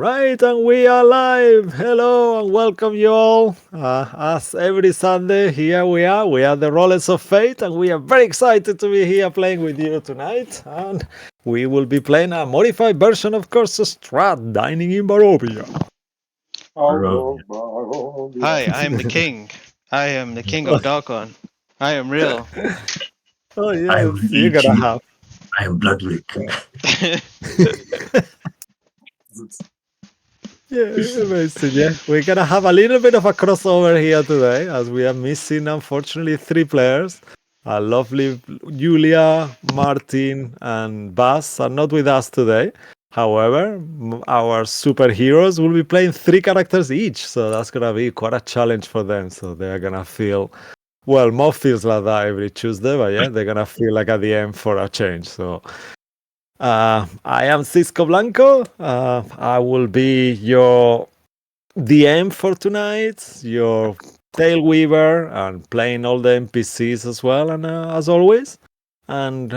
Right, and we are live. Hello and welcome you all. As every Sunday, here we are. We are the Rollers of Fate, and we are very excited to be here playing with you tonight. And we will be playing a modified version, of course, of Strahd, Dining in Barovia. Barovia. Hi, I am the king. I am the king of Dalkon. I am real. Oh I will yes, you're eat gonna you. have. I am Bloodwick. Yeah, amazing. Yeah, we're gonna have a little bit of a crossover here today, as we are missing, unfortunately, three players. Lovely Julia, Martin, and Bas are not with us today. However, our superheroes will be playing three characters each, so that's gonna be quite a challenge for them. So they're gonna feel, well, Mo feels like that every Tuesday, but yeah, they're gonna feel like at the end for a change. So I am Cisco Blanco. I will be your DM for tonight, your tail weaver, and playing all the NPCs as well, and as always. And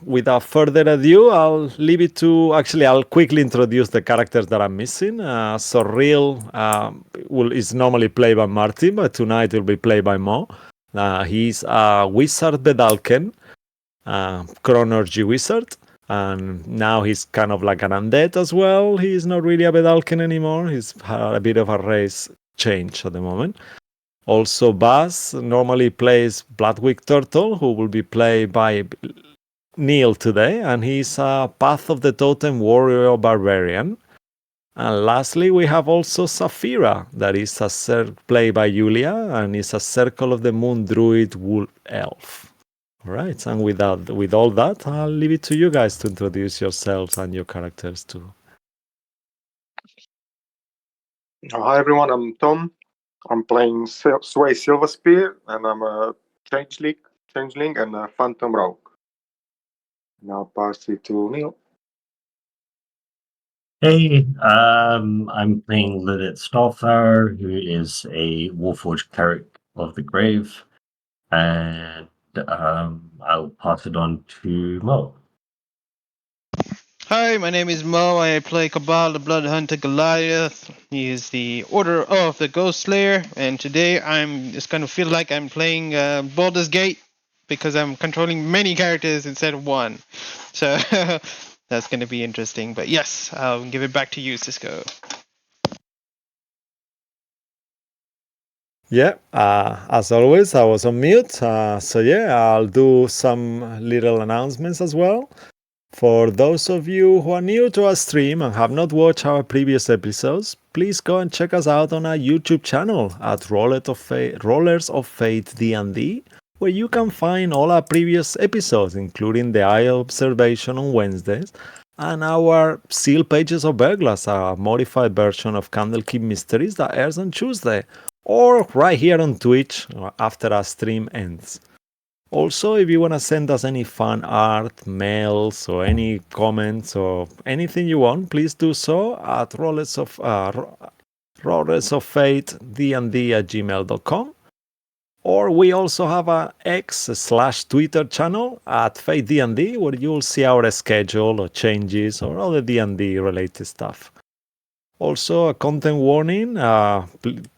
without further ado, I'll leave it to. Actually, I'll quickly introduce the characters that I'm missing. Sorrel is normally played by Martin, but tonight will be played by Mo. He's a wizard Bedalken, chronology wizard, and now he's kind of like an undead as well. He's not really a Bedalken anymore. He's had a bit of a race change at the moment. Also, Baz normally plays Bloodwick Turtle, who will be played by Neil today, and he's a Path of the Totem warrior barbarian. And lastly, we have also Saphira, that is played by Julia, and is a Circle of the Moon druid wool elf. All right, and with all that, I'll leave it to you guys to introduce yourselves and your characters too. Hi everyone, I'm Tom. I'm playing Sway Silverspear, and I'm a changeling and a phantom rogue. Now pass it to Neil. Hey, I'm playing Lilith Starflower, who is a Warforged cleric of the grave, and I'll pass it on to Mo. Hi, my name is Mo. I play Cabal, the Blood Hunter Goliath. He is the Order of the Ghost Slayer, and today it's gonna feel like I'm playing Baldur's Gate because I'm controlling many characters instead of one. So that's gonna be interesting. But yes, I'll give it back to you, Cisco. Yeah, as always, I was on mute. So yeah, I'll do some little announcements as well. For those of you who are new to our stream and have not watched our previous episodes, please go and check us out on our YouTube channel at Rollers of Fate D&D, where you can find all our previous episodes, including the Eye Observation on Wednesdays and our Seal Pages of Burglars, a modified version of Candlekeep Mysteries that airs on Tuesday, or right here on Twitch after our stream ends. Also, if you want to send us any fan art, mails, or any comments, or anything you want, please do so at rollersoffatednd@gmail.com. Or we also have a X/Twitter channel at FateDND, where you'll see our schedule or changes or other D&D related stuff. Also, a content warning.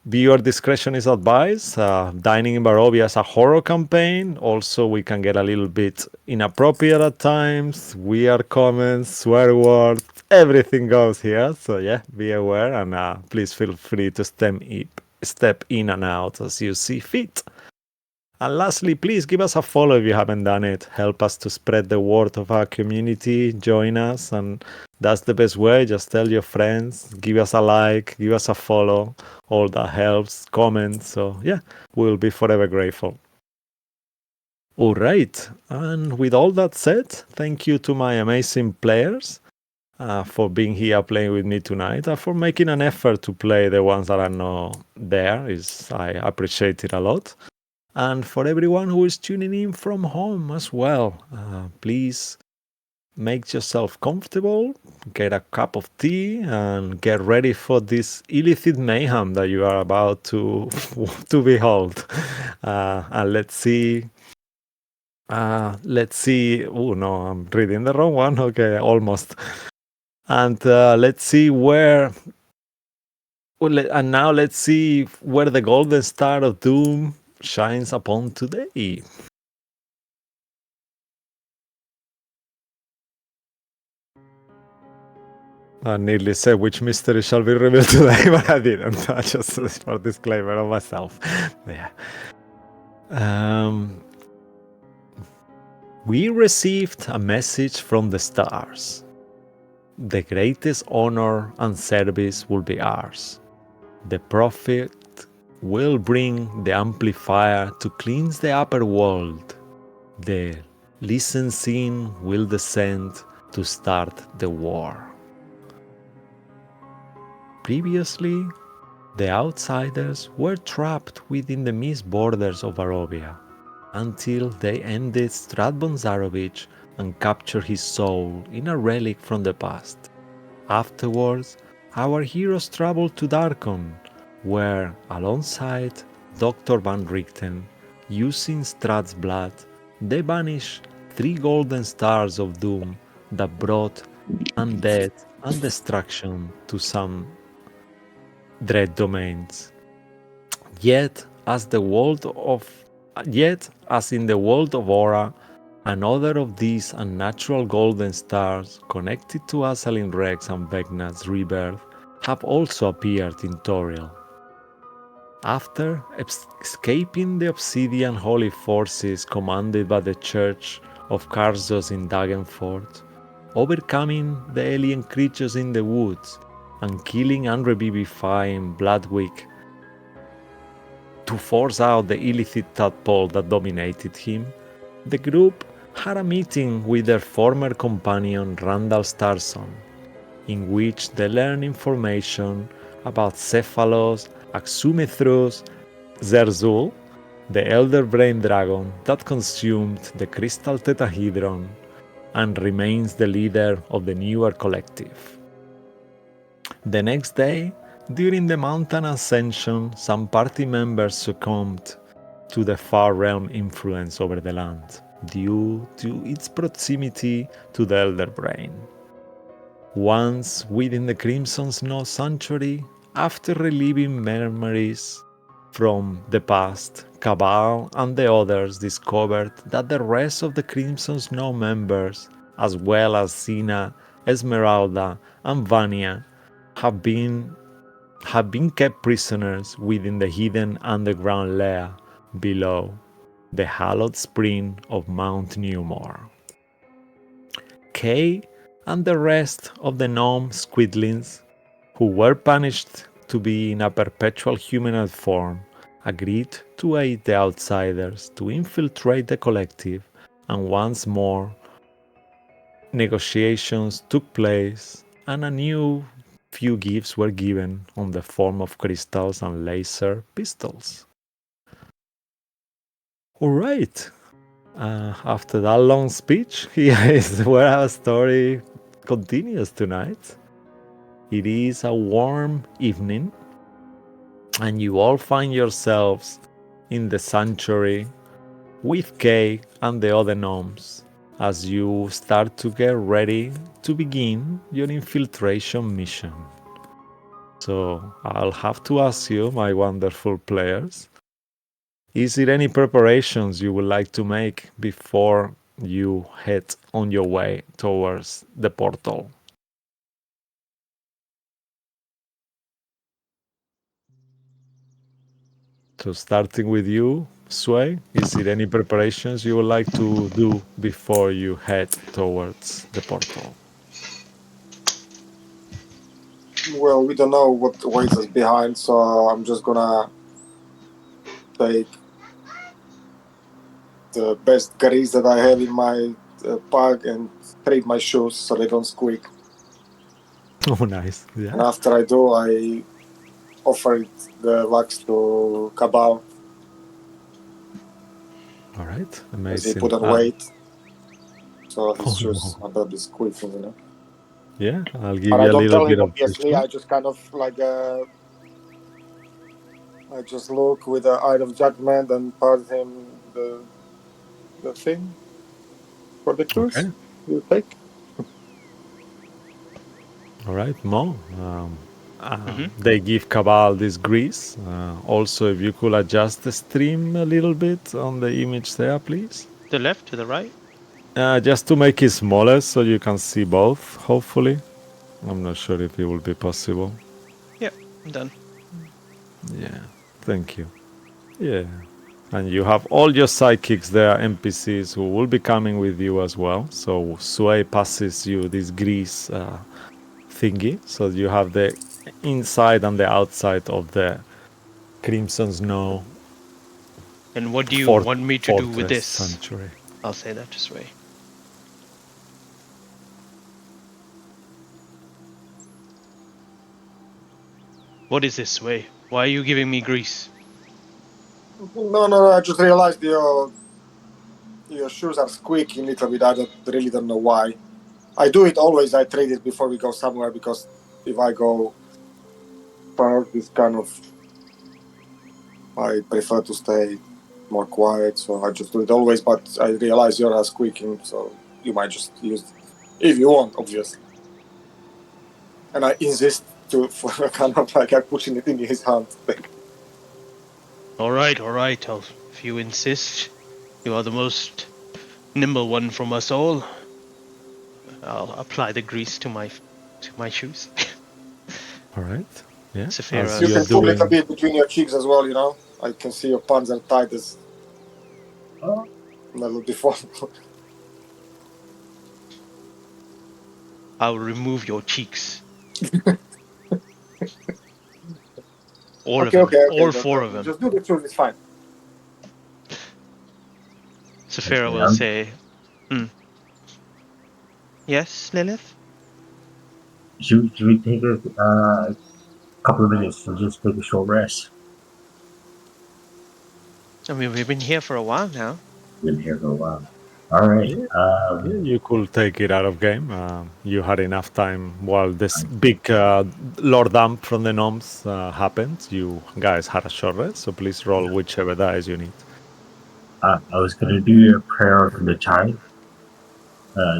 Viewer discretion is advised. Dining in Barovia is a horror campaign. Also, we can get a little bit inappropriate at times. Weird comments, swear words, everything goes here. So yeah, be aware, and please feel free to step in and out as you see fit. And lastly, please give us a follow if you haven't done it. Help us to spread the word of our community. Join us, and that's the best way. Just tell your friends, give us a like, give us a follow. All that helps. Comment. So yeah, we'll be forever grateful. All right. And with all that said, thank you to my amazing players for being here playing with me tonight, and for making an effort to play the ones that are not there. I appreciate it a lot. And for everyone who is tuning in from home as well, please make yourself comfortable, get a cup of tea, and get ready for this illicit mayhem that you are about to to behold. And let's see. Let's see. Oh no, I'm reading the wrong one. Okay, almost. And let's see where And now let's see where the golden star of doom shines upon today. I nearly said which mystery shall be revealed today, but I didn't. I just for disclaimer of myself. Yeah. We received a message from the stars. The greatest honor and service will be ours. The prophet will bring the amplifier to cleanse the upper world. The licensing will descend to start the war. Previously, the outsiders were trapped within the mist borders of Barovia until they ended Strahd Bonzarovich and captured his soul in a relic from the past. Afterwards, our heroes traveled to Darkon, where, alongside Dr. Van Richten, using Strahd's blood, they banished 3 golden stars of doom that brought undeath and destruction to some dread domains. Yet, as in the world of Aura, another of these unnatural golden stars connected to Azalin Rex and Vecna's rebirth have also appeared in Toriel. After escaping the Obsidian Holy Forces commanded by the Church of Karzos in Dagenford, overcoming the alien creatures in the woods, and killing and revivifying Bloodwick to force out the illicit tadpole that dominated him, the group had a meeting with their former companion Randall Starson, in which they learned information about Cephalos, Axumethros, Therzul, the Elder Brain Dragon that consumed the Crystal Tetrahedron and remains the leader of the newer collective. The next day, during the mountain ascension, some party members succumbed to the Far Realm influence over the land due to its proximity to the Elder Brain. Once within the Crimson Snow Sanctuary, after reliving memories from the past, Cabal and the others discovered that the rest of the Crimson Snow members, as well as Sina, Esmeralda, and Vania, have been kept prisoners within the hidden underground lair below the hallowed spring of Mount Newmore. Kay and the rest of the gnome squidlings, who were punished to be in a perpetual humanoid form, agreed to aid the outsiders to infiltrate the collective, and once more negotiations took place and a new few gifts were given on the form of crystals and laser pistols. Alright, after that long speech, here is where our story continues tonight. It is a warm evening, and you all find yourselves in the sanctuary with Kay and the other gnomes as you start to get ready to begin your infiltration mission. So I'll have to ask you, my wonderful players, is there any preparations you would like to make before you head on your way towards the portal? So starting with you, Sway, is there any preparations you would like to do before you head towards the portal? Well, we don't know what waits us behind, so I'm just gonna take the best goodies that I have in my bag and trade my shoes so they don't squeak. Oh, nice. And Yeah. after I do, I offer the wax to Cabal All right. as he Amazing. put on weight. So his Oh, shoes no. are not be squeaking, you know. Yeah, I'll give But you I a don't little tell bit him, of obviously. pressure. I just kind of like I just look with the eye of judgment and pass him the thing for the tools. Okay. You take. All right, Mo. They give Cabal this grease. Also, if you could adjust the stream a little bit on the image there, please. The left to the right? Just to make it smaller so you can see both, hopefully. I'm not sure if it will be possible. Yep, I'm done. Yeah, thank you. Yeah. And you have all your sidekicks there, NPCs, who will be coming with you as well. So Sway passes you this grease thingy. So you have the inside and the outside of the Crimson Snow. And what do you want me to do with Fortress this? Sanctuary. I'll say that this way. What is this way? Why are you giving me grease? No, I just realized your shoes are squeaking a little bit. I really don't know why. I do it always. I trade it before we go somewhere because if I go for this kind of, I prefer to stay more quiet. So I just do it always. But I realize yours are squeaking, so you might just use it if you want, obviously. And I insist for kind of like I'm pushing it in his hand. All right. If you insist, you are the most nimble one from us all. I'll apply the grease to my shoes. All right. Yeah. Saphira. As You you're can pull a little doing- bit between your cheeks as well, you know. I can see your pants are tight as never before. I'll remove your cheeks. All Okay, of them. All just- four of them. Just do the truth, it's fine. Saphira Okay, will say, Yes, Lilith? Should we take a couple of minutes to just take a short rest? I mean, we've been here for a while now. Been here for a while. All right. Yeah, you could take it out of game. You had enough time while this big Lord Dump from the Gnomes happened. You guys had a short rest, so please roll whichever dice you need. I was gonna do a prayer for the child,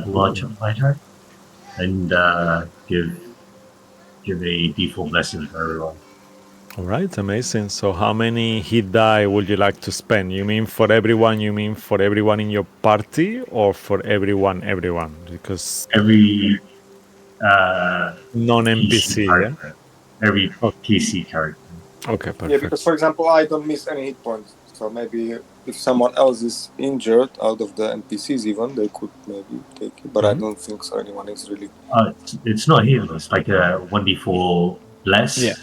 launch of my heart, and give a default blessing for everyone. All right, amazing. So how many hit die would you like to spend? You mean for everyone in your party, or for everyone? Because Every non-NPC, yeah? character, every PC character. Okay, Yeah, perfect. because for example, I don't miss any hit points. So maybe if someone else is injured out of the NPCs, even they could maybe take it. But I don't think so. Anyone is really. It's not hit. It's like a 1d4 less. Yeah.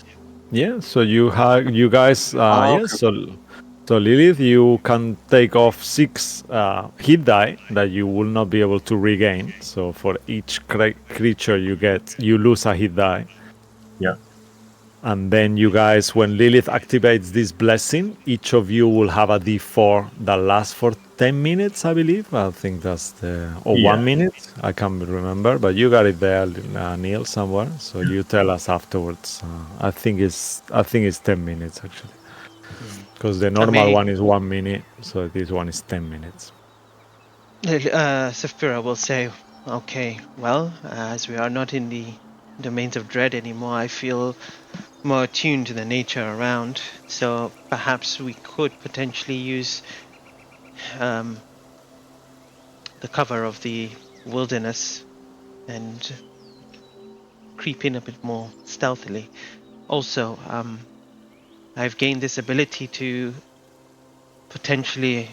Yeah, so you guys, okay. So Lilith, you can take off 6 hit die that you will not be able to regain. So for each creature you get, you lose a hit die. Yeah. And then you guys, when Lilith activates this blessing, each of you will have a D4 that lasts for 10 minutes, I believe. I think that's or 1 minute. I can't remember, but you got it there, Neil, somewhere. So you tell us afterwards. I think it's 10 minutes actually, because the normal one is 1 minute, so this one is 10 minutes. Saphira will say, okay, well, as we are not in the domains of dread anymore, I feel more attuned to the nature around, so perhaps we could potentially use the cover of the wilderness and creep in a bit more stealthily. Also, I've gained this ability to potentially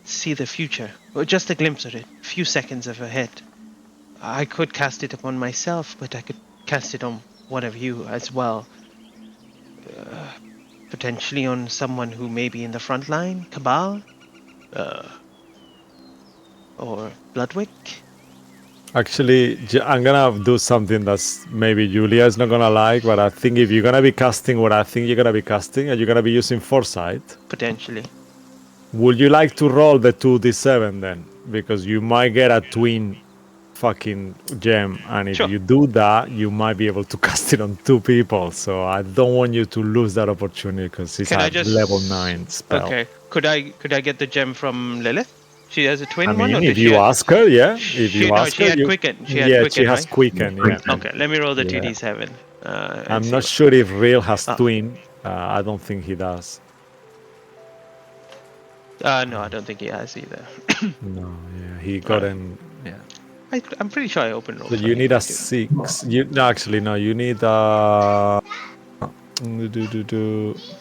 see the future, or just a glimpse of it, a few seconds of ahead. I could cast it upon myself, but I could cast it on one of you as well. Potentially on someone who may be in the front line, Cabal, or Bloodwick. Actually, I'm gonna do something that's maybe Julia is not gonna like, but I think if you're gonna be casting what I think you're gonna be casting, and you're gonna be using Foresight, Potentially. would you like to roll the 2d7 then? Because you might get a twin fucking gem, and if Sure. you do that, you might be able to cast it on 2 people. So I don't want you to lose that opportunity because it's Can I a just level 9 spell. Okay. Could I get the gem from Lilith? She has a twin I one, or mean, did if she you have... ask her, yeah. If you ask she her, had you... Quicken. She had Yeah, Quicken, she has right? Quicken, yeah. Okay, let me roll the Yeah. 2d7. And I'm see not what... sure if Real has Oh. twin. I don't think he does. No, I don't think he has either. No, yeah, he got an... Yeah. I'm pretty sure I opened roll So you need a 20. 6. No, actually, no. You need a...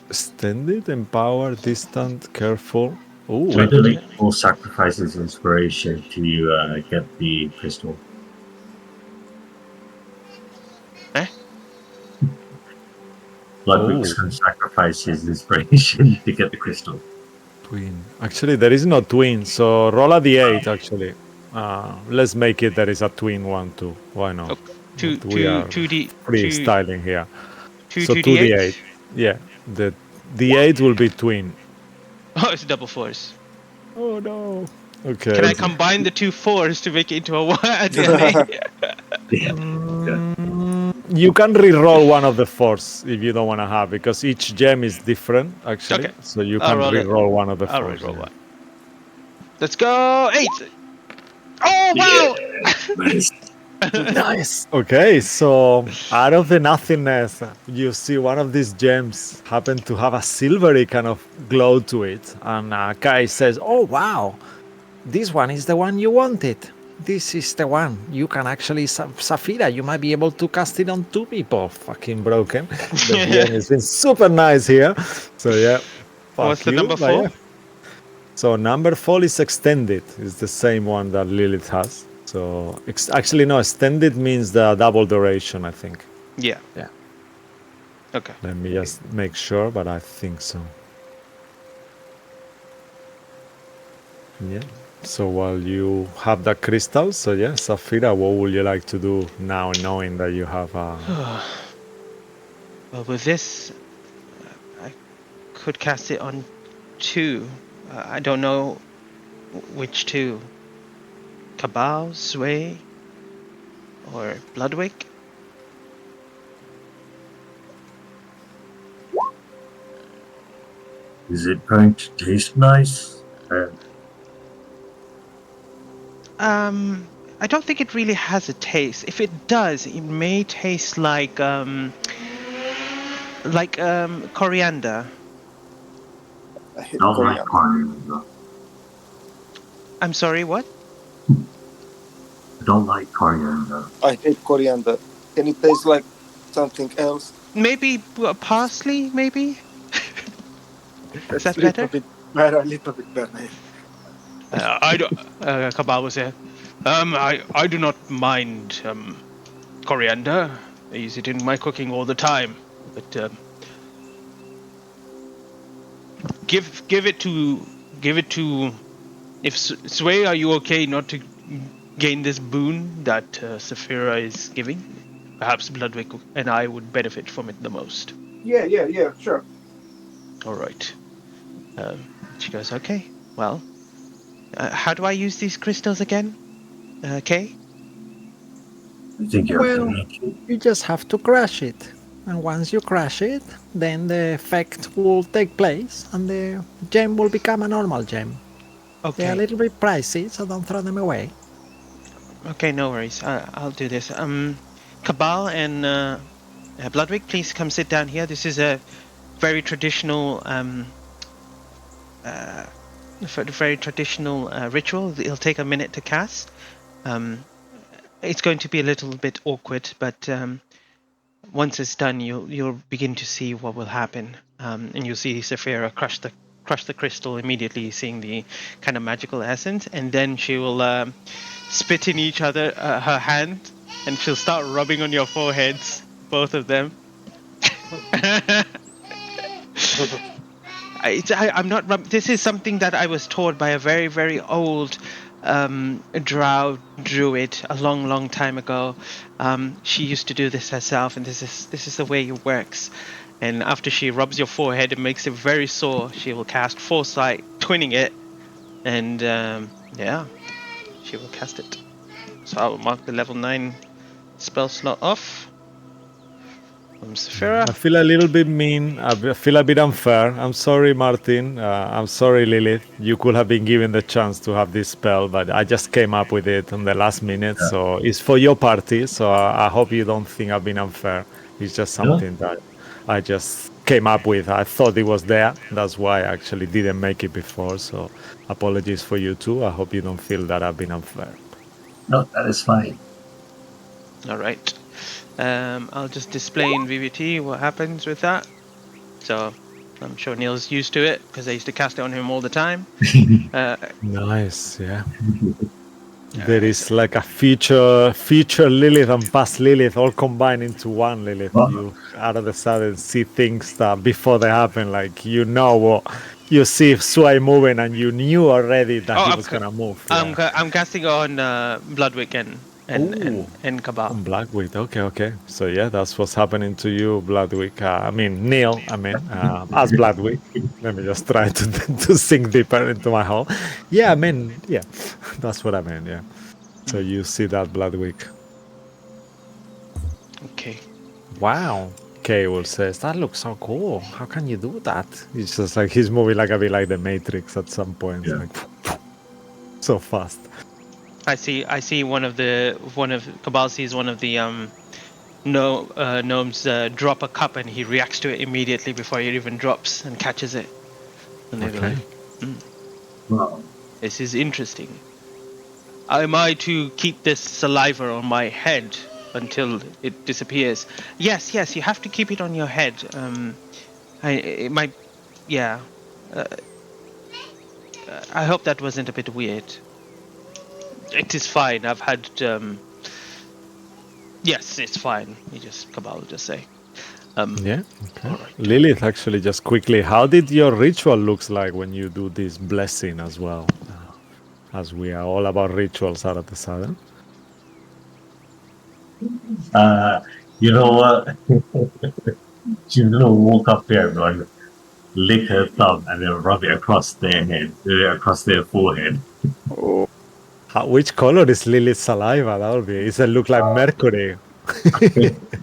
Extended, empower, distant, careful. Ooh. I believe all sacrifices inspiration to get the crystal. Eh? Ludwig's going to sacrifice his inspiration to get the crystal. Twin. Actually, there is no twin, so roll a d8, actually. Let's make it there is a twin one, too. Why not? Okay. We are 2D... freestyling here. So 2d8? 2d8. Yeah, the d8 will be twin. Oh, it's double 4s. Oh, no. Okay. Can I combine the 2 4s to make it into a 1? You can re-roll one of the 4s if you don't want to have, because each gem is different, actually. Okay. So you I'll can roll it. re-roll one of the 4s. I'll re-roll one. Let's go! 8! Oh, wow! Nice. Nice. Okay, so out of the nothingness, you see one of these gems happen to have a silvery kind of glow to it. And Kai says, "Oh, wow, this one is the one you wanted. This is the one. You can actually, Safira, you might be able to cast it on 2 people. Fucking broken. The DM has been super nice here. So, yeah. What's the number 4? Yeah. So, number 4 is extended. It's the same one that Lilith has. So, actually, no, extended means the double duration, I think. Yeah. Yeah. Okay. Let me just make sure, but I think so. Yeah. So while you have that crystal, so yeah, Safira, what would you like to do now, knowing that you have a... Well, with this, I could cast it on 2. I don't know which 2. Cabal, Sway, or Bloodwick? Is it going to taste nice? I don't think it really has a taste. If it does, it may taste like coriander. I hate Don't like coriander. coriander. I'm sorry, what? I don't like coriander. I hate coriander. Can it taste like something else? Maybe parsley, maybe? Is that A little better? bit better, a little bit better. I don't. Cabal was there. I do not mind coriander. I use it in my cooking all the time. But give it to. If Sway, are you okay not to gain this boon that Saphira is giving? Perhaps Bloodwick and I would benefit from it the most. Yeah, sure. All right. She goes, okay. Well, how do I use these crystals again? Kay? I think you're Well, you just have to crash it. And once you crash it, then the effect will take place and the gem will become a normal gem. Okay. They're a little bit pricey, so don't throw them away. Okay, no worries. I'll do this. Cabal and Bloodwick, please come sit down here. This is a very traditional ritual. It'll take a minute to cast. It's going to be a little bit awkward, but once it's done, you'll begin to see what will happen, and you'll see Saphira crush the crystal immediately, seeing the kind of magical essence, and then she will spit in each other her hand, and she'll start rubbing on your foreheads, both of them. I'm not. This is something that I was taught by a very, very old drow druid a long time ago. She used to do this herself, and this is the way it works. And after she rubs your forehead and makes it very sore, she will cast Foresight, twinning it, and yeah, she will cast it. So I will mark the level 9 spell slot off. Saphira. I feel a little bit mean. I feel a bit unfair. I'm sorry, Martin. I'm sorry, Lilith. You could have been given the chance to have this spell, but I just came up with it on the last minute. Yeah. So it's for your party. So I hope you don't think I've been unfair. It's just No. something that I just came up with. I thought it was there. That's why I actually didn't make it before. So apologies for you too. I hope you don't feel that I've been unfair. No, that is fine. All right. I'll just display in VVT what happens with that. So I'm sure Neil's used to it because I used to cast it on him all the time. Nice, yeah. There is like a future Lilith and past Lilith all combined into one Lilith. Wow. You out of the sudden see things that before they happen, like you know what you see Sway moving and you knew already that he was gonna move. Yeah. I'm casting on Bloodwick and Cabal. On Blackwick, okay. So yeah, that's what's happening to you, Bloodwick. I mean Neil. As Bloodwick. Let me just try to sink deeper into my hole. Yeah, that's what I meant. Yeah. So you see that Bloodwick. Okay. Wow. Cable says that looks so cool. How can you do that? It's just like he's moving like a bit like the Matrix at some point. Yeah. Like so fast. I see one of Cabal sees one of the gnomes drop a cup and he reacts to it immediately before it even drops and catches it. And they're Okay. like, Wow. this is interesting. Am I to keep this saliva on my head until it disappears? Yes, you have to keep it on your head. It might, yeah. I hope that wasn't a bit weird. It is fine. I've had, yes, it's fine. Cabal just say. Yeah. Okay. Alright. Lilith, actually, just quickly, how did your ritual looks like when you do this blessing as well? As we are all about rituals out of the sudden. You know what? She's gonna walk up there, everyone, lick her thumb, and then rub it across their head, across their forehead. Which color is Lilith's saliva? That would be. Does it look like mercury?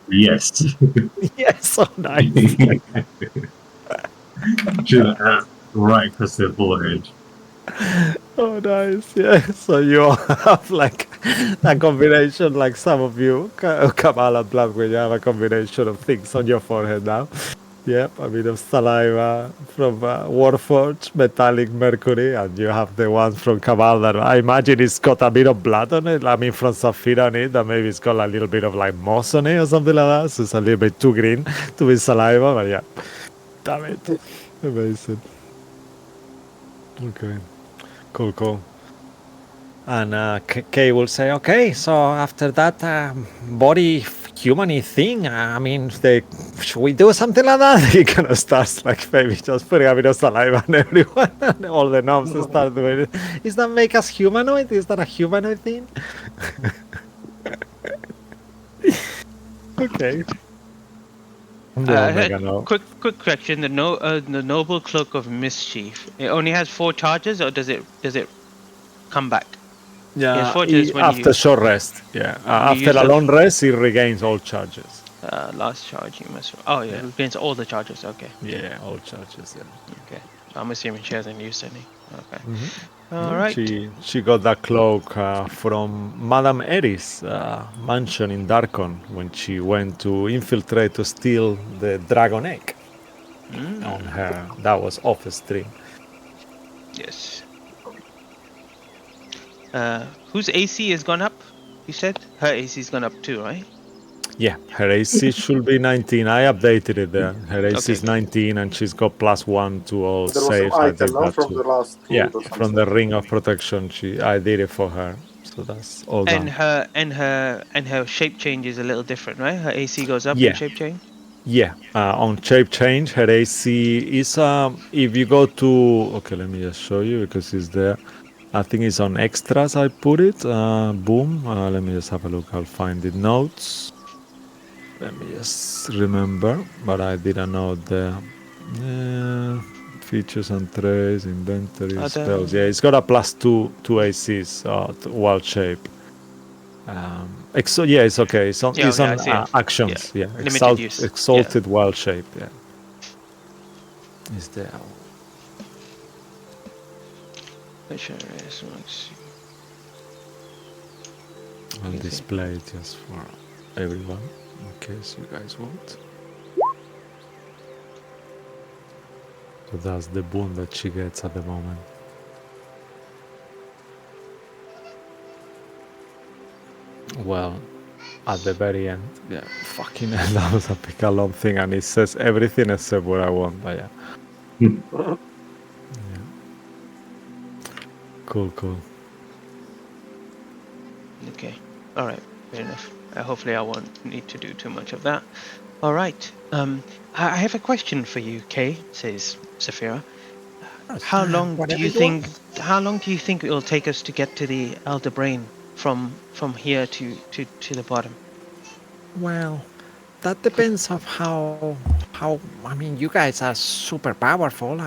Yes. Yes, so nice. Just, right across their forehead. Oh, nice. Yeah. So you have like a combination, like some of you, Kamal and Bloodwick, you have a combination of things on your forehead now. Yep, a bit of saliva from Warforged, metallic mercury, and you have the one from Cabal that I imagine it's got a bit of blood on it. I mean, from Saphira on it, that maybe it's got a little bit of like moss on it or something like that. So it's a little bit too green to be saliva, but yeah. Damn it. Amazing. Okay. Cool. And Kay will say, okay, so after that body human-y thing, I mean, should we do something like that? He kind of starts like maybe just putting a bit of saliva on everyone, and all the gnomes start doing it. Does that make us humanoid? Is that a humanoid thing? Okay. Quick question: the noble cloak of mischief. It only has 4 charges, or does it come back? Yeah, fortress when after you- short rest. Yeah, after use a the- long rest, it regains all charges. Last charge you must. Oh yeah, it gains all the charges. Okay. Yeah, all charges. Yeah. Okay. I'm assuming she hasn't used any. Okay. Mhm. All Yeah, right. She got that cloak from Madame Eris' mansion in Darkon when she went to infiltrate to steal the dragon egg on her. That was off stream. Yes. Whose AC has gone up? You said her AC's gone up too, right? Yeah, her AC should be 19. I updated it there. Her AC is Okay. 19 and she's got +1 to all There was some saves. I did item now that from too. the last Yeah, food or from the something. ring of protection. I did it for her. So that's all done. And her shape change is a little different, right? Her AC goes up Yeah. in shape change. Yeah, on shape change, her AC is if you go to let me just show you because it's there. I think it's on extras. I put it. Boom. Let me just have a look. I'll find the notes. Let me just remember, but I did a note there. Features and traits, inventory, spells. Yeah, it's got a +2 ACs to wild shape. Yeah, it's okay. It's on, Yeah, it's yeah, I on see it. actions. Yeah, Limited use. exalted wild shape. Yeah, is there. Which is, let's see. I'll Easy. display it just for everyone in case you guys want. So that's the boon that she gets at the moment. Well, at the very end, yeah, fucking hell, that was a pick a long thing, and it says everything except what I want. But yeah, yeah. Cool. Okay. All right. Fair enough. Hopefully, I won't need to do too much of that. All right. I have a question for you, Kay. Says Saphira. How long do you think? How long do you think it will take us to get to the Elder Brain from here to the bottom? Well, that depends of how I mean, you guys are super powerful.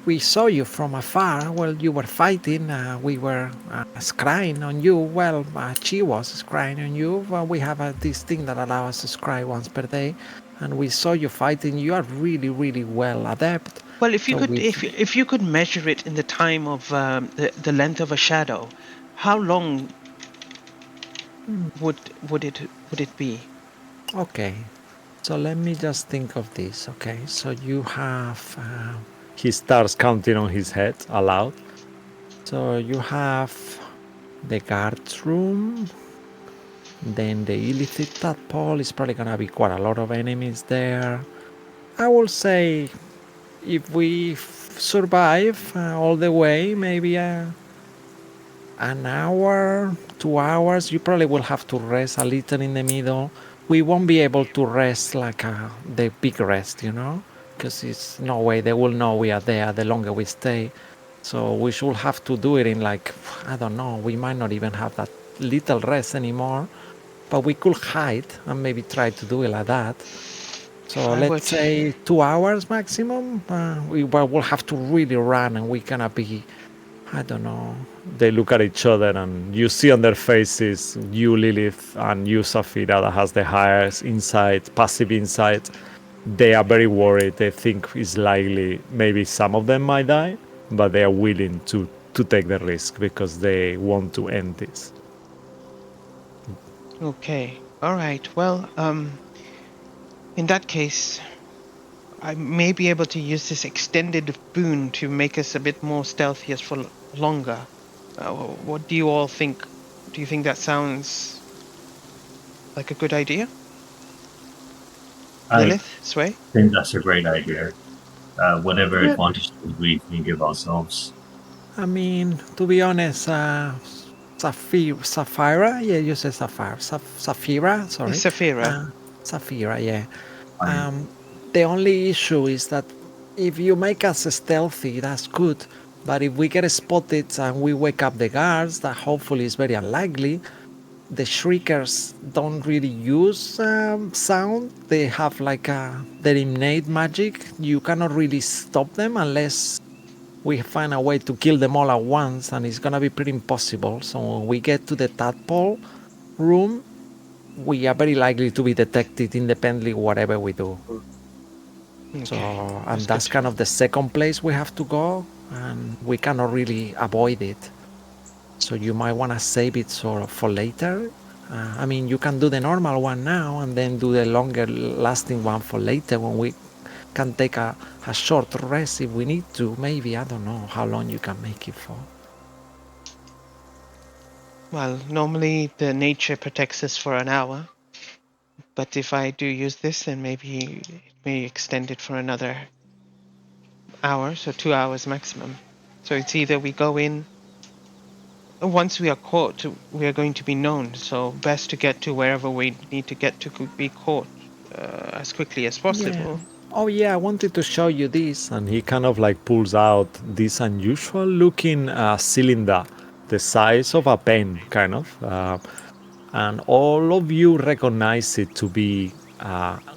We saw you from afar. Well, you were fighting. We were scrying on you. Well, she was scrying on you. Well, we have this thing that allows us to scry once per day, and we saw you fighting. You are really, really well adept. Well, if you So could, we've- if you could measure it in the time of the length of a shadow, how long would it be? Okay. So let me just think of this. Okay. So you have. He starts counting on his head aloud. So you have the guards room, then the illicit tadpole is probably gonna be quite a lot of enemies there. I will say if we survive all the way, maybe an hour, 2 hours. You probably will have to rest a little in the middle. We won't be able to rest like the big rest, because it's no way they will know we are there the longer we stay. So we should have to do it in like, I don't know, we might not even have that little rest anymore, but we could hide and maybe try to do it like that. So let's say 2 hours maximum. We will have to really run, and we're gonna be, I don't know. They look at each other, and you see on their faces, you Lilith and you Saphira, that has the highest insight, passive insight. They are very worried. They think it's likely maybe some of them might die, but they are willing to take the risk because they want to end this. Okay. All right. Well, in that case, I may be able to use this extended boon to make us a bit more stealthy for longer. What do you all think? Do you think that sounds like a good idea? Lilith, Sway? I think that's a great idea. Whatever advantages we can give ourselves. I mean, to be honest, Sapphira? Yeah, you said Sapphire. Saphira, sorry. Saphira. Saphira, yeah. The only issue is that if you make us stealthy, that's good. But if we get spotted and we wake up the guards, that hopefully is very unlikely. The shriekers don't really use sound. They have like their innate magic. You cannot really stop them unless we find a way to kill them all at once, and it's gonna be pretty impossible. So when we get to the tadpole room, we are very likely to be detected independently whatever we do. Okay. So, and that's kind of the second place we have to go, and we cannot really avoid it. So you might want to save it sort of for later. I mean, you can do the normal one now and then do the longer lasting one for later when we can take a short rest if we need to. Maybe, I don't know how long you can make it for. Well, normally the nature protects us for an hour. But if I do use this, then maybe it may extend it for another hour, so 2 hours maximum. So it's either we go in, once we are caught, we are going to be known, so best to get to wherever we need to get to be caught as quickly as possible. Yeah. Oh yeah, I wanted to show you this. And he kind of like pulls out this unusual looking cylinder, the size of a pen, kind of. And all of you recognize it to be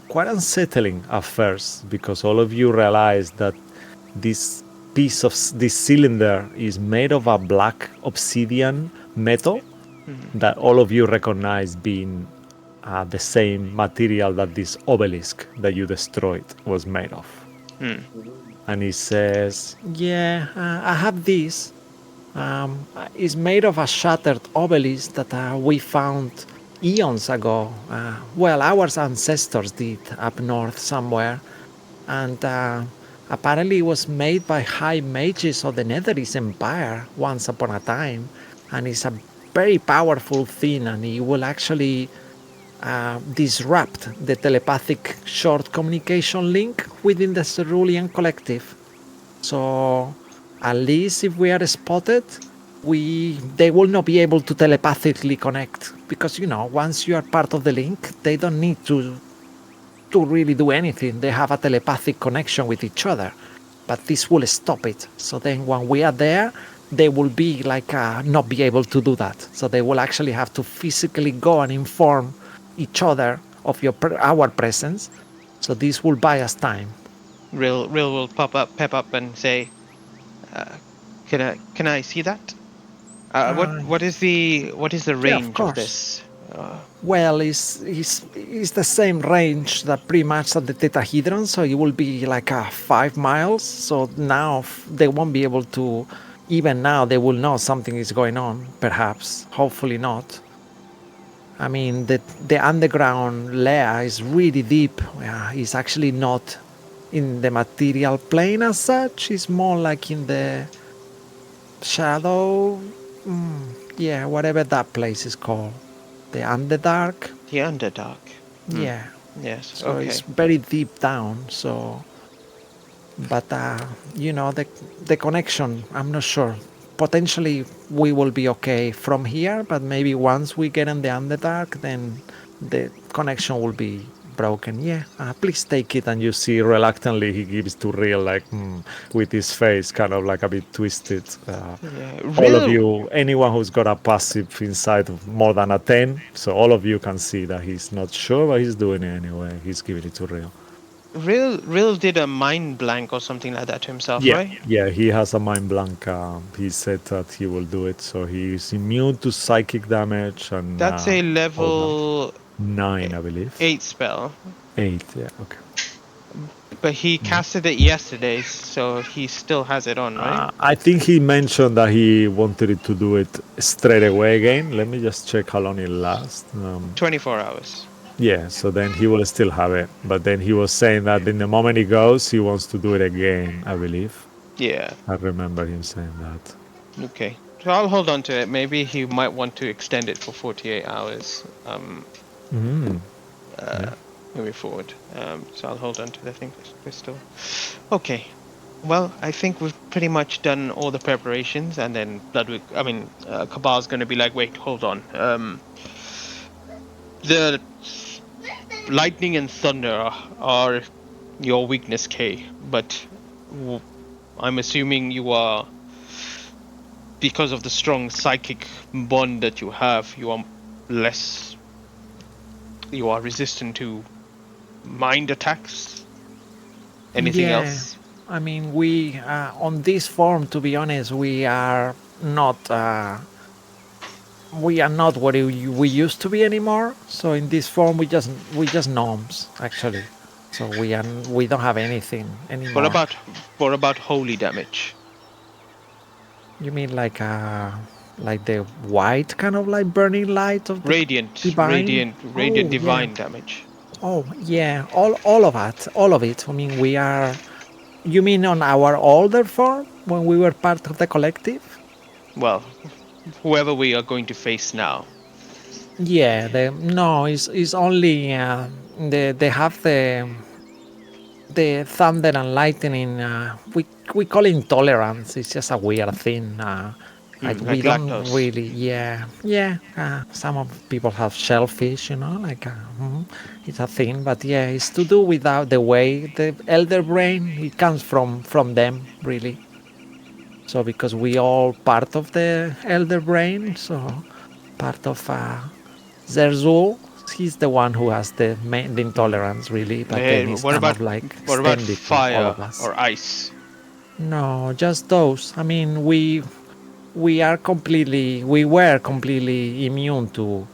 quite unsettling at first, because all of you realize that this piece of this cylinder is made of a black obsidian metal, that all of you recognize being the same material that this obelisk that you destroyed was made of. And he says, yeah, I have this. It's made of a shattered obelisk that we found eons ago. Well, our ancestors did up north somewhere. And apparently it was made by high mages of the Netherese Empire once upon a time. And it's a very powerful thing, and it will actually disrupt the telepathic short communication link within the Cerulean collective. So at least if we are spotted, they will not be able to telepathically connect, because once you are part of the link, they don't need to really do anything. They have a telepathic connection with each other, but this will stop it. So then when we are there, they will be like not be able to do that. So they will actually have to physically go and inform each other of our presence. So this will buy us time. Rill will pep up and say, "Can I see that? What is the range of this?" Well, it's the same range that pretty much at the tetrahedron, so it will be like 5 miles. So now they won't be able to. Even now, they will know something is going on. Perhaps, hopefully not. I mean, the underground layer is really deep. It's actually not in the material plane as such. It's more like in the shadow. Yeah, whatever that place is called. The Underdark. The Underdark. Yeah. Yes. So okay. it's very deep down. So, but the connection, I'm not sure. Potentially we will be okay from here, but maybe once we get in the Underdark, then the connection will be broken. Yeah, please take it. And you see reluctantly he gives to Real, like with his face kind of like a bit twisted. All of you, anyone who's got a passive inside of more than a 10, so all of you can see that he's not sure, but he's doing it anyway. He's giving it to Real. Real did a mind blank or something like that to himself, right? Yeah, he has a mind blank. He said that he will do it, so he's immune to psychic damage. And that's a level 9, I believe. 8 spell. 8, yeah, okay. But he casted it yesterday, so he still has it on, right? I think he mentioned that he wanted it to do it straight away again. Let me just check how long it lasts. 24 hours. Yeah, so then he will still have it. But then he was saying that in the moment he goes, he wants to do it again, I believe. Yeah. I remember him saying that. Okay. So I'll hold on to it. Maybe he might want to extend it for 48 hours. Moving forward. So I'll hold on to the thing crystal. Okay. Well, I think we've pretty much done all the preparations, and then Cabal's going to be like, wait, hold on. The lightning and thunder are your weakness, Kay, but I'm assuming you are, because of the strong psychic bond that you have, you are resistant to mind attacks. Anything else? I mean, we on this form, to be honest, we are not what we used to be anymore. So in this form, we just gnomes actually. So we don't have anything anymore. What about holy damage? You mean like the white kind of like burning light of the radiant divine damage? Oh yeah, all of it. I mean, we are. You mean on our older form when we were part of the collective? Well, whoever we are going to face now. Yeah, it's only they have the thunder and lightning. We call it intolerance. It's just a weird thing. Like we don't lactose. really. Yeah. Some of people have shellfish, it's a thing. But yeah, it's to do with the way the elder brain. It comes from them really. So because we all part of the elder brain, so part of Therzul, he's the one who has the intolerance really. But then it's what about extended fire all of us. or ice? No, just those. I mean, we were completely immune to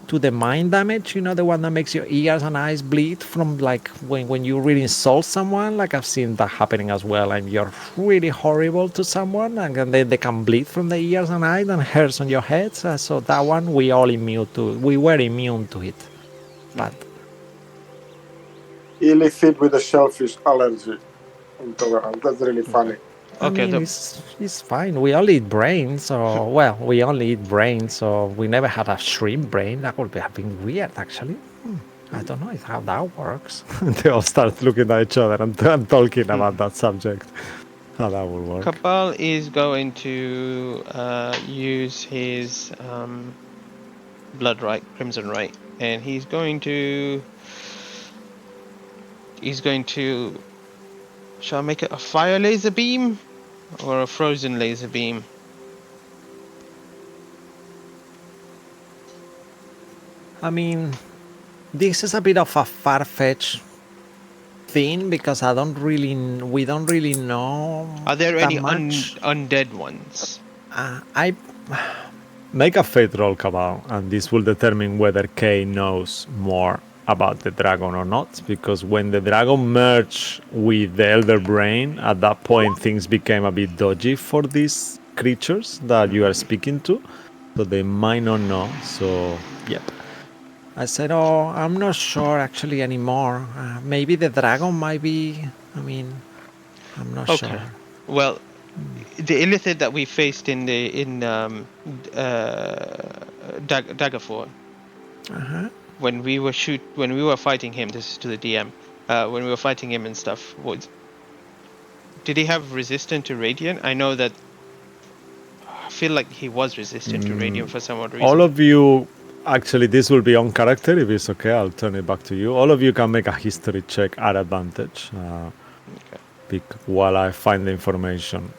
the mind damage, the one that makes your ears and eyes bleed from like when you really insult someone. Like I've seen that happening as well, and you're really horrible to someone, and then they can bleed from the ears and eyes and hairs on your heads. So that one we were immune to it. But Illithid with a shellfish allergy intolerance. That's really funny. I Okay, mean, it's fine. We only eat brains, so we only eat brains, so we never had a shrimp brain. That would have been weird, actually. I don't know how that works. They all start looking at each other and talking about that subject. How that would work. Cabal is going to use his blood right, crimson right, and he's going to. Shall I make it a fire laser beam or a frozen laser beam? I mean, this is a bit of a far-fetched thing because we don't really know. Are there that any much. undead ones? I Make a fate roll, Cabal, and this will determine whether Kay knows more about the dragon or not. Because when the dragon merged with the Elder Brain, at that point things became a bit dodgy for these creatures that you are speaking to. So they might not know. So, yep. I said, oh, I'm not sure actually anymore. Maybe the dragon might be. I mean, I'm not Okay. sure. Well, the illithid that we faced in Daggerford, Uh-huh. when we were fighting him, this is to the DM, when we were fighting him and stuff, did he have resistance to radiant? I know that. I feel like he was resistant to radiant for some odd reason. All of you, actually, this will be on character. If it's okay, I'll turn it back to you. All of you can make a history check at advantage while I find the information.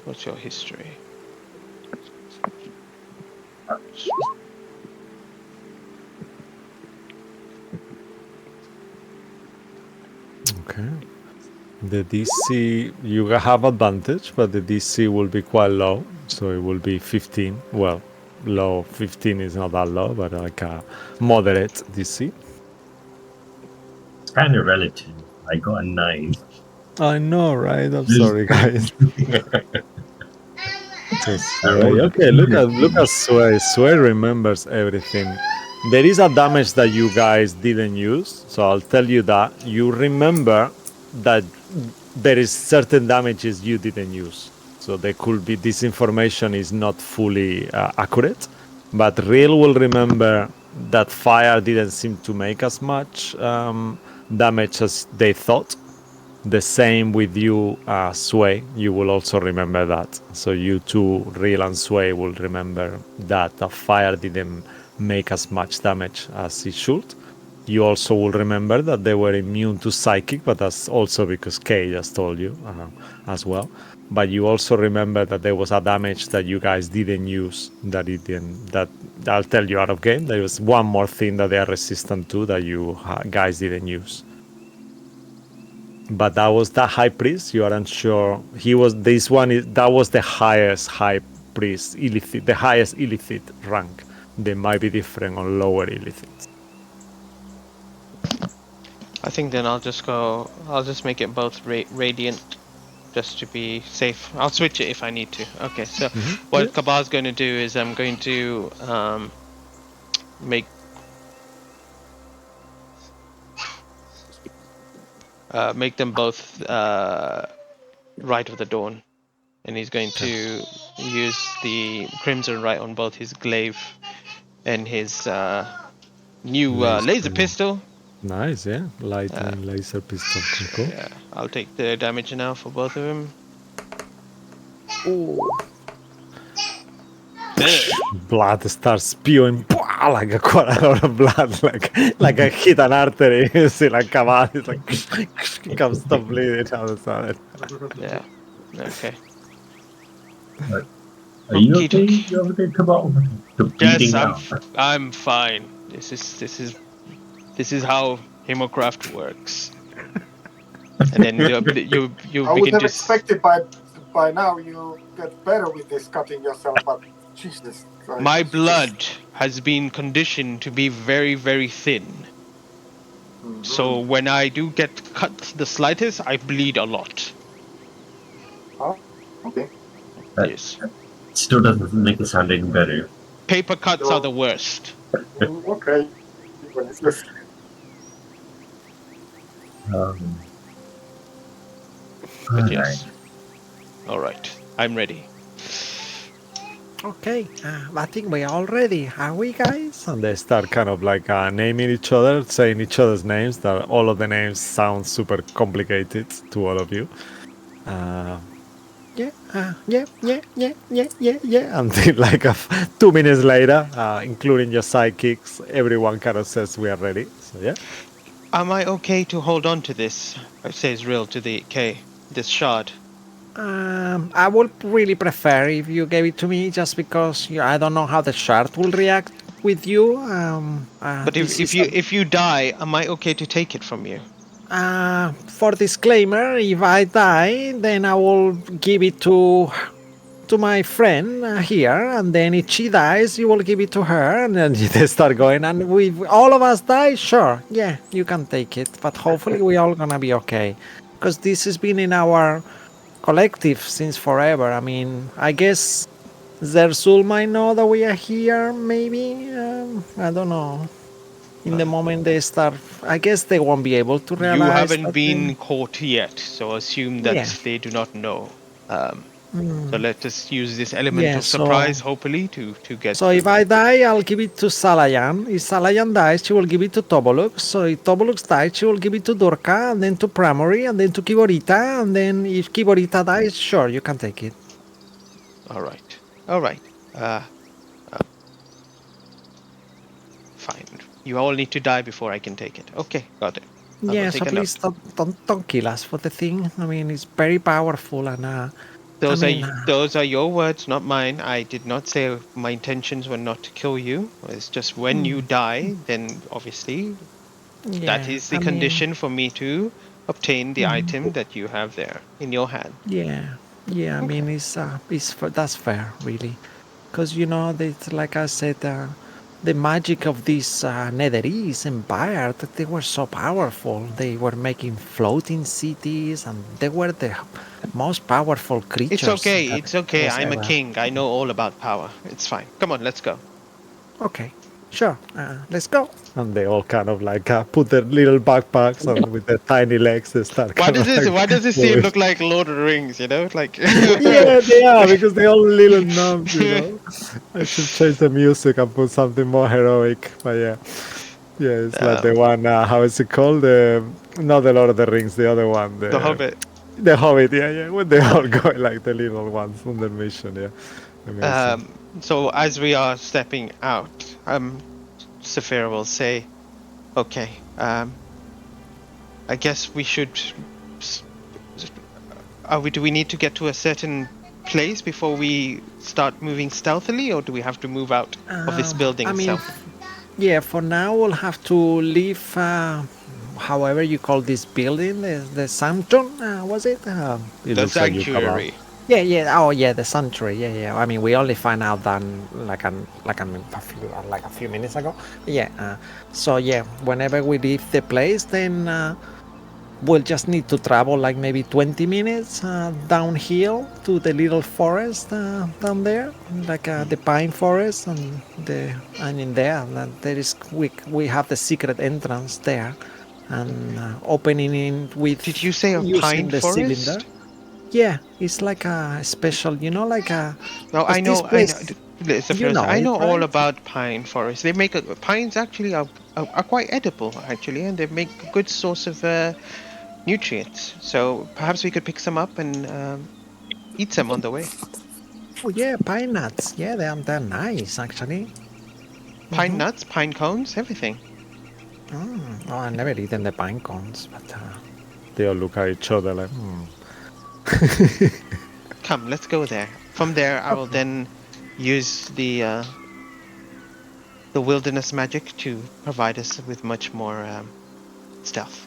What's your history? Okay. The DC, you have advantage, but the DC will be quite low. So it will be 15. Well, low 15 is not that low, but like a moderate DC. It's kind of relative. I got a 9. I know, right? I'm sorry, guys. Okay, look at Sway. Sway remembers everything. There is a damage that you guys didn't use, so I'll tell you that. You remember that there is certain damages you didn't use. So there could be, this information is not fully accurate, but Real will remember that fire didn't seem to make as much damage as they thought. The same with you, Sway. You will also remember that. So you two, Real and Sway, will remember that the fire didn't make as much damage as it should. You also will remember that they were immune to psychic, but that's also because Kay just told you as well. But you also remember that there was a damage that you guys didn't use, that I'll tell you out of game. There was one more thing that they are resistant to that you guys didn't use. But that was the high priest. You aren't sure. That was the highest high priest, illithid, the highest illithid rank. They might be different on lower illithids. I think then I'll just make it both radiant, just to be safe. I'll switch it if I need to. Okay, so what Cabal's going to do is I'm going to make them both Rite of the Dawn, and he's going to use the Crimson Rite on both his glaive and his new laser pistol. Nice, yeah. Lightning laser pistol. Cool. Yeah, I'll take the damage now for both of them. Blood starts spewing like quite a lot of blood, like I hit an artery. You see, like Cabal, it's like comes stop bleeding out of side. Yeah. Okay. Are you okay? You okay, Cabal? Yes, I'm fine. This is This is how Hemocraft works. And then you I would begin have to expected by now you get better with this cutting yourself, but Jesus. my blood has been conditioned to be very, very thin. Mhm. So when I do get cut the slightest, I bleed a lot. Okay. Yes. Still doesn't make it sound any better. Paper cuts are the worst. Okay. When it's just Um, But alright. yes. Alright. I'm ready. Okay, I think we're all ready. Are we, guys? And they start kind of like naming each other, saying each other's names. That all of the names sound super complicated to all of you. Yeah. Until like 2 minutes later, including your sidekicks, everyone kind of says we are ready. So yeah. Am I okay to hold on to this? Says Real to the K. This shard. I would really prefer if you gave it to me, just because I don't know how the shard will react with you. But if you die, am I okay to take it from you? For disclaimer, if I die, then I will give it to my friend here, and then if she dies, you will give it to her, and then they start going. And we all of us die, sure, yeah, you can take it, but hopefully we all gonna be okay, because this has been in our collective since forever. I mean, I guess Therzul might know that we are here, maybe. I don't know. In the moment they start, I guess they won't be able to realize. You haven't that been caught yet, so assume that Yeah. they do not know. So let us use this element Yeah, of surprise, hopefully, to get. So if I die, I'll give it to Salayan. If Salayan dies, she will give it to Tobolux. So if Tobolux dies, she will give it to Durka, and then to Pramory, and then to Kiborita, and then if Kiborita dies, sure, you can take it. All right. Fine. You all need to die before I can take it. Okay, got it. I will Yeah, take so a note. please don't kill us for the thing. I mean, it's very powerful, and Those are your words, not mine. I did not say my intentions were not to kill you. It's just when you die, then obviously that is the condition for me to obtain the item that you have there in your hand. Yeah. I mean, that's fair, really, because it's like I said, the magic of this Netherese empire, that they were so powerful. They were making floating cities, and they were the most powerful creatures. It's okay. I'm a king. I know all about power. It's fine. Come on, let's go. Okay, sure. Let's go. And they all kind of like put their little backpacks and with their tiny legs they start. Why Why does this scene look like Lord of the Rings? Like yeah, they are, because they're all little gnomes. I should change the music and put something more heroic. But yeah, it's like the one. How is it called? Not the Lord of the Rings. The other one. The Hobbit. The Hobbit. Yeah. When they all go like the little ones on the mission. Yeah. Amazing. So as we are stepping out, Saphira will say, "Okay, I guess we should. Do we need to get to a certain place before we start moving stealthily, or do we have to move out of this building itself?" Yeah, for now we'll have to leave. However you call this building, the Sanctum, was it? The sanctuary. Yeah. Oh, yeah, the sanctuary. Yeah. I mean, we only find out that a few minutes ago. Yeah. So yeah, whenever we leave the place, then we'll just need to travel like maybe 20 minutes downhill to the little forest down there, like the pine forest, and in there there is we have the secret entrance there, and opening in with. Did you say a pine the forest? cylinder. Yeah, it's like a special, like a. No, I know. I know all right? about pine forests. They make pines actually are quite edible actually, and they make a good source of nutrients. So perhaps we could pick some up and eat some on the way. Oh yeah, pine nuts. Yeah, they're nice actually. Pine nuts, pine cones, everything. Oh, I never eaten the pine cones, but they all look at each other like. Come, let's go there. From there, I will then use the the wilderness magic to provide us with much more stuff.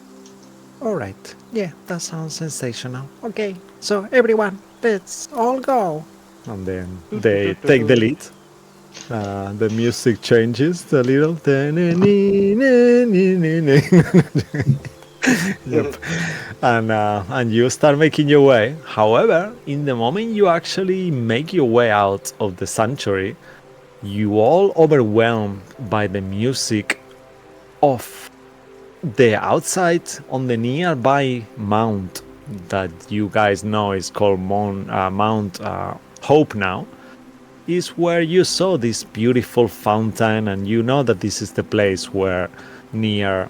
All right. Yeah, that sounds sensational. Okay, so everyone, let's all go. And then they take the lead. The music changes a little. Yep. And you start making your way. However, in the moment you actually make your way out of the sanctuary, you all overwhelmed by the music of the outside on the nearby mount that you guys know is called Mount Hope now, is where you saw this beautiful fountain, and you know that this is the place where near,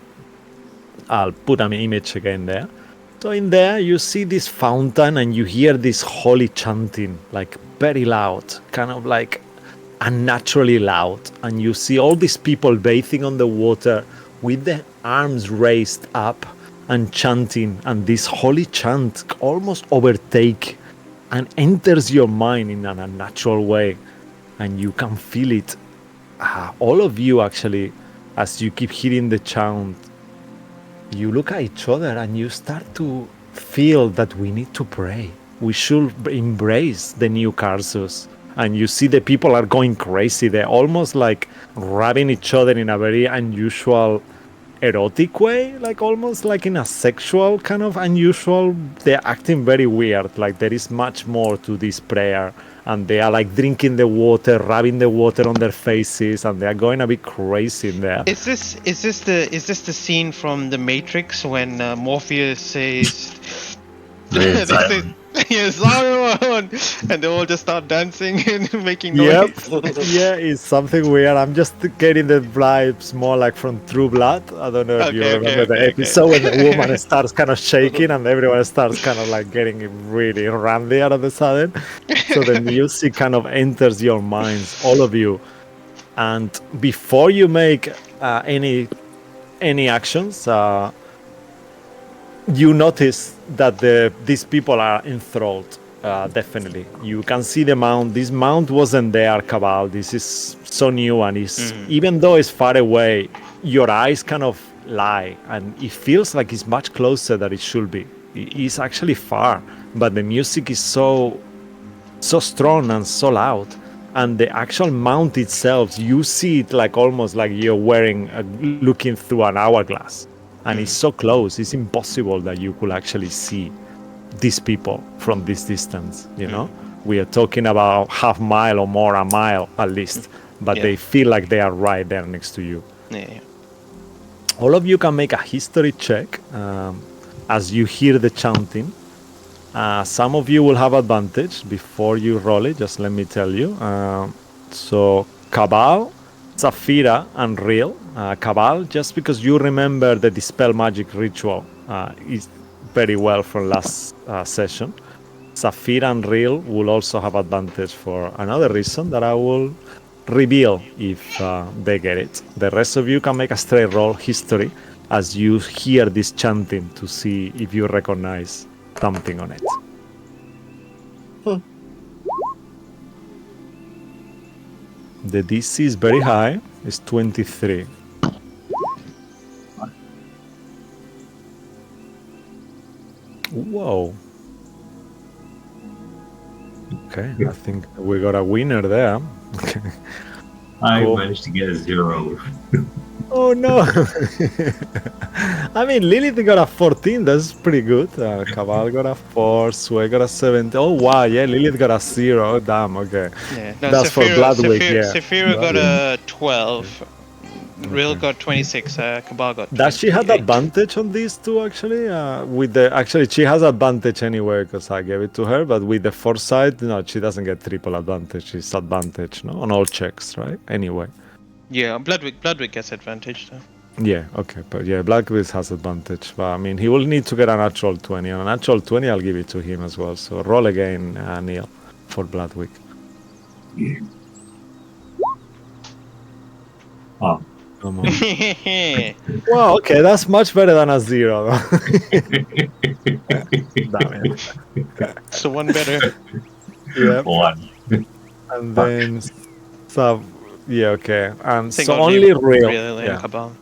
I'll put an image again there. So in there you see this fountain and you hear this holy chanting, like very loud, kind of like unnaturally loud, and you see all these people bathing on the water with their arms raised up and chanting, and this holy chant almost overtake and enters your mind in an unnatural way, and you can feel it. All of you actually, as you keep hearing the chant, you look at each other and you start to feel that we need to pray. We should embrace the new Karsus. And you see the people are going crazy. They're almost like rubbing each other in a very unusual, erotic way, like almost like in a sexual kind of unusual. They're acting very weird. Like there is much more to this prayer. And they are like drinking the water, rubbing the water on their faces, and they are going a bit crazy in there. Is this the scene from The Matrix when Morpheus says, Yes, they say, "Yes, Zion," and they all just start dancing and making Yep. noise? Yeah, it's something weird. I'm just getting the vibes more like from True Blood. I don't know if you Okay, remember the okay. episode when the woman starts kind of shaking and everyone starts kind of like getting really randy all of a sudden. So the music kind of enters your minds, all of you. And before you make any actions, you notice that these people are enthralled. Definitely, you can see the mount. This mount wasn't there, Cabal. This is so new, and even though it's far away, your eyes kind of lie, and it feels like it's much closer than it should be. It's actually far, but the music is so strong and so loud, and the actual mount itself, you see it like almost like you're looking through an hourglass, and it's so close. It's impossible that you could actually see these people from this distance. We are talking about half mile or more, a mile at least, but they feel like they are right there next to you. Yeah. All of you can make a history check as you hear the chanting. Some of you will have advantage before you roll it, just let me tell you. So Cabal, Zafira, and Real. Cabal, just because you remember the Dispel Magic ritual is very well from last session. Zafira and Real will also have advantage for another reason that I will reveal if they get it. The rest of you can make a straight roll history as you hear this chanting to see if you recognize something on it. The DC is very high. It's 23. Whoa. Okay, I think we got a winner there. I Cool. managed to get a 0. Oh no! I mean, Lilith got a 14. That's pretty good. Cabal got a 4. Sway got a 17. Oh wow, yeah, Lilith got a 0. Oh, damn. Okay. Yeah. No, That's for Bloodwick, yeah. Saphira got a 12. Real got 26. Cabal got 28. Does she have advantage on these two actually? Actually, she has advantage anyway because I gave it to her. But with the foresight, no, she doesn't get triple advantage. She's advantage, no, on all checks, right? Anyway. Yeah, Bloodwick gets advantage though. Yeah. Okay. But yeah, Blackbeard has advantage. But I mean, he will need to get a natural 20. On a natural 20, I'll give it to him as well. So roll again, Neil, for Bloodwick. Oh. Come on. Wow. Okay, that's much better than a 0. Damn it. So one better. Yeah. 1. And then Yeah, okay. And I think so only real. Real and Yeah. Cabal.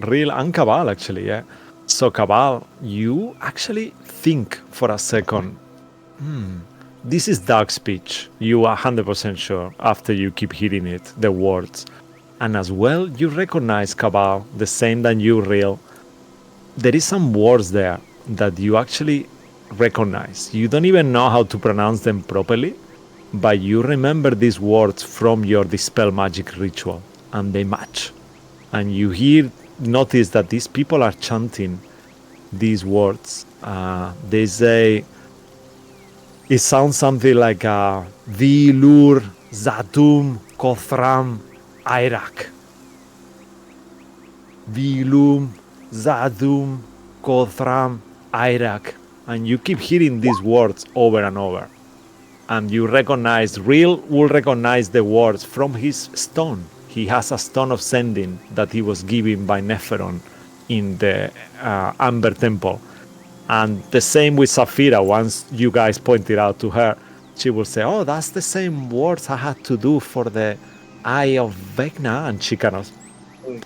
Real and Cabal, actually, yeah. So, Cabal, you actually think for a second, this is dark speech. You are 100% sure after you keep hitting it, the words. And as well, you recognize Cabal, the same that you, Real. There is some words there that you actually recognize. You don't even know how to pronounce them properly, but you remember these words from your Dispel Magic ritual, and they match. And you notice that these people are chanting these words. They say, it sounds something like Vilur, Zatum, Kothram, Irak. Vilum, Zadum, Kothram, Irak. And you keep hearing these words over and over. And you recognize, Real will recognize the words from his stone. He has a stone of sending that he was given by Neferon in the Amber Temple. And the same with Saphira. Once you guys pointed out to her, she will say, oh, that's the same words I had to do for the Eye of Vecna. And she kind of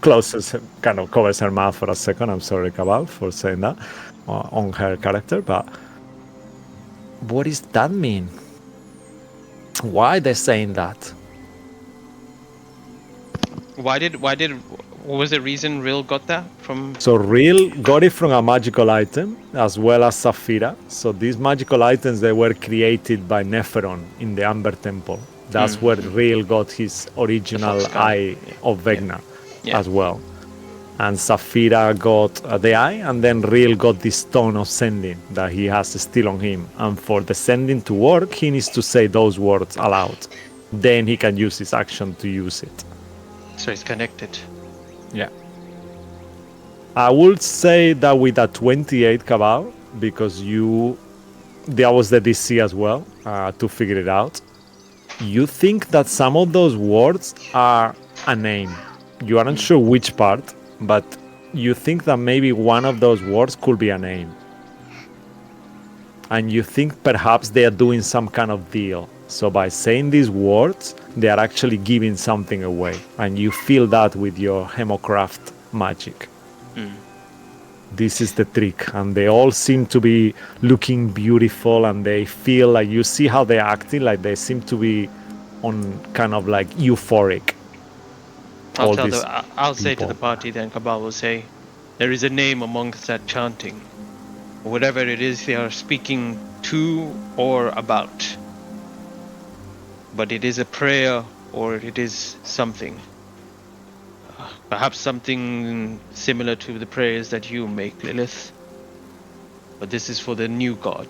covers her mouth for a second. I'm sorry, Cabal, for saying that on her character. But what does that mean? Why they're saying that? What was the reason Real got that from? So Real got it from a magical item as well as Saphira. So these magical items, they were created by Neferon in the Amber Temple. That's where Real got his original Eye of Vecna as well. And Saphira got the eye, and then Real got this stone of sending that he has still on him. And for the sending to work, he needs to say those words aloud. Then he can use his action to use it. So it's connected. Yeah. I would say that with a 28 Cabal, because that was the DC as well, to figure it out. You think that some of those words are a name. You aren't sure which part, but you think that maybe one of those words could be a name. And you think perhaps they are doing some kind of deal. So by saying these words, they are actually giving something away. And you feel that with your Hemocraft magic. This is the trick. And they all seem to be looking beautiful, and they feel like, you see how they're acting, like they seem to be on kind of like euphoric. I'll say to the party then, Cabal will say, there is a name amongst that chanting. Whatever it is they are speaking to or about. But it is a prayer, or it is something. Perhaps something similar to the prayers that you make, Lilith. But this is for the new god.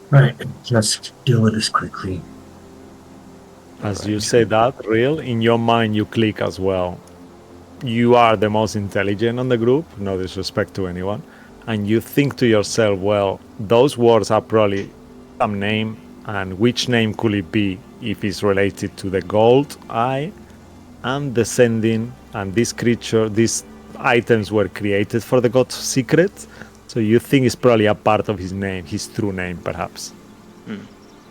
Right, let's deal with this quickly. As you say that, Real, in your mind you click as well. You are the most intelligent on the group, no disrespect to anyone. And you think to yourself, well, those words are probably some name, and which name could it be if it's related to the gold eye and the sending, and this creature, these items were created for the god's secret. So you think it's probably a part of his name, his true name, perhaps.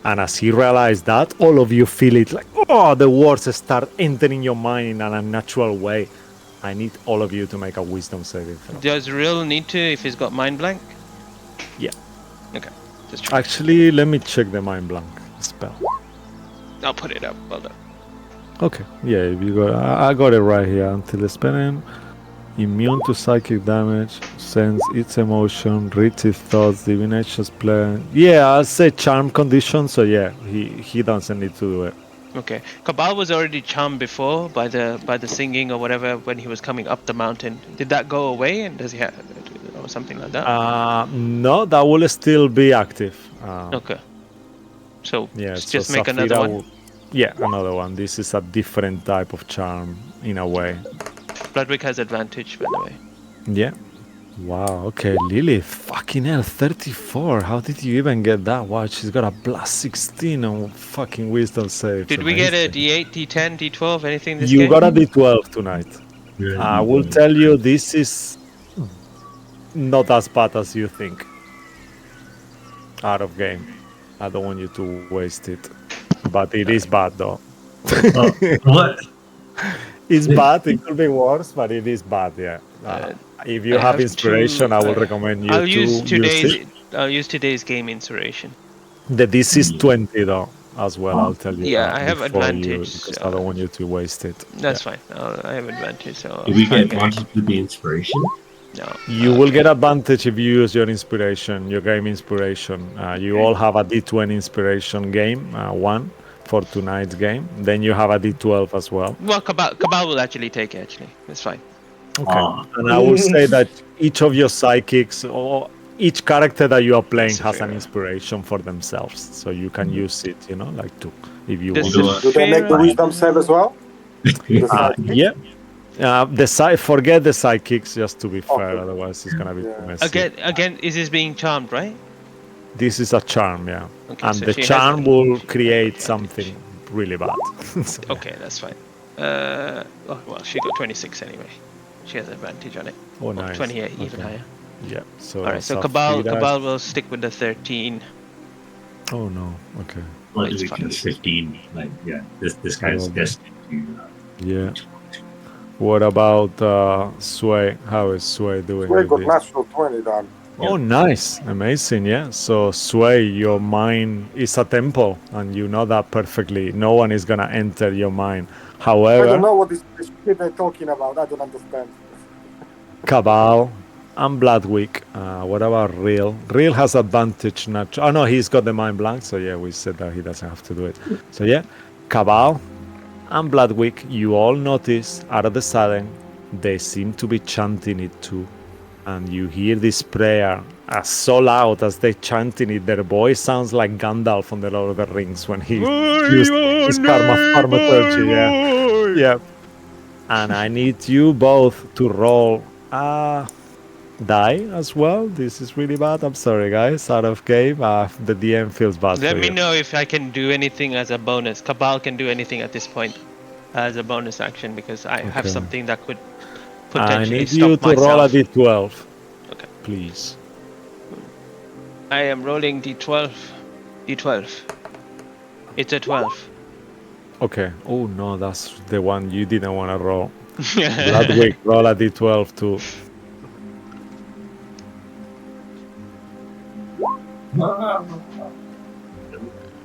And as he realized that, all of you feel it like, oh, the words start entering your mind in an unnatural way. I need all of you to make a wisdom saving throw. Does Real need to if he's got mind blank? Yeah. Okay. Just check. Actually, let me check the mind blank spell. I'll put it up. Well done. Okay. Yeah, if you got, I got it right here. Until the spelling, immune to psychic damage, sense its emotion, reads its thoughts, divination's plan. Yeah, I'll say charm condition. So yeah, he doesn't need to do it. Okay. Cabal was already charmed before by the singing or whatever when he was coming up the mountain. Did that go away, and does he have or something like that? No, that will still be active. Okay. So Yeah, just so make another Saphira one. Yeah, another one. This is a different type of charm in a way. Bloodwick has advantage, by the way. Yeah. Wow, okay, Lilith, fucking hell, 34. How did you even get that? Wow, she's got a plus 16 on fucking wisdom save. Did we get a D8, D10, D12, anything this You game? got a D12 tonight. I will tell you, this is not as bad as you think. Out of game. I don't want you to waste it. But it is bad though. What? It's bad. It could be worse, but it is bad. Yeah. If you I have have inspiration, two, I will recommend you I'll to use use it. I'll use today's game inspiration. The DC is 20 though, as well. I'll tell you Yeah, that I have before advantage. because I don't want you to waste it. That's fine. I have advantage. So Do we get I'll it. advantage with the inspiration? No. You will get advantage if you use your inspiration, your game inspiration. You all have a D20 inspiration game, one for tonight's game. Then you have a D12 as well. Well, Cabal will actually take it. Actually, it's fine. Okay. And I will say that each of your psychics or each character that you are playing has an inspiration for themselves, so you can use it. You know, like to if you This want. Do they make the wisdom save as well? Yeah. Forget the sidekicks, just to be fair. Otherwise, it's gonna be too messy. Again, is this being charmed, right? This is a charm, yeah. Okay, And so the she has charm a- will create something really bad. So, yeah. Okay, that's fine. Well, she got 26 anyway. She has advantage on it. Oh, nice. 28, even Okay. higher. Yeah. So All right, that's so a Cabal free dice. will stick with the 13. Oh no. Okay. Like It's we fine. can 15. Like, yeah, this guy's Oh, destined to. Yeah. What about Sway? How is Sway doing? We with got this? natural 20 done. Oh, nice. Amazing, yeah. So, Sway, your mind is a temple, and you know that perfectly. No one is going to enter your mind. I don't However, know what this shit they're talking about. I don't understand. Cabal and Bloodwick. What about Real? Real has advantage. Oh, no, he's got the mind blank. So, yeah, we said that he doesn't have to do it. So, yeah, Cabal and Bloodwick, you all notice out of the sudden, they seem to be chanting it too. And you hear this prayer so loud as they chanting it. Their voice sounds like Gandalf from the Lord of the Rings when he used his karmaturgy. Yeah, yeah. And I need you both to roll a die as well. This is really bad. I'm sorry, guys. Out of game. The DM feels bad. Let for me you. know if I can do anything as a bonus. Cabal can do anything at this point as a bonus action because I have Okay. something that could I potentially need stop you to myself. roll a d12. Okay. Please. I am rolling d12. D12. It's a 12. Okay. Oh no, that's the one you didn't want to roll. Bloodwick, roll a d12 too.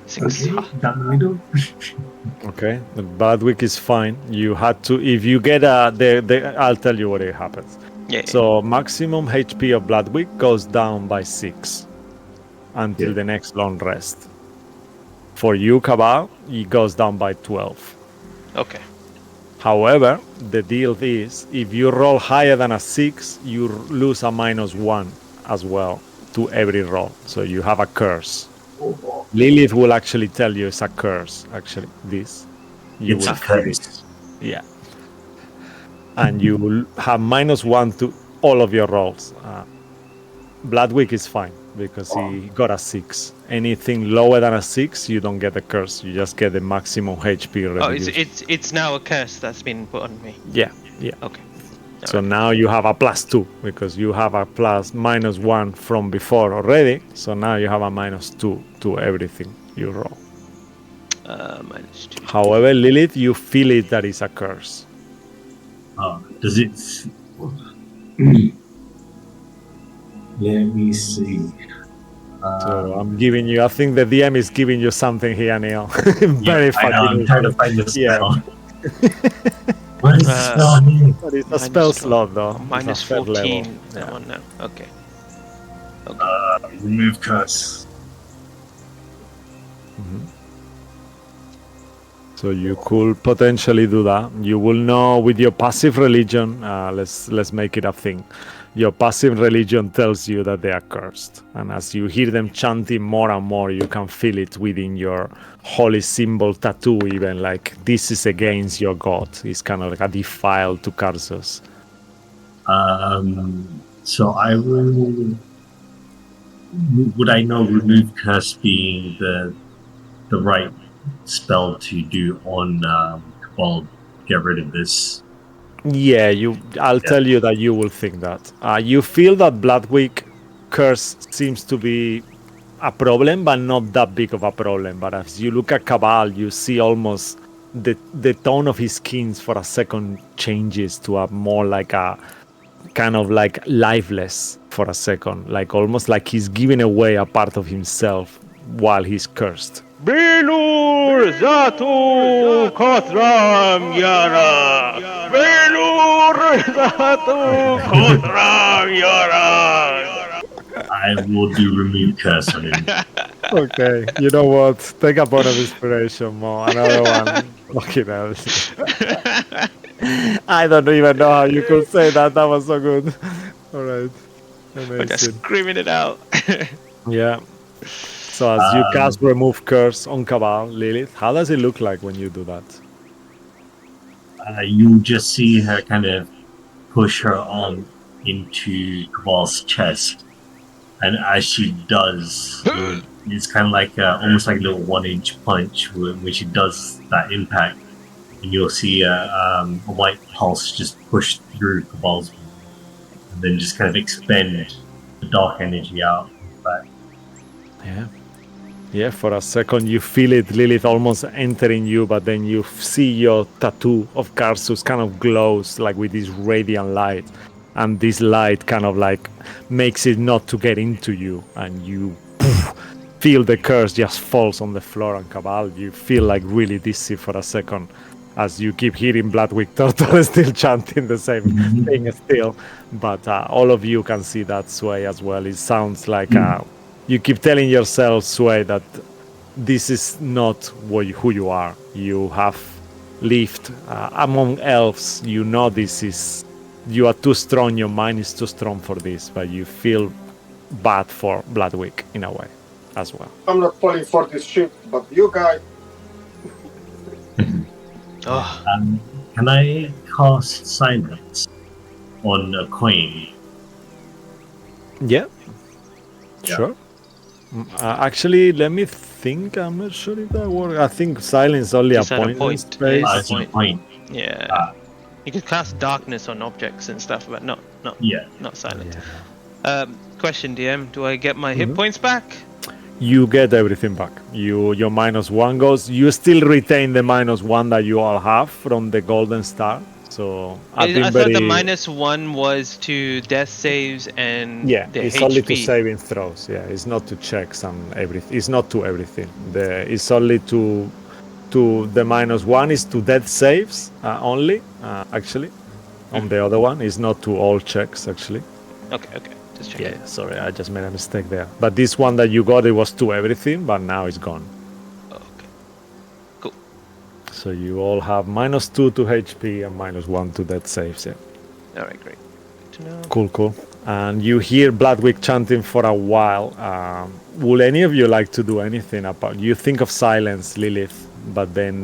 Six. Down the middle. Okay, the Bloodwick is fine. You had to, if you get I'll tell you what it happens. Yeah. So maximum HP of Bloodwick goes down by 6 until the next long rest. For you, Cabal, it goes down by 12. Okay. However, the deal is, if you roll higher than a 6, you lose a -1 as well to every roll. So you have a curse. Lilith will actually tell you it's a curse, actually, this. You It's will a curse. Yeah. And you will have -1 to all of your rolls. Bloodwick is fine because he got a 6. Anything lower than a 6, you don't get the curse. You just get the maximum HP Oh, reduction. it's now a curse that's been put on me. Yeah, yeah. Okay. So now you have a +2 because you have a -1 from before already. So now you have a -2 to everything you roll. -2. However, Lilith, you feel it that it's a curse. Does it? Let me see. So I'm giving you. I think the DM is giving you something here, Neil. Very I know, I'm trying to fucking. find the Yeah. spell. What is the spell name? But it's a spell slot though. Minus It's a third 14. level. That Yeah. one now. Okay. Remove curse. So you could potentially do that. You will know with your passive religion. Let's make it a thing. Your passive religion tells you that they are cursed, and as you hear them chanting more and more, you can feel it within your holy symbol tattoo. Even like this is against your god. It's kind of like a defile to curse us. So I will. Would I know remove curse being the right spell to do on Cabal? Get rid of this. Yeah, I'll tell you that you will think that. You feel that Bloodwick curse seems to be a problem, but not that big of a problem. But as you look at Cabal, you see almost the tone of his skin for a second changes to a more like a kind of like lifeless for a second, like almost like he's giving away a part of himself while he's cursed. Belur Zatu Kothram Yara! Belur Zatu Kothram Yara! I will do remove curse on him. Okay, you know what? Take a point of inspiration, Mo. Another one. Fucking hell. I don't even know how you could say that. That was so good. All right. We're just Amazing. screaming it out. Yeah. So as you cast remove curse on Cabal, Lilith, how does it look like when you do that? You just see her kind of push her arm into Cabal's chest, and as she does, it's kind of like almost like a little 1-inch punch. When she does that impact, and you'll see a white pulse just push through Cabal's body, and then just kind of expend the dark energy out. But Yeah. Yeah, for a second you feel it, Lilith, almost entering you, but then you see your tattoo of Karsus kind of glows like with this radiant light. And this light kind of like makes it not to get into you. And you feel the curse just falls on the floor on Cabal. You feel like really dizzy for a second as you keep hearing Bloodwick Turtle still chanting the same thing still. But all of you can see that Sway as well. It sounds like you keep telling yourself, Sway, that this is not who you are. You have lived among elves. You know this is... You are too strong. Your mind is too strong for this. But you feel bad for Bloodwick in a way as well. I'm not falling for this shit, but you guys. can I cast silence on a coin? Yeah. Yeah. Sure. Actually, let me think. I'm not sure if that works. I think silence only Just a at a point. point. Space. Yeah, It's a point. Yeah. You can cast darkness on objects and stuff, but not silent. Yeah. Question, DM, do I get my hit points back? You get everything back. Your -1 goes. You still retain the -1 that you all have from the golden star. So I thought the -1 was to death saves and the it's HP. only to saving throws. Yeah, it's not to checks and everything. It's not to everything. It's only to the -1 is to death saves only. Actually, on the other one is not to all checks actually. Okay. Just checking. Yeah, sorry, I just made a mistake there. But this one that you got, it was to everything, but now it's gone. Okay. Cool. So you all have -2 to HP and -1 to death saves. Yeah. All right, great. Good to know. Cool. And you hear Bloodwick chanting for a while. Will any of you like to do anything about? You think of silence, Lilith, but then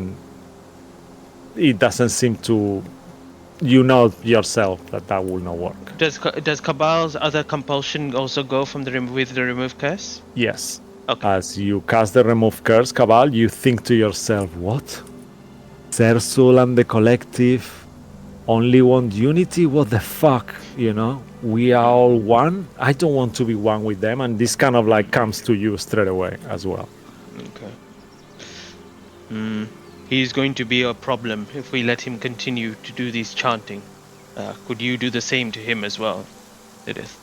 it doesn't seem to. You know yourself that will not work. Does Cabal's other compulsion also go from with the remove curse? Yes. Okay. As you cast the remove curse, Cabal, you think to yourself, what? Therzul and the collective only want unity? What the fuck? You know? We are all one? I don't want to be one with them. And this kind of like comes to you straight away as well. Okay. He's going to be a problem if we let him continue to do these chanting. Could you do the same to him as well, Edith?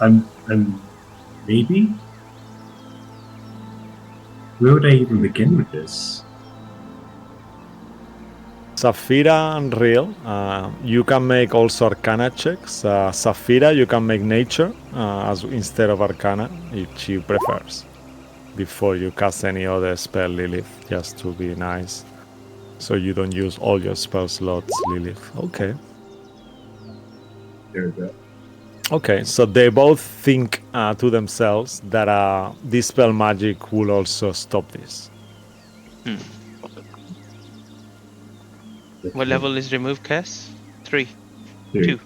I'm maybe. Where would I even begin with this? Saphira and Real, you can make also Arcana checks. Saphira, you can make Nature as instead of Arcana, if she prefers. Before you cast any other spell, Lilith, just to be nice. So you don't use all your spell slots, Lilith. Okay. There we go. Okay, so they both think to themselves that this spell magic will also stop this. What level is remove curse? 3. 2.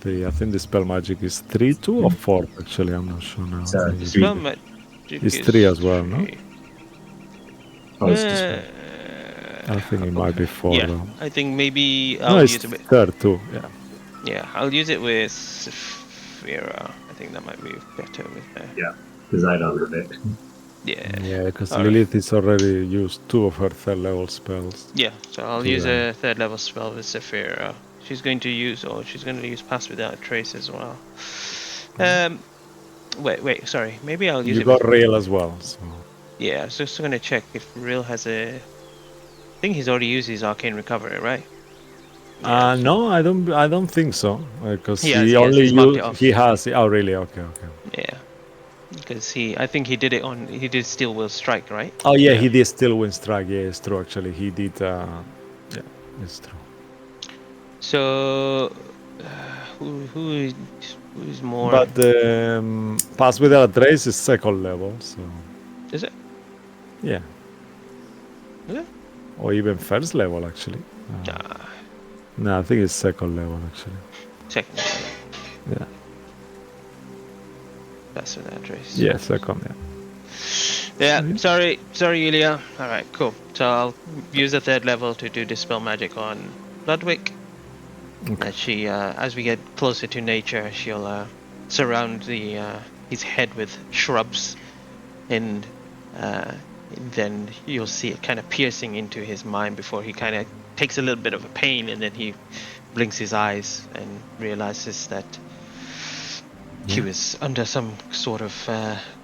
2. I think the spell magic is 3, 2 or 4 actually, I'm not sure now. Sorry. Spell magic It's is 3 as well, no? 3. Oh, it's just I think it might be 4 Yeah, though. I think maybe No, I'll it's use a bit. third too, yeah. Yeah, I'll use it with Saphira. I think that might be better with her. Yeah, because I don't have it. Yeah. Yeah, because All right. Lilith is already used 2 of her 3rd level spells. Yeah, so I'll To use them. a 3rd level spell with Saphira. She's going to use Pass Without a Trace as well. Wait, sorry. Maybe I'll use You it got with... Real as well. So. Yeah, I was just going to check if Real has a... I think he's already used his Arcane Recovery, right? Yeah, so- No, I don't think so. Because He he has, only he's marked it off. he has. Oh, really? Okay. Yeah. Because I think he did Steel Will Strike, right? Oh, yeah, he did still win strike. Yeah, it's true. Actually, he did. Yeah, it's true. So, who is more... But Pass Without a Trace is 2nd level, so Is it? yeah. Is it? Or even 1st level, actually. No, I think it's 2nd level, actually. Second. Yeah. Pass Without a Trace. Yeah, 2nd. Yeah. Yeah, sorry, Yulia. Alright, cool. So I'll use the 3rd level to do Dispel Magic on Bloodwick. Okay. And she, as we get closer to nature, she'll surround his head with shrubs, and then you'll see it kind of piercing into his mind before he kind of takes a little bit of a pain, and then he blinks his eyes and realizes that he was under some sort of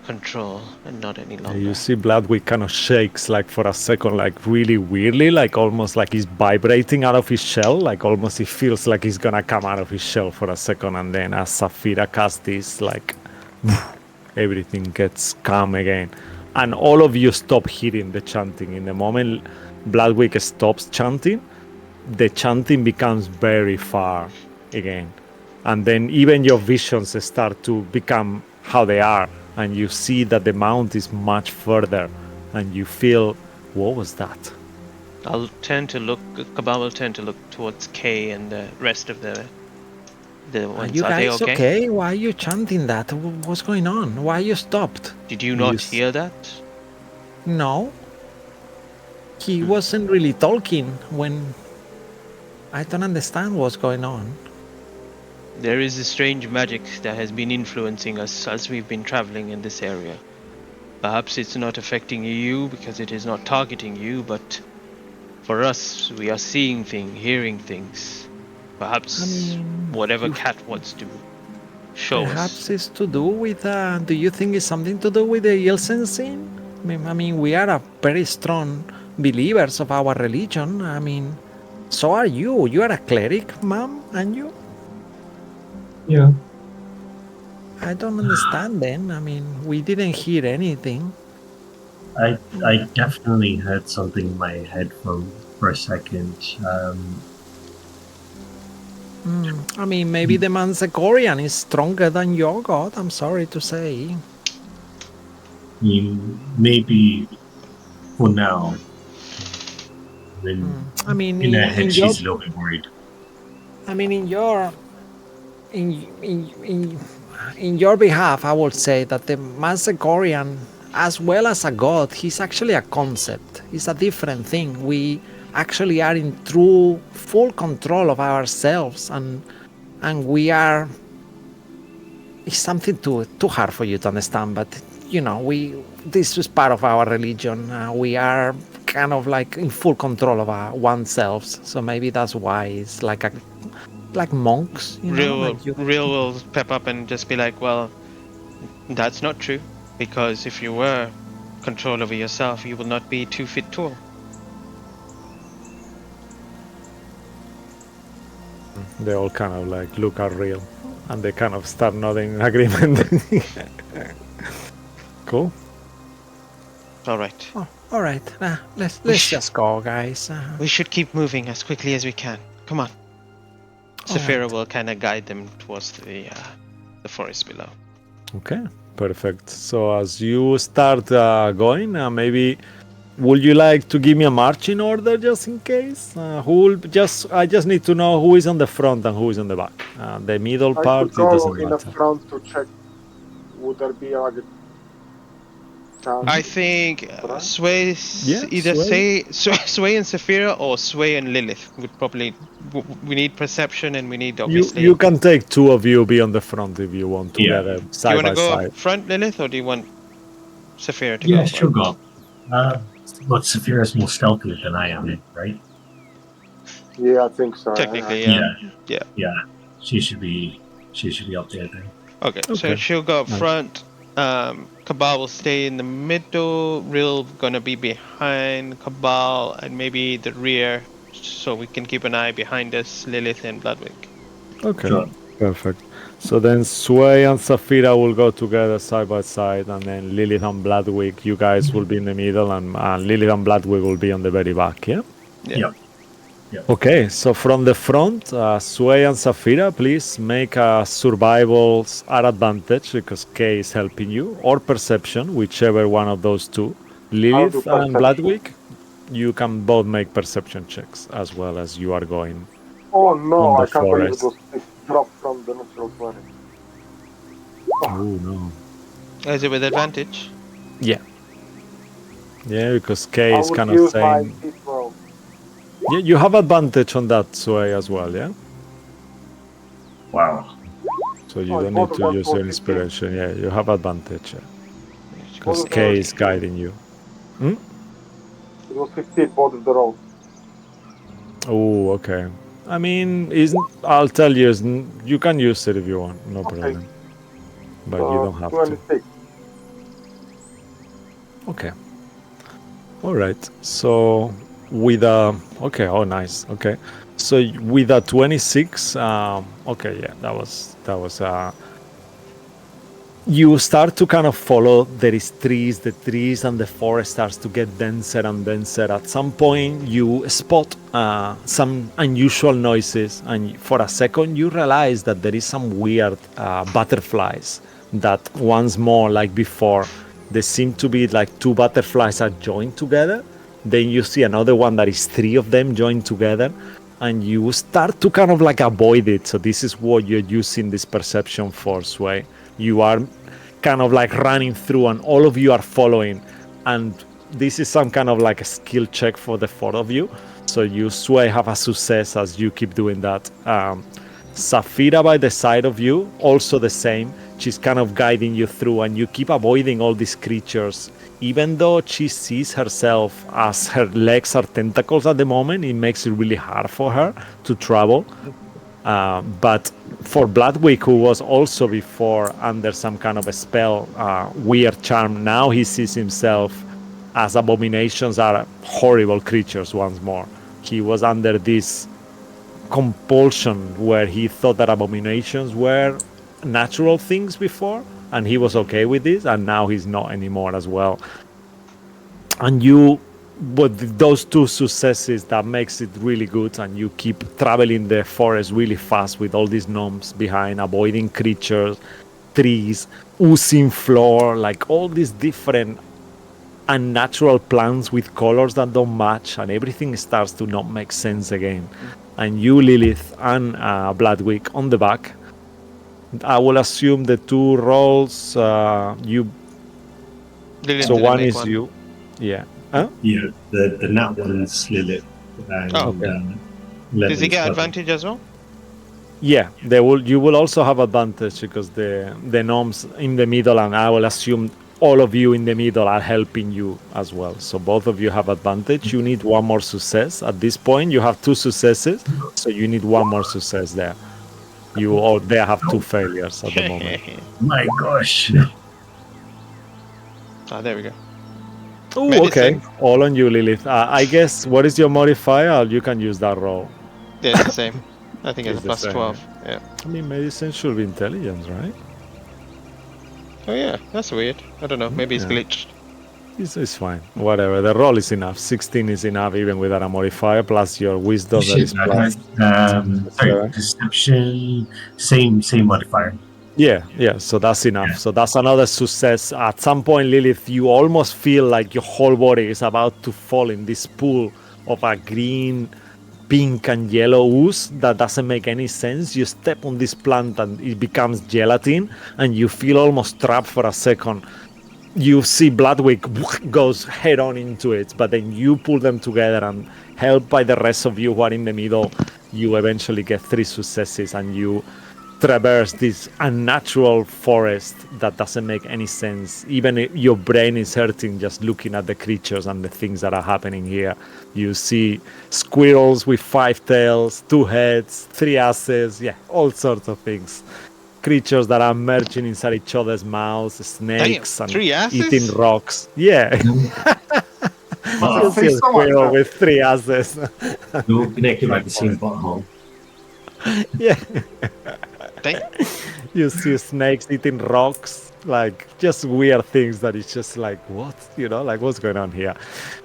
control and not any longer. You see Bloodwick kind of shakes like for a second, like really weirdly, like almost like he's vibrating out of his shell, like almost he feels like he's gonna come out of his shell for a second, and then as Saphira casts this, like everything gets calm again. And all of you stop hearing the chanting. In the moment Bloodwick stops chanting, the chanting becomes very far again. And then even your visions start to become how they are. And you see that the mount is much further. And you feel, what was that? Kabal will turn to look towards Kay and the rest of the ones. Are you guys they okay? Why are you chanting that? What's going on? Why you stopped? Did you not hear that? No. He wasn't really talking when... I don't understand what's going on. There is a strange magic that has been influencing us as we've been traveling in this area. Perhaps it's not affecting you because it is not targeting you, but for us, we are seeing things, hearing things. Perhaps whatever Cat wants to show us. Perhaps it's to do with... do you think it's something to do with the ill sensing? I mean, we are a very strong believers of our religion. I mean, so are you. You are a cleric, ma'am, and you? Yeah. I don't understand then. I mean, we didn't hear anything. I definitely heard something in my head for a second. I mean, maybe the Manzagorian is stronger than your god, I'm sorry to say. Maybe for now. I mean, in her head, she's a little bit worried. I mean, in your behalf, I would say that the Manzagorian, as well as a god, he's actually a concept. It's a different thing. We actually are in true, full control of ourselves, and we are... It's something too hard for you to understand, but you know, this is part of our religion. We are kind of like in full control of our oneself, so maybe that's why it's like monks. You know, Real will pep up and just be like, well, that's not true, because if you were control over yourself, you would not be 2 feet tall. They all kind of like look at Real, and they kind of start nodding in agreement. Cool. All right. Oh, all right. Let's just go, guys. We should keep moving as quickly as we can. Come on. Saphira will kind of guide them towards the forest below. Okay, perfect. So as you start going, maybe would you like to give me a marching order just in case? I just need to know who is on the front and who is on the back. The middle I part, could it doesn't go in matter. the front to check. Would there be like I think Sway, Yeah, either Sway. Sway and Saphira or Sway and Lilith would probably. We need perception and we need You obviously. can take two of you be on the front if you want Yeah. together Do you side want by to go side. up front, Lilith, or do you want Saphira to Yeah, go? she'll go. But Saphira's more stealthy than I am, right? Yeah, I think so. Technically, Yeah. yeah. Yeah. She should be up there then. Okay, so Okay. she'll go up Nice. front. Cabal will stay in the middle. Real gonna be behind Cabal and maybe the rear, so we can keep an eye behind us, Lilith and Bloodwick. Okay, Sure. perfect. So then Sway and Saphira will go together side by side, and then Lilith and Bloodwick, you guys will be in the middle, and Lilith and Bloodwick will be on the very back, yeah? Yeah. Okay, so from the front, Sway and Saphira, please make a survivals at advantage because K is helping you, or perception, whichever one of those two. Lilith and perception. Bloodwick, you can both make perception checks as well as you are going. Oh no, On the I can't believe forest. it was it dropped from the natural 20. Oh no. Is it with advantage? Yeah. Yeah, because K I is would kind of use my saying. hit roll. Yeah, you have advantage on that Sway as well, yeah? Wow. So you Oh, don't both need of to them use for your 15. inspiration. Yeah, you have advantage. Both Because of K them is guiding you. It was 15, both of the rolls. Oh, okay. I mean, I'll tell you, you can use it if you want, no Okay. problem. But you don't have to. 26. Okay. All right. So with okay, oh nice. Okay. So with a 26, okay, yeah, that was you start to kind of follow. There is trees, the trees and the forest starts to get denser and denser. At some point, you spot some unusual noises, and for a second, you realize that there is some weird butterflies. That once more, like before, there seem to be like two butterflies are joined together. Then you see another one that is three of them joined together, and you start to kind of like avoid it. So this is what you're using this perception for, Sway. You are kind of like running through and all of you are following, and this is some kind of like a skill check for the four of you. So you, Sway, have a success as you keep doing that. Saphira by the side of you, also the same. She's kind of guiding you through, and you keep avoiding all these creatures. Even though she sees herself as her legs are tentacles at the moment, it makes it really hard for her to travel. But for Bloodwick, who was also before under some kind of a spell, weird charm, now he sees himself as abominations are horrible creatures once more. He was under this compulsion where he thought that abominations were natural things before, and he was okay with this, and now he's not anymore as well. And you, with those two successes, that makes it really good, and you keep traveling the forest really fast with all these gnomes behind, avoiding creatures, trees, oozing floor, like all these different unnatural plants with colors that don't match, and everything starts to not make sense again. And you, Lilith, and Bloodwick on the back. I will assume the two rolls, you. Lilith So didn't one make is one. you. Yeah. Huh? Yeah, the nat one's Lilith. And, Oh, okay. Does he 11's get Bloodwick. advantage as well? Yeah, you will also have advantage because the gnomes in the middle, and I will assume all of you in the middle are helping you as well. So both of you have advantage. You need one more success. At this point, you have two successes, so you need one more success there. You all there have two failures at the moment. My gosh. Oh, there we go. Oh, Medicine. okay. All on you, Lilith. I guess, what is your modifier? You can use that roll. Yeah, it's the same. I think it's It's the plus same, 12. Yeah. I mean, medicine should be intelligence, right? Oh yeah, that's weird. I don't know. Maybe it's Yeah. glitched. It's fine. Whatever. The roll is enough. 16 is enough even without a modifier, plus your wisdom that is plus. Sorry, perception, same modifier. Yeah, so that's enough. So that's another success. At some point, Lilith, you almost feel like your whole body is about to fall in this pool of a green, pink, and yellow ooze that doesn't make any sense. You step on this plant and it becomes gelatin, and you feel almost trapped for a second. you see Bloodwick goes head on into it, but then you pull them together and helped by the rest of you who are in the middle, you eventually get 3 successes and you traverse this unnatural forest that doesn't make any sense. Even your brain is hurting just looking at the creatures and the things that are happening here. You see squirrels with 5 tails, 2 heads, 3 asses, yeah, all sorts of things. Creatures that are merging inside each other's mouths, snakes, and 3 asses? eating rocks. Yeah. You see a squirrel with 3 asses. You're connected like the same butthole. Yeah. Dang. You see snakes eating rocks, like just weird things that it's just like, what? You know, like what's going on here?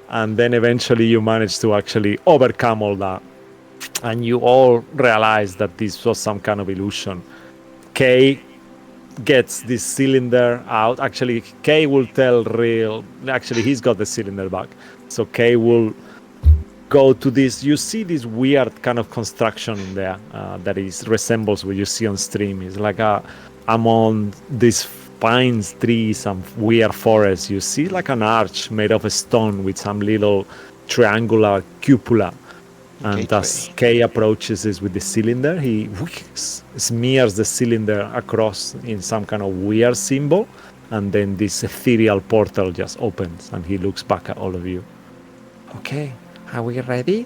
And then eventually you manage to actually overcome all that. And you all realize that this was some kind of illusion. Kay gets this cylinder out. Actually, Kay will tell real. Actually, he's got the cylinder back. So Kay will go to this. You see this weird kind of construction in there that resembles what you see on stream. It's like among these pines, trees, and weird forests. You see like an arch made of stone with some little triangular cupola. And as Kay approaches this with the cylinder, he smears the cylinder across in some kind of weird symbol, and then this ethereal portal just opens, and he looks back at all of you. Okay, are we ready?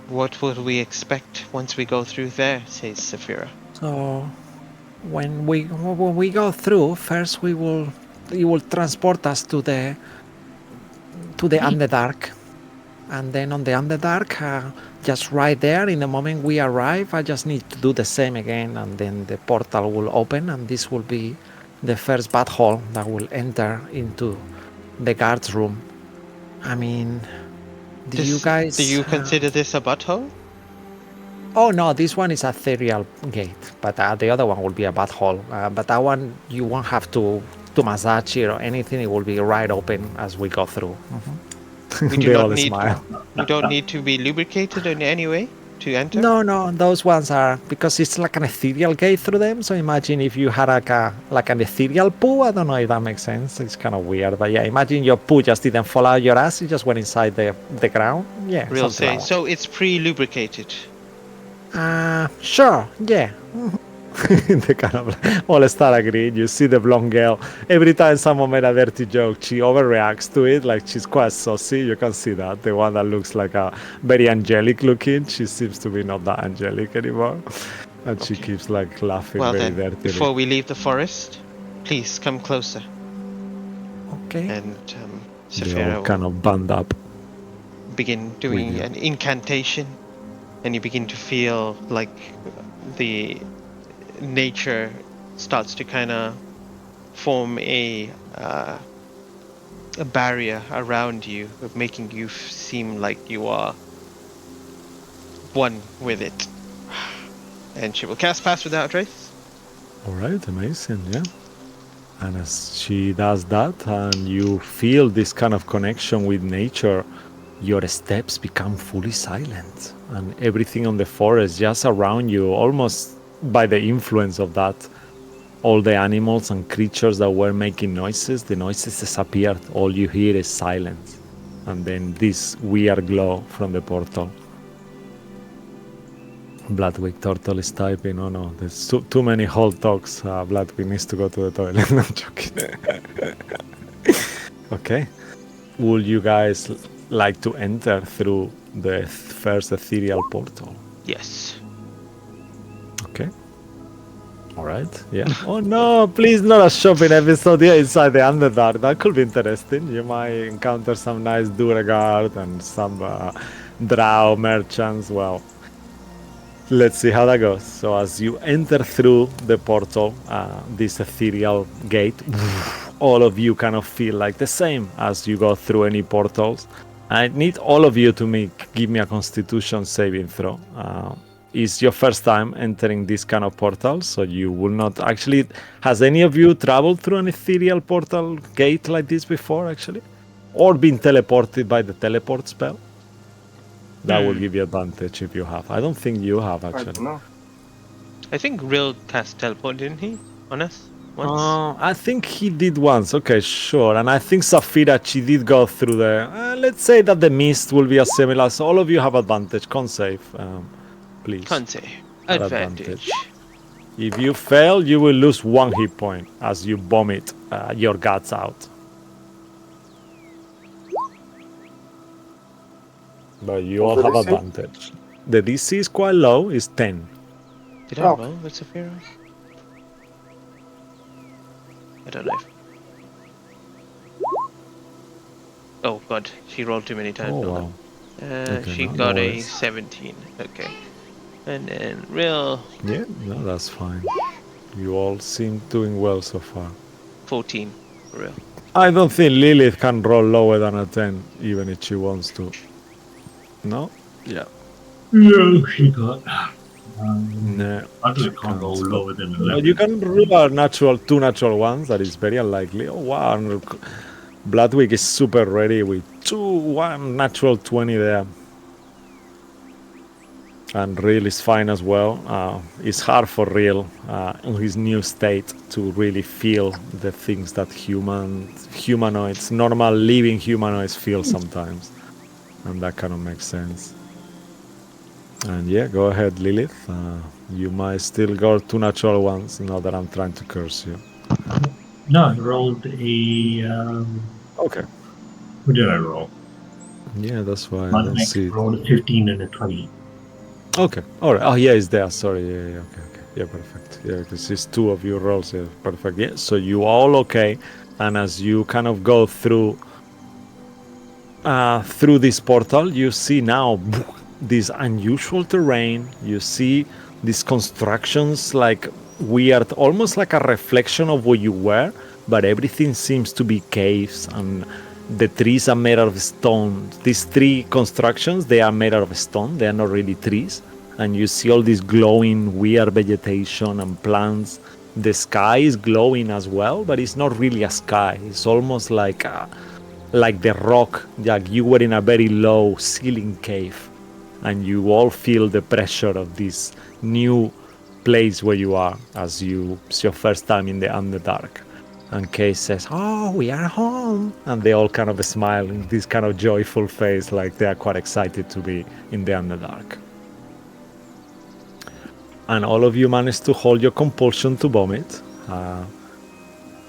What would we expect once we go through there, says Saphira. So, when we go through, first you will transport us to the Underdark. And then on the Underdark, just right there, in the moment we arrive, I just need to do the same again, and then the portal will open, and this will be the first butthole that will enter into the guard's room. I mean, do you guys... Do you consider this a butthole? Oh no, this one is a ethereal gate, but the other one will be a butthole. But that one, you won't have to massage it or anything, it will be right open as we go through. We do not need. We don't need to be lubricated in any way to enter. No, those ones are because it's like an ethereal gate through them. So imagine if you had like an ethereal poo. I don't know if that makes sense. It's kind of weird, but yeah, imagine your poo just didn't fall out your ass. It just went inside the ground. Yeah, real say. So it's pre-lubricated. Sure, yeah. They kind of all start agreeing. You see the blonde girl. Every time someone made a dirty joke, she overreacts to it. Like she's quite saucy. You can see that. The one that looks like a very angelic looking, she seems to be not that angelic anymore. And she keeps like laughing very dirtily. Before we leave the forest, please come closer. Okay. And Saphira kind of band up. Begin doing an incantation, and you begin to feel like the nature starts to kind of form a barrier around you, making you seem like you are one with it. And she will cast Pass Without Trace. All right, amazing, yeah. And as she does that, and you feel this kind of connection with nature, your steps become fully silent, and everything on the forest just around you, almost by the influence of that, all the animals and creatures that were making noises, the noises disappeared. All you hear is silence, and then this weird glow from the portal. Bloodwick Turtle is typing, oh no, there's too many whole talks. Bloodwick needs to go to the toilet. I'm joking. Okay. Would you guys like to enter through the first ethereal portal? Yes. Okay. All right. Yeah. Oh no! Please not a shopping episode here inside the Underdark. That could be interesting. You might encounter some nice Duergar and some drow merchants. Well, let's see how that goes. So as you enter through the portal, this ethereal gate, all of you kind of feel like the same as you go through any portals. I need all of you to give me a Constitution saving throw. It's your first time entering this kind of portal, so you will not actually... Has any of you traveled through an ethereal portal gate like this before, actually? Or been teleported by the teleport spell? That will give you advantage if you have. I don't think you have, actually. I don't know. I think Rill cast teleport, didn't he? On us? once? I think he did once. Okay, sure. And I think Safira, she did go through the... let's say that the mist will be a similar. So all of you have advantage. Con save, please. Can't say. At Advantage. If you fail, you will lose 1 hit point as you vomit your guts out. But you all What's have the DC? advantage. The DC is quite low, it's 10. Did I Oh. roll with Saphira? I don't know. Oh god, she rolled too many times. Oh, Hold wow. on. Okay, She no got a worries. 17. Okay. And then real Yeah, no, that's fine. You all seem doing well so far. 14. For real. I don't think Lilith can roll lower than a 10, even if she wants to. No? Yeah. Yeah, she got. No. Actually, can't roll lower than Well, 11. you can roll two natural ones. That is very unlikely. Oh, wow. And Bloodwick is super ready with 1 natural 20 there. And Real is fine as well. It's hard for Real in his new state to really feel the things that humanoids, normal living humanoids feel sometimes. And that kind of makes sense. And yeah, go ahead, Lilith. You might still go 2 natural ones now that I'm trying to curse you. No, I rolled a. Okay. What did I roll? Yeah, that's why I My don't next see it. rolled a 15 and a 20. Okay. All right. Oh, yeah, it's there. Sorry. Yeah. Okay. Yeah, perfect. Yeah, because it's 2 of your rolls. Yeah, perfect. Yeah. So you all okay, and as you kind of go through this portal, you see now this unusual terrain. You see these constructions like weird, almost like a reflection of where you were, but everything seems to be caves, and the trees are made of stone. These 3 constructions, they are made out of stone. They are not really trees. And you see all this glowing weird vegetation and plants. The sky is glowing as well, but it's not really a sky. It's almost like the rock, like you were in a very low ceiling cave, and you all feel the pressure of this new place where you are, as it's your first time in the Underdark. And Kay says, "Oh, we are home," and they all kind of smile in this kind of joyful face, like they are quite excited to be in the Underdark. And all of you manage to hold your compulsion to vomit.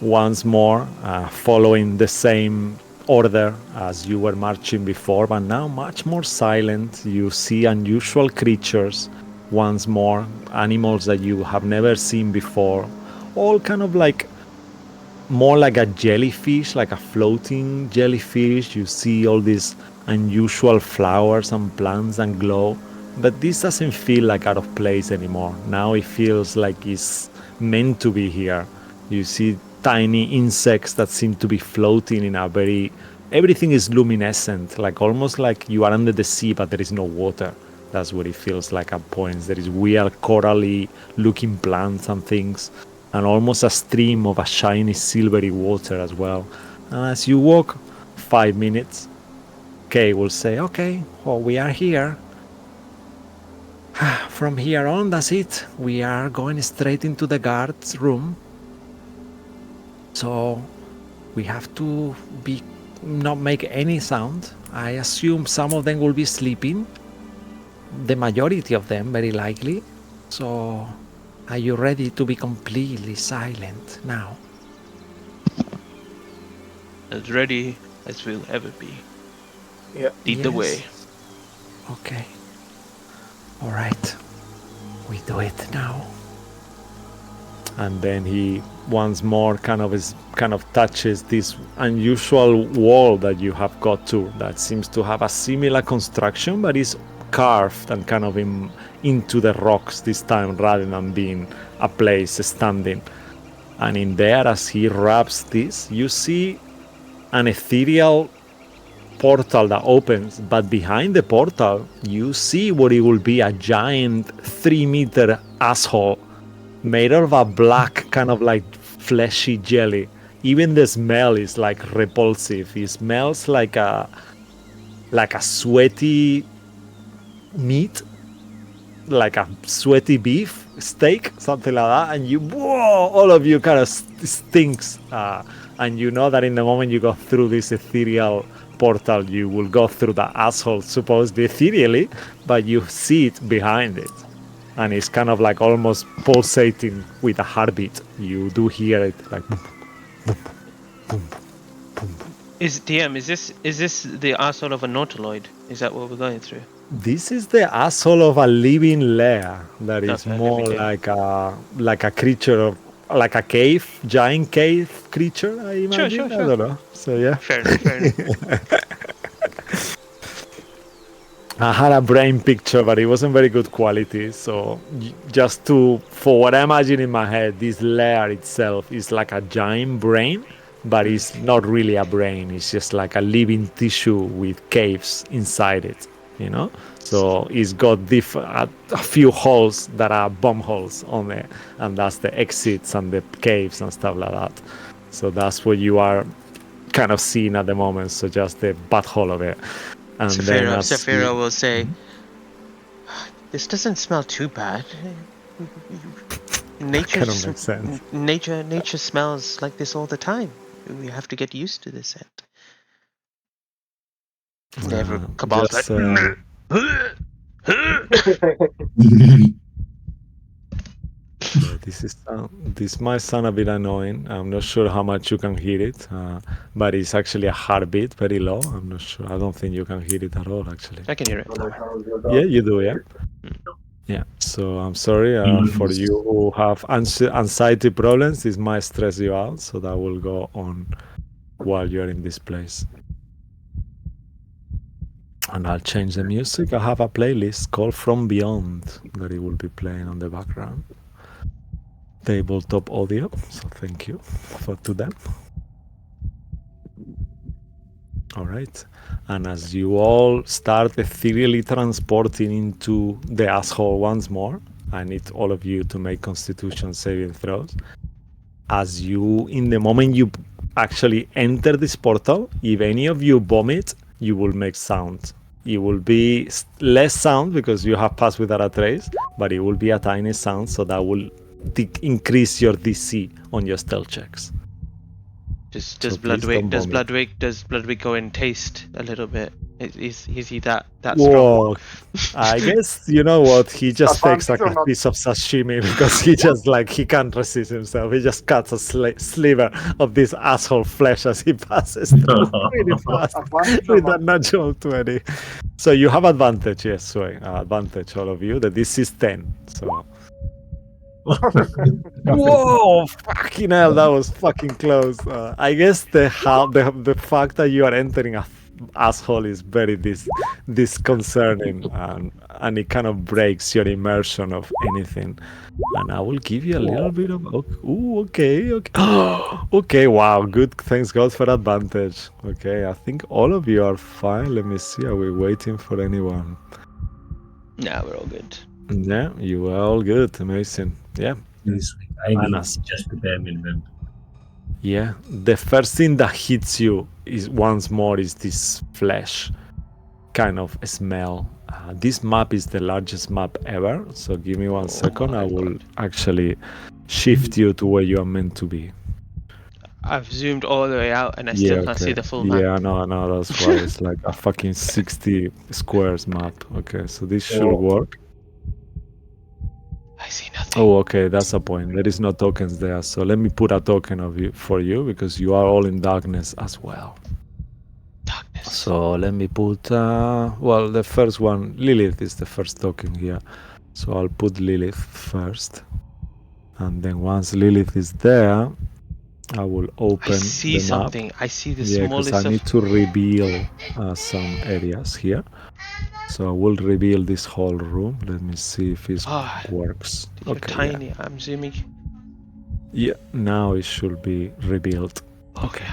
Once more, following the same order as you were marching before, but now much more silent. You see unusual creatures, once more, animals that you have never seen before, all kind of like more like a jellyfish, like a floating jellyfish. You see all these unusual flowers and plants and glow, but this doesn't feel like out of place anymore. Now it feels like it's meant to be here. You see tiny insects that seem to be floating in a very... Everything is luminescent, like almost like you are under the sea, but there is no water. That's what it feels like at points. There is weird corally looking plants and things, and almost a stream of a shiny silvery water as well. And as you walk 5 minutes, Kay will say, "Okay, well, we are here. From here on, that's it. We are going straight into the guard's room. So we have to not make any sound. I assume some of them will be sleeping. The majority of them, very likely. So are you ready to be completely silent now?" As ready as we'll ever be. Yeah. Lead the way. Okay. All right. We do it now. And then he once more kind of touches this unusual wall that you have got to, that seems to have a similar construction, but is carved and kind of into the rocks this time, rather than being a place standing. And in there, as he wraps this, you see an ethereal portal that opens, but behind the portal you see what it will be a giant 3-meter asshole made of a black kind of like fleshy jelly. Even the smell is like repulsive. It smells like a sweaty meat, like a sweaty beef steak, something like that, and all of you kind of stinks, and you know that in the moment you go through this ethereal portal, you will go through the asshole, supposedly ethereally, but you see it behind it, and it's kind of like almost pulsating with a heartbeat. You do hear it like. Boom, boom, boom, boom. Is this the asshole of a nautiloid? Is that what we're going through? This is the asshole of a living lair that is Okay, more living like a creature of like a cave, giant cave creature, I imagine. Sure. I don't know. So yeah. Fair enough. I had a brain picture, but it wasn't very good quality. So for what I imagine in my head, this lair itself is like a giant brain, but it's not really a brain. It's just like a living tissue with caves inside it, you know? So it's got a few holes that are bomb holes on it, and that's the exits and the caves and stuff like that. So that's what you are kind of seeing at the moment. So just the butthole of it. And Saphira will say, "This doesn't smell too bad. Kind of makes sense. Nature smells like this all the time. We have to get used to this scent." Never Cabal's just, like. This might sound a bit annoying. I'm not sure how much you can hear it, but it's actually a heartbeat, very low. I'm not sure. I don't think you can hear it at all, actually. I can hear it. Yeah, you do, yeah. Yeah. So I'm sorry for you who have anxiety problems. This might stress you out, so that will go on while you're in this place. And I'll change the music. I have a playlist called From Beyond that it will be playing on the background. Tabletop audio, so thank you to them. All right, and as you all start ethereally transporting into the asshole once more, I need all of you to make Constitution saving throws. In the moment you actually enter this portal, if any of you vomit, you will make sound. It will be less sound because you have passed without a trace, but it will be a tiny sound, so that will increase your DC on your stealth checks. Does Bloodwick go and taste a little bit? Is he that Whoa. strong? I guess you know what, he just takes like a piece of sashimi because he can't resist himself. He just cuts a sliver of this asshole flesh as he passes through really fast with a natural 20. So you have advantage, yes, sorry. Advantage, all of you. The DC is 10. So whoa, fucking hell, that was fucking close. I guess the fact that you are entering a asshole is very disconcerting, and it kind of breaks your immersion of anything. And I will give you a little bit of okay. Okay, wow, good. Thanks God for advantage. Okay, I think all of you are fine. Let me see. Are we waiting for anyone? Nah, we're all good. Yeah, you are all good. Amazing. Yeah. I need just the bare minimum. Yeah, the first thing that hits you is this flesh kind of smell. This map is the largest map ever, so give me 1 second. I will actually shift you to where you are meant to be. I've zoomed all the way out and I still can't see the full map. Yeah, no, that's why it's like a fucking 60 squares map. Okay, so this should work. I see nothing. Oh, okay, that's a point. There is no tokens there, so let me put a token for you because you are all in darkness as well. Darkness. So let me put, the first one, Lilith is the first token here. So I'll put Lilith first. And then once Lilith is there, I will open I see the something. map. I see the Yeah, smallest because I need to reveal some areas here. So I will reveal this whole room. Let me see if it works. You're tiny. Yeah. I'm zooming. Yeah, now it should be revealed. Okay.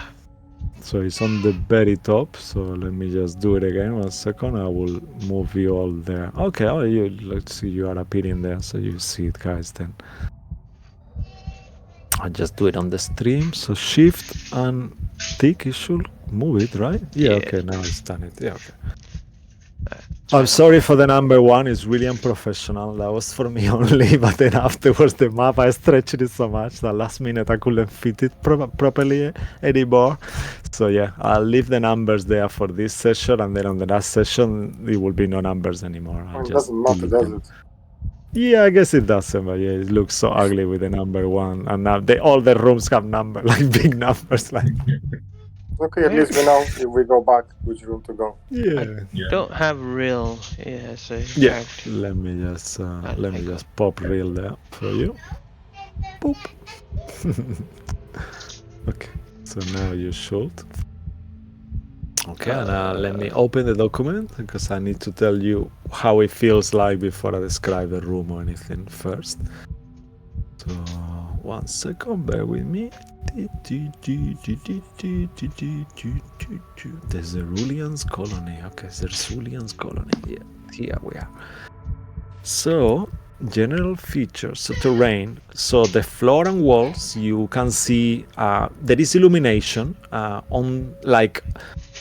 So it's on the very top. So let me just do it again. 1 second. I will move you all there. Okay. Let's see. You are appearing there, so you see it, guys. Then I just do it on the stream. So shift and tick. It should move it, right? Yeah. Okay. Now it's done it. Yeah. Okay. I'm sorry for the number one. It's really unprofessional. That was for me only. But then afterwards, the map, I stretched it so much that last minute I couldn't fit it properly anymore. So yeah, I'll leave the numbers there for this session, and then on the last session, there will be no numbers anymore. I'll It just doesn't matter, delete does them. it? Yeah, I guess it doesn't, but yeah, it looks so ugly with the number one, and now all the rooms have numbers, like big numbers, like Okay, at least we know if we go back which room to go. yeah. Don't have real as a Yeah, character. let me just I go. pop real there for you. Boop. Okay, so now you should. Okay, and let me open the document because I need to tell you how it feels like before I describe the room or anything first. So 1 second, bear with me. The Therzullian's colony. Okay, Therzullian's colony. Yeah, here we are. So, general features, so terrain. So the floor and walls, you can see there is illumination on, like,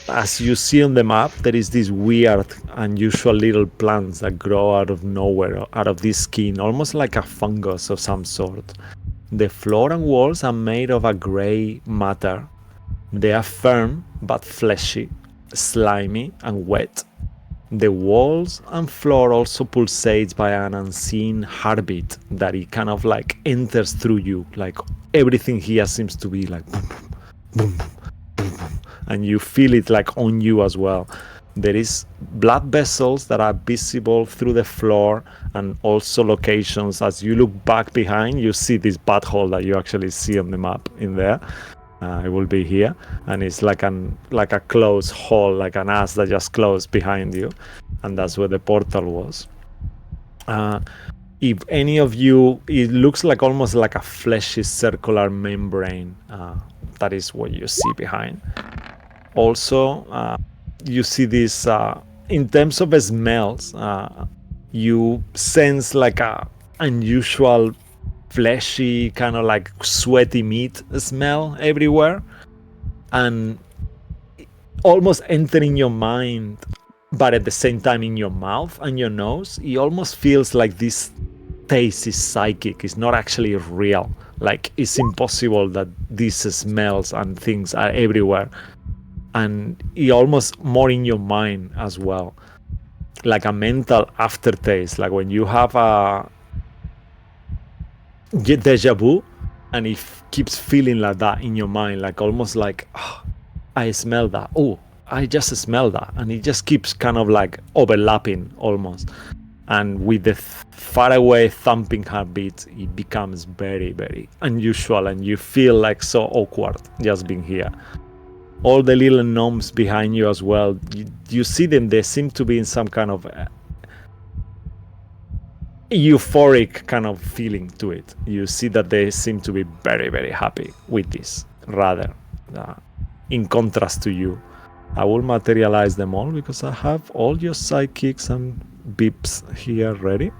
as you see on the map, there is this weird, unusual little plants that grow out of nowhere, out of this skin, almost like a fungus of some sort. The floor and walls are made of a grey matter. They are firm but fleshy, slimy and wet. The walls and floor also pulsates by an unseen heartbeat that it kind of like enters through you. Like everything here seems to be like boom, boom, boom, boom, boom, and you feel it like on you as well. There is blood vessels that are visible through the floor, and also locations. As you look back behind, you see this butthole that you actually see on the map in there. It will be here, and it's like a closed hole, like an ass that just closed behind you, and that's where the portal was. If any of you, it looks like almost like a fleshy circular membrane. That is what you see behind. Also, you see this, in terms of smells, you sense like a unusual fleshy, kind of like sweaty meat smell everywhere, and almost entering your mind, but at the same time in your mouth and your nose. It almost feels like this taste is psychic. It's not actually real. Like, it's impossible that these smells and things are everywhere, and it almost more in your mind as well, like a mental aftertaste, like when you have a deja vu, and it keeps feeling like that in your mind, like almost like, oh, I smell that, oh, I just smell that, and it just keeps kind of like overlapping almost, and with the far away thumping heartbeat, it becomes very, very unusual, and you feel like so awkward just being here. All the little gnomes behind you as well, you see them, they seem to be in some kind of euphoric kind of feeling to it. You see that they seem to be very, very happy with this, rather in contrast to you. I will materialize them all because I have all your sidekicks and beeps here ready.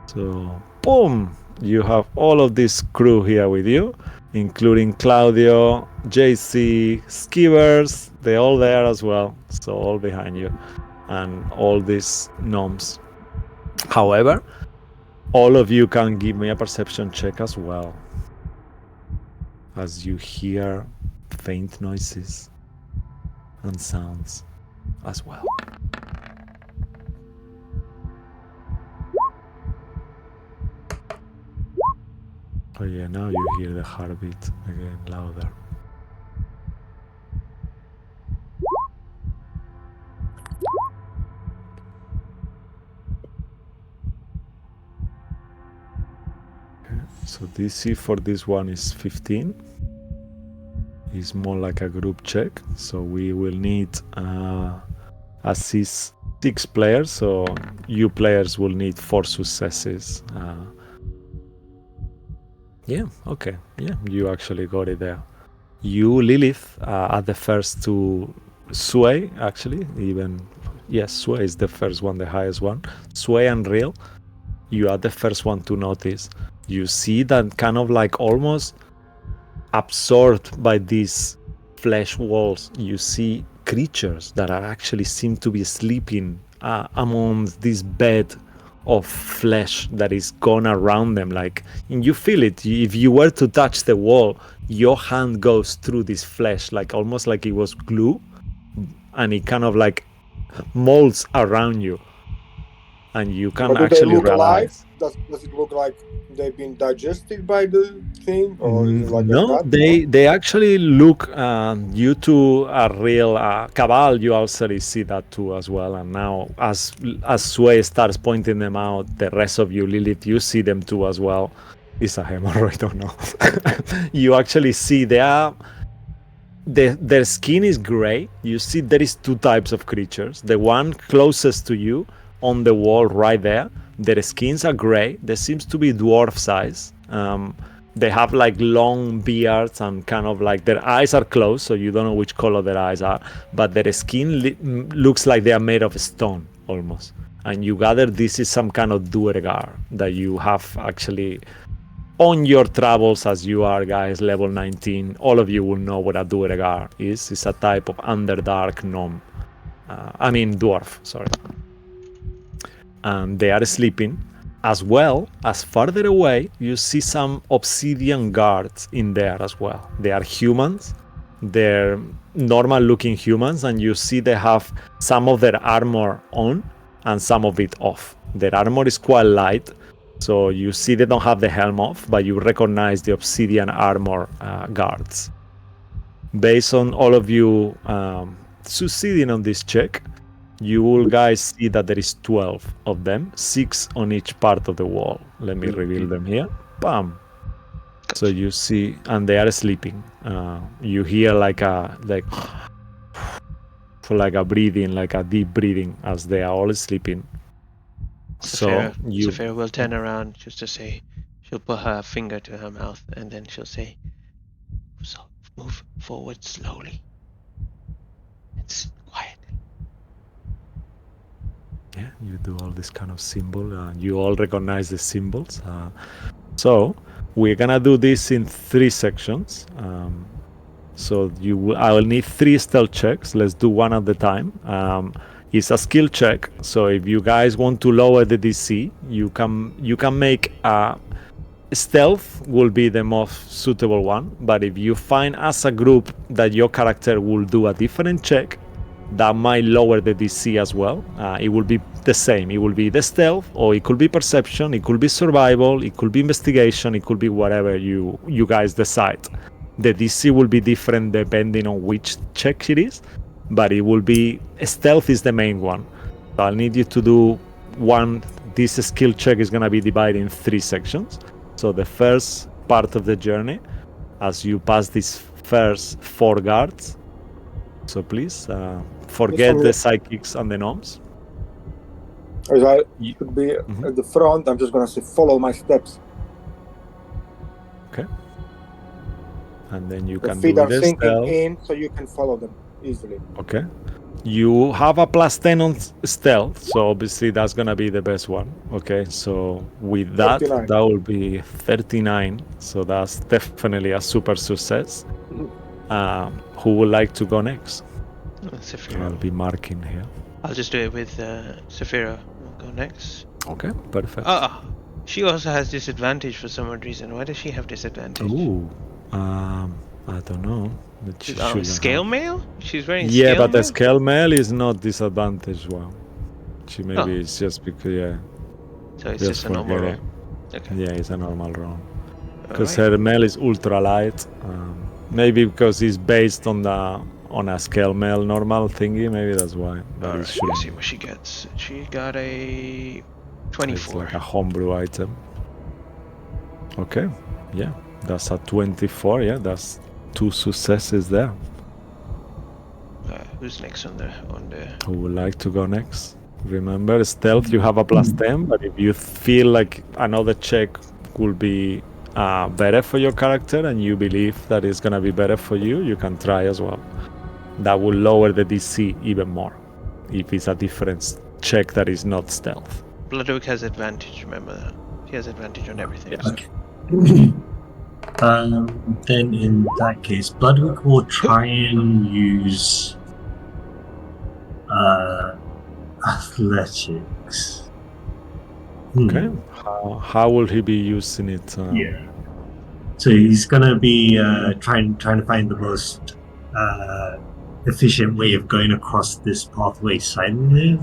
So boom, you have all of this crew here with you, including Claudio, JC, Skivers, they're all there as well, so all behind you, and all these gnomes. However, all of you can give me a perception check as well, as you hear faint noises and sounds as well. Oh yeah, now you hear the heartbeat again louder. So DC for this one is 15. It's more like a group check, so we will need assist 6 players, so you players will need 4 successes. Yeah, okay, yeah, you actually got it there. You, Lilith, are the first to Sway, actually, even, yes, Sway is the first one, the highest one. Sway and Real, you are the first one to notice. You see that kind of like almost absorbed by these flesh walls, you see creatures that are actually seem to be sleeping among this bed of flesh that is gone around them. Like, and you feel it. If you were to touch the wall, your hand goes through this flesh, like almost like it was glue, and it kind of like molds around you, and you can But do they actually look alive? realize. Does it look like they've been digested by the thing, or is it like a No, gut? they actually look due to a real Cabal. You also see that too as well. And now, as Sway starts pointing them out, the rest of you, Lilith, you see them too as well. It's a hemorrhoid or no? You actually see their skin is gray. You see there is two types of creatures. The one closest to you on the wall right there, their skins are gray. There seems to be dwarf size. They have like long beards and kind of like their eyes are closed, so you don't know which color their eyes are, but their skin looks like they are made of stone almost. And you gather this is some kind of duergar that you have actually on your travels as you are guys level 19. All of you will know what a duergar is. It's a type of underdark gnome. Dwarf, sorry. And they are sleeping. As well as farther away, you see some obsidian guards in there as well. They are humans. They're normal-looking humans, and you see they have some of their armor on and some of it off. Their armor is quite light, so you see they don't have the helm off, but you recognize the obsidian armor guards. Based on all of you succeeding on this check, you will guys see that there is 12 of them, 6 on each part of the wall. Let me reveal them here. Bam. So you see, and they are sleeping. You hear like a breathing, like a deep breathing as they are all sleeping. Saphira will turn around just to say, she'll put her finger to her mouth and then she'll say, "So move forward slowly. It's quiet." Yeah, you do all this kind of symbol. You all recognize the symbols. So we're gonna do this in 3 sections. I will need 3 stealth checks. Let's do one at a time. It's a skill check. So if you guys want to lower the DC, you can make stealth will be the most suitable one. But if you find as a group that your character will do a different check, that might lower the DC as well. It will be the same. It will be the stealth, or it could be perception, it could be survival, it could be investigation, it could be whatever you guys decide. The DC will be different depending on which check it is, but it will be stealth is the main one. So I'll need you to do one. This skill check is going to be divided in 3 sections. So the first part of the journey, as you pass these first 4 guards, so please forget the psychics and the gnomes. As I should be at the front, I'm just gonna say follow my steps. Okay. And then you The can feet do are the sinking stealth. in, so you can follow them easily. Okay. You have a +10 on stealth, so obviously that's gonna be the best one. Okay, so with that, 39. that will be 39. So that's definitely a super success. Who would like to go next? Saphira. I'll be marking here. I'll just do it with Saphira. We'll go next. Okay, perfect. She also has disadvantage for some odd reason. Why does she have disadvantage? Ooh, I don't know. Scale mail? She's wearing Yeah, scale but the mail? scale mail is not disadvantage one. She maybe it's just because So it's just a normal roll. Okay. Yeah, it's a normal roll. Because her mail is ultra light. Maybe because it's based on a scale mail normal thingy. Maybe that's why. But Let's see what she gets. She got a 24. It's like a homebrew item. Okay, yeah, that's a 24. Yeah, that's 2 successes there. Who's next on the? Who would like to go next? Remember, stealth you have a +10, but if you feel like another check will be better for your character and you believe that it's gonna be better for you, you can try as well. That will lower the DC even more if it's a different check that is not stealth. Bloodwick has advantage. Remember that. He has advantage on everything. Yeah. So. Then in that case, Bloodwick will try and use Athletics. Okay. How will he be using it? Yeah. So he's gonna be trying to find the most efficient way of going across this pathway silently.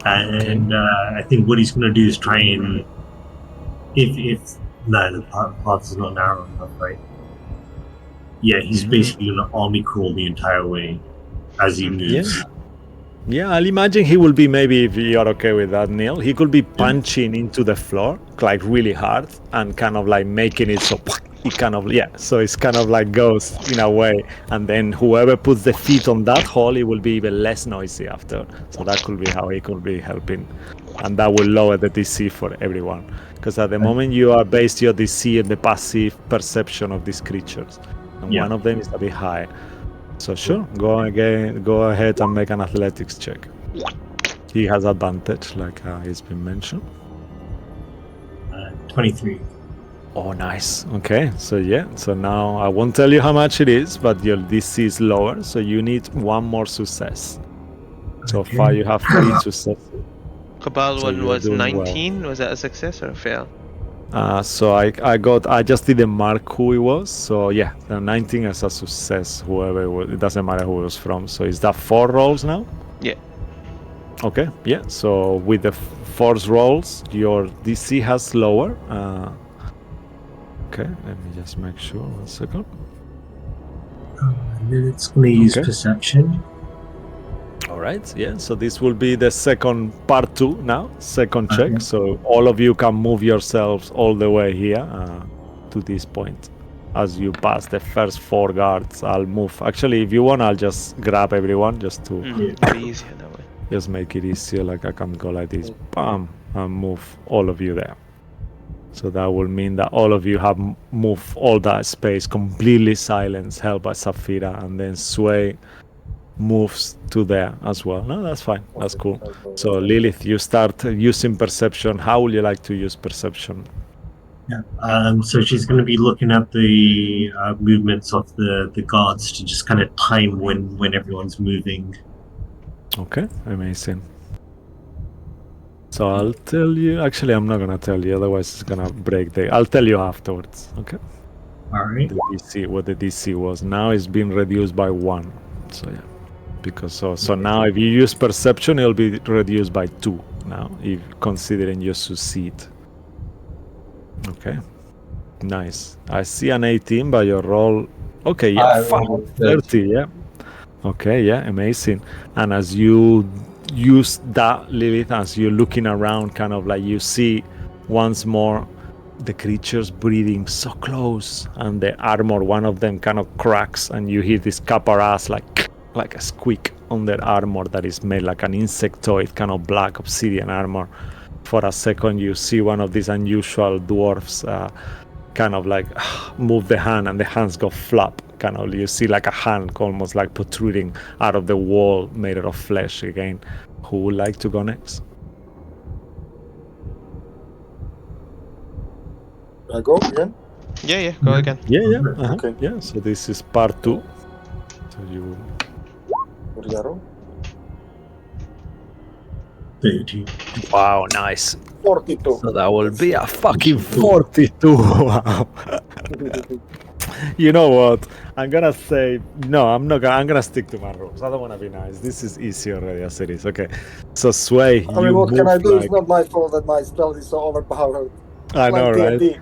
And I think what he's gonna do is try and if no, the path is not narrow enough, right? Yeah, he's basically gonna army crawl the entire way as he moves. Yeah, I'll imagine he will be, maybe if you're okay with that, Neil, he could be punching into the floor like really hard and kind of like making it so he kind of, so it's kind of like goes in a way, and then whoever puts the feet on that hole, it will be even less noisy after. So that could be how he could be helping, and that will lower the DC for everyone, because at the moment you are based your DC in the passive perception of these creatures, and one of them is a bit high. So sure, go ahead and make an athletics check. He has advantage, like it's been mentioned. 23. Oh, nice. Okay, so so now I won't tell you how much it is, but your DC is lower, so you need one more success. So far you have 3 successes. Cabal So one you're was doing 19. Was that a success or a fail? So I just didn't mark who it was. So yeah, the 19 is a success. Whoever it was, it doesn't matter who it was from. So is that 4 rolls now? Yeah. Okay. Yeah. So with the 4 rolls, your DC has lower. Okay. Let me just make sure. 1 second. And then it's going to use perception. All right, yeah, so this will be the second part 2 now, second check. So all of you can move yourselves all the way here to this point. As you pass the first 4 guards, I'll move. Actually, if you want, I'll just grab everyone just to be easier that way. Just make it easier, like I can go like this, bam, and move all of you there. So that will mean that all of you have moved all that space, completely silenced, held by Saphira, and then Sway moves to there as well. No, that's fine. That's cool. So Lilith, you start using perception. How would you like to use perception? Yeah. So she's going to be looking at the movements of the guards to just kind of time when everyone's moving. Okay, amazing. So I'll tell you. Actually, I'm not gonna tell you. Otherwise, it's gonna break the. I'll tell you afterwards. Okay. All right. The DC, what the DC was. Now it's been reduced by 1. So yeah. Because so now if you use perception, it'll be reduced by 2 now, if considering you succeed. Okay, nice. I see an 18 by your roll. Okay, yeah, 30, yeah. Okay, yeah, amazing. And as you use that, Lilith, as you're looking around, kind of like you see once more the creatures breathing so close, and the armor, one of them kind of cracks, and you hear this caparaz like a squeak on their armor that is made like an insectoid, kind of black obsidian armor. For a second, you see one of these unusual dwarfs kind of like move the hand, and the hands go flap. Kind of, you see like a hand almost like protruding out of the wall made of flesh again. Who would like to go next? I go again? Yeah, go again. Yeah. Okay. Yeah, so this is part 2. So you... What did I roll? 30. Wow, nice. 42. So that will be a fucking 42. Wow. You know what? I'm gonna say no. I'm not gonna. I'm gonna stick to my rules. I don't want to be nice. This is easy already as it is. Okay. So Sway, I mean, what can I do? It's not my fault that my spell is so overpowered. I know, right? D&D.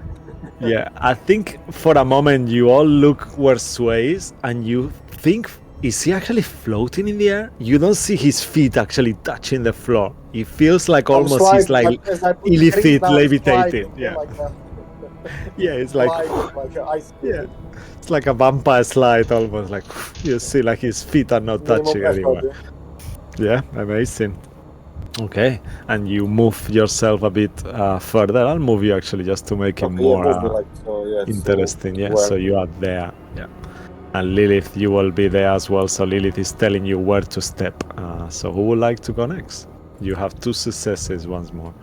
Yeah, I think for a moment you all look where Sway is, and you think, is he actually floating in the air? You don't see his feet actually touching the floor. It feels like almost he's like illicit levitating. Yeah. Yeah, it's like yeah, it's like a vampire slide almost. Like you see, like his feet are not touching anywhere. Yeah, amazing. Okay, and you move yourself a bit further. I'll move you actually just to make it more interesting. Yeah, so you are there. Yeah, and Lilith, you will be there as well. So Lilith is telling you where to step. So who would like to go next? You have 2 successes once more.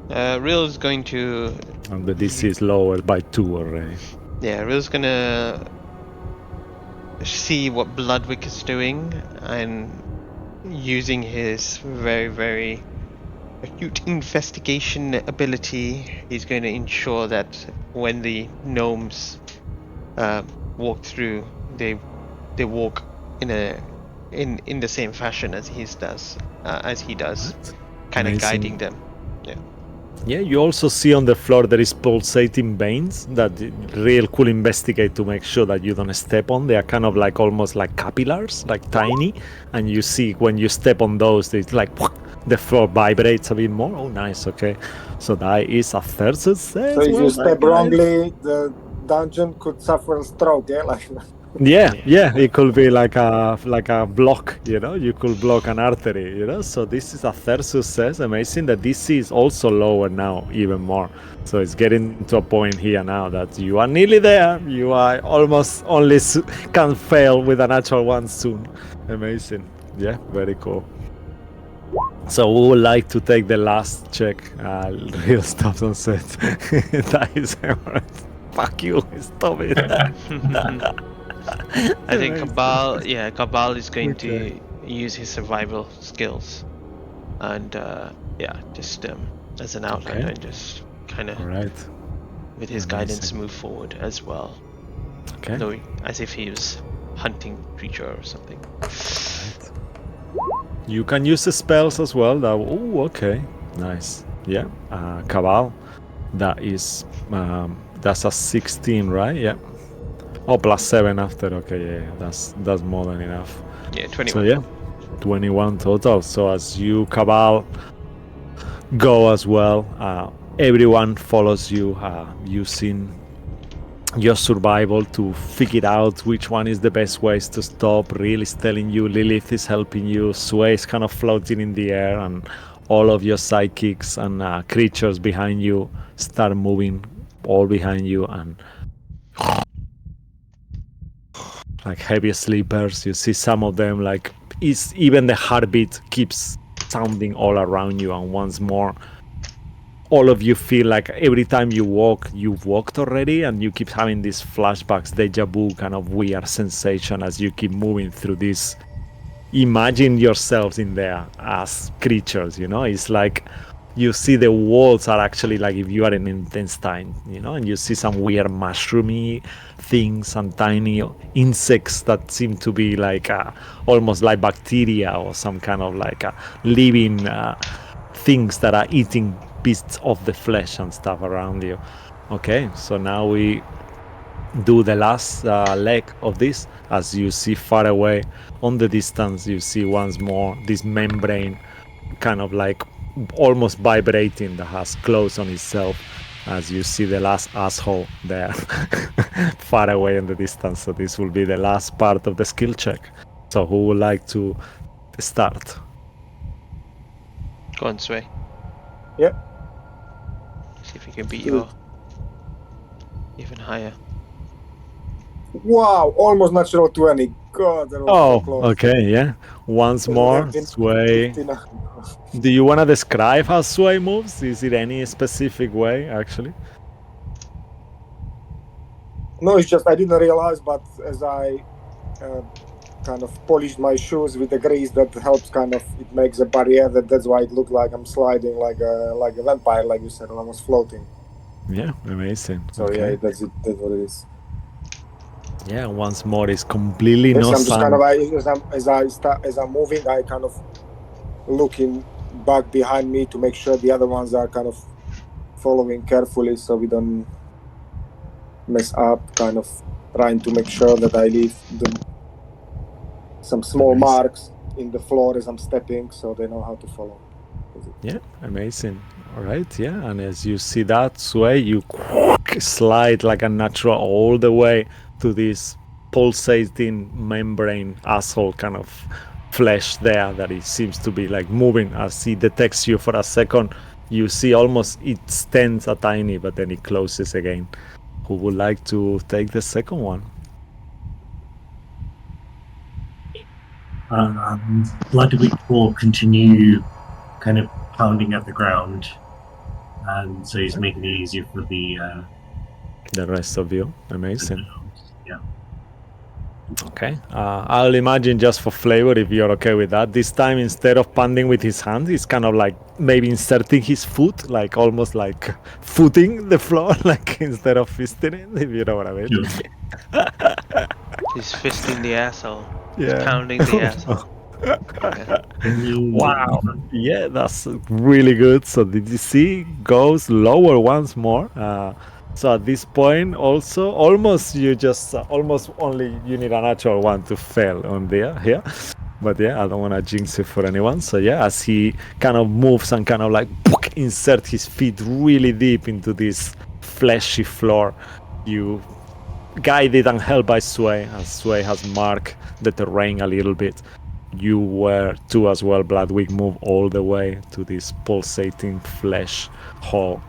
Real is going to... And the DC is lowered by 2 already. Yeah, Real's gonna see what Bloodwick is doing and using his very, very acute investigation ability, he's going to ensure that when the gnomes walk through, they walk in the same fashion as he does, kind of Amazing. guiding them. Yeah, you also see on the floor there is pulsating veins that real cool investigate to make sure that you don't step on. They are kind of like almost like capillaries, like tiny, and you see when you step on those, it's like the floor vibrates a bit more. Oh, nice. Okay, so that is a Therzullian. So if you step wrongly, the dungeon could suffer a stroke. Yeah, like. Yeah, it could be like a block, you know. You could block an artery, you know. So this is a third success. Amazing that DC is also lower now, even more. So it's getting to a point here now that you are nearly there. You are almost only can fail with a natural one soon. Amazing. Yeah, very cool. So we would like to take the last check. Real stuff on set. That is fuck you, stop it. I think Cabal is going to use his survival skills, and just as an outlander, and just kind of with his guidance move forward as well. Okay. Knowing as if he was hunting creature or something. Right. You can use the spells as well. Okay, nice. Yeah, Cabal. That is that's a 16, right? Yeah. Oh, +7 after. Okay, yeah, that's more than enough. Yeah, 21. So yeah, 21 total. So as you Cabal go as well, everyone follows you, using your survival to figure out which one is the best ways to stop. Real is telling you, Lilith is helping you, Sway is kind of floating in the air, and all of your psychics and creatures behind you start moving all behind you, and like heavy sleepers. You see some of them, like even the heartbeat keeps sounding all around you, and once more all of you feel like every time you walk, you've walked already, and you keep having these flashbacks, deja vu kind of weird sensation as you keep moving through this. Imagine yourselves in there as creatures, you know. It's like you see the walls are actually like if you are in intestine, you know, and you see some weird mushroomy things and tiny insects that seem to be like almost like bacteria or some kind of like living things that are eating bits of the flesh and stuff around you. Okay, so now we do the last leg of this. As you see far away on the distance, you see once more this membrane kind of like almost vibrating that has closed on itself, as you see the last asshole there far away in the distance. So this will be the last part of the skill check. So who would like to start? Go on, Sway. Yep. See if you can beat your even higher. Wow, almost natural 20. God, that was so close. Okay, yeah. Once more, Sway. Do you want to describe how Sway moves? Is it any specific way, actually? No, it's just I didn't realize, but as I kind of polished my shoes with the grease, that helps kind of, it makes a barrier. That's why it looked like I'm sliding like a vampire, like you said, and I was floating. Yeah, amazing. So yeah, that's it. That's what it is. Yeah, once more, it's completely yes, no I'm just sound. kind of as I'm moving, I kind of looking back behind me to make sure the other ones are kind of following carefully, so we don't mess up. Kind of trying to make sure that I leave some small marks in the floor as I'm stepping, so they know how to follow. Yeah, amazing. All right, yeah, and as you see that Sway, you slide like a natural all the way to this pulsating membrane asshole kind of flesh there that it seems to be like moving. As he detects you for a second, you see almost it stands a tiny, but then it closes again. Who would like to take the second one? Ludwig will continue kind of pounding at the ground, and so he's making it easier for the rest of you. Amazing. Yeah. Okay. I'll imagine just for flavor, if you're okay with that. This time, instead of pounding with his hand, he's kind of like maybe inserting his foot, like almost like footing the floor, like instead of fisting it, if you know what I mean. Sure. He's fisting the asshole. He's Yeah. pounding the asshole. Yeah. Wow. Yeah, that's really good. So the DC goes lower once more. So at this point, also almost you just almost only you need a natural one to fail on there here. But yeah, I don't want to jinx it for anyone. So yeah, as he kind of moves and kind of like insert his feet really deep into this fleshy floor, you guided and held by Sway, as Sway has marked the terrain a little bit. You were too as well, Bloodwick, move all the way to this pulsating flesh hole.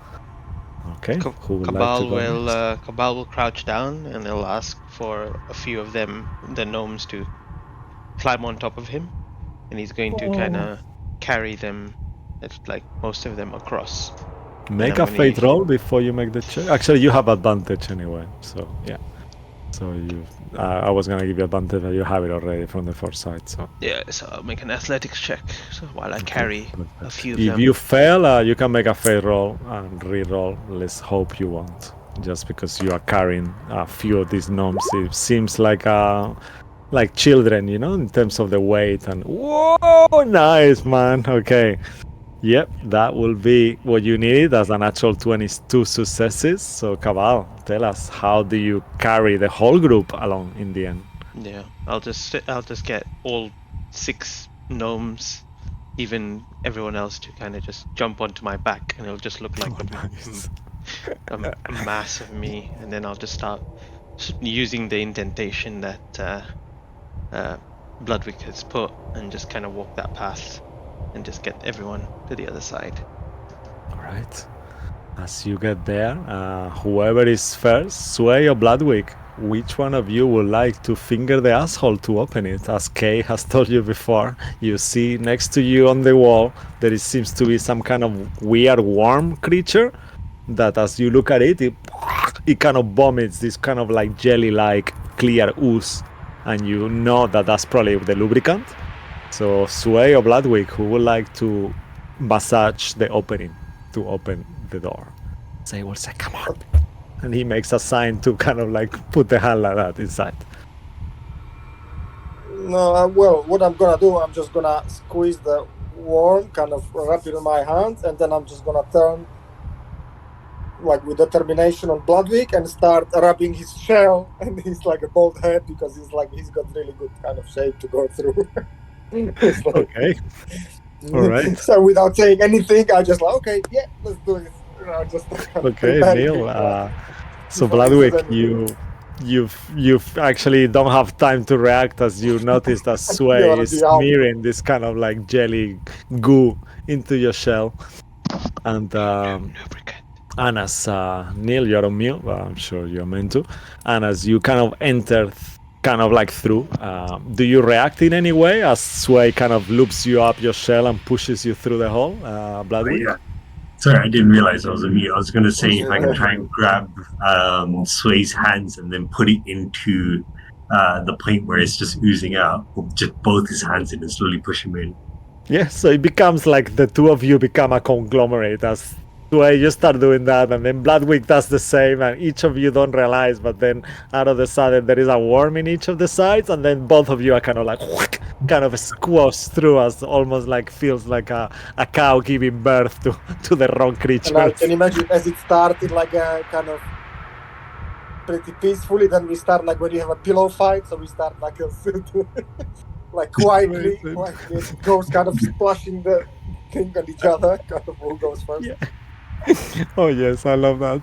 Okay, who would like to go next? Cabal will crouch down and he'll ask for a few of them, the gnomes, to climb on top of him, and he's going to kind of carry them, like most of them, across. Make I'm a gonna fate use- roll before you make the check. Actually, you have advantage anyway, so yeah. So you, I was gonna give you advantage, but you have it already from the foresight. So Yeah, so I'll make an athletics check while I carry a few of if them. you fail, you can make a fate roll and re-roll. Let's hope you won't, just because you are carrying a few of these gnomes. It seems like children, you know, in terms of the weight. And whoa, nice man. Okay. Yep, that will be what you need as an actual 22 successes. So, Cabal, tell us, how do you carry the whole group along in the end? Yeah, I'll just get all 6 gnomes, even everyone else, to kind of just jump onto my back, and it'll just look like Nice. a mass of me, and then I'll just start using the indentation that Bloodwick has put, and just kind of walk that path, and just get everyone to the other side. All right. As you get there, whoever is first, Sway or Bloodwick, which one of you would like to finger the asshole to open it? As Kay has told you before, you see next to you on the wall, there seems to be some kind of weird worm creature that as you look at it, it kind of vomits this kind of like jelly-like clear ooze, and you know that that's probably the lubricant. So Sway or Bloodwick, who would like to massage the opening to open the door? Say will say, "Come on," and he makes a sign to kind of like put the hand like that inside. No, well, what I'm gonna do, I'm just gonna squeeze the worm, kind of wrap it in my hands, and then I'm just gonna turn, like with determination, on Bloodwick and start rubbing his shell, and he's like a bald head because he's got really good kind of shape to go through. It's like, Okay. All right. So without saying anything, I just like, okay, yeah, let's do it. Just Okay, Neil. So Bloodwick, you've actually don't have time to react as you notice that Sway is smearing this kind of like jelly goo into your shell, and as Neil, you're on mute, but I'm sure you're meant to. And as you kind of enter, kind of like through, do you react in any way as Sway kind of loops you up your shell and pushes you through the hole, Bloodwick? Yeah. Sorry, I didn't realize I was on mute. I was going to say if I can try and grab Sway's hands and then put it into the point where it's just oozing out, or just both his hands in and slowly push him in. Yeah, so it becomes like the two of you become a conglomerate as Sway, you start doing that, and then Bloodwick does the same, and each of you don't realize, but then out of the sudden there is a worm in each of the sides, and then both of you are kind of like kind of squashed through us, almost like feels like a cow giving birth to the wrong creature. And I can imagine as it started like a kind of pretty peacefully, then we start like when you have a pillow fight, so we start like like quietly, it goes kind of splashing the thing on each other, kind of who goes first. Yeah. Oh yes, I love that.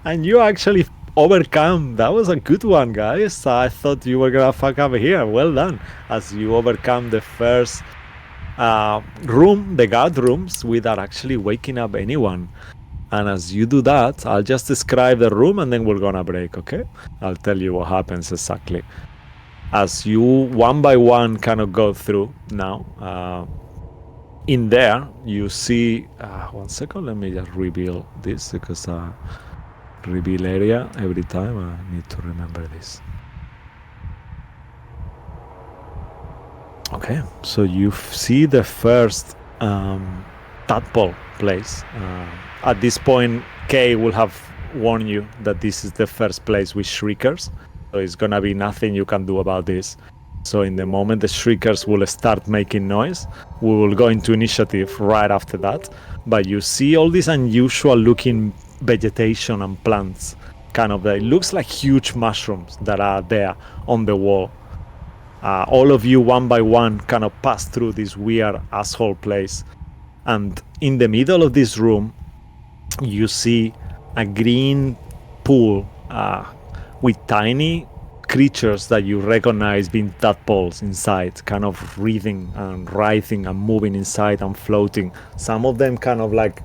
And you actually overcome. That was a good one, guys. I thought you were gonna fuck up here. Well done. As you overcome the first room, the guard rooms, without actually waking up anyone. And as you do that, I'll just describe the room and then we're gonna break, okay? I'll tell you what happens exactly. As you one by one kind of go through now, in there you see, one second, let me just reveal this because reveal area every time I need to remember this. Okay, so you see the first tadpole place. At this point, Kay will have warned you that this is the first place with shriekers, so it's gonna be nothing you can do about this. So in the moment the shriekers will start making noise, we will go into initiative right after that. But you see all this unusual looking vegetation and plants, kind of, it looks like huge mushrooms that are there on the wall. All of you, one by one, kind of pass through this weird asshole place. And in the middle of this room, you see a green pool with tiny creatures that you recognize being tadpoles inside, kind of writhing and writhing and moving inside and floating. Some of them kind of like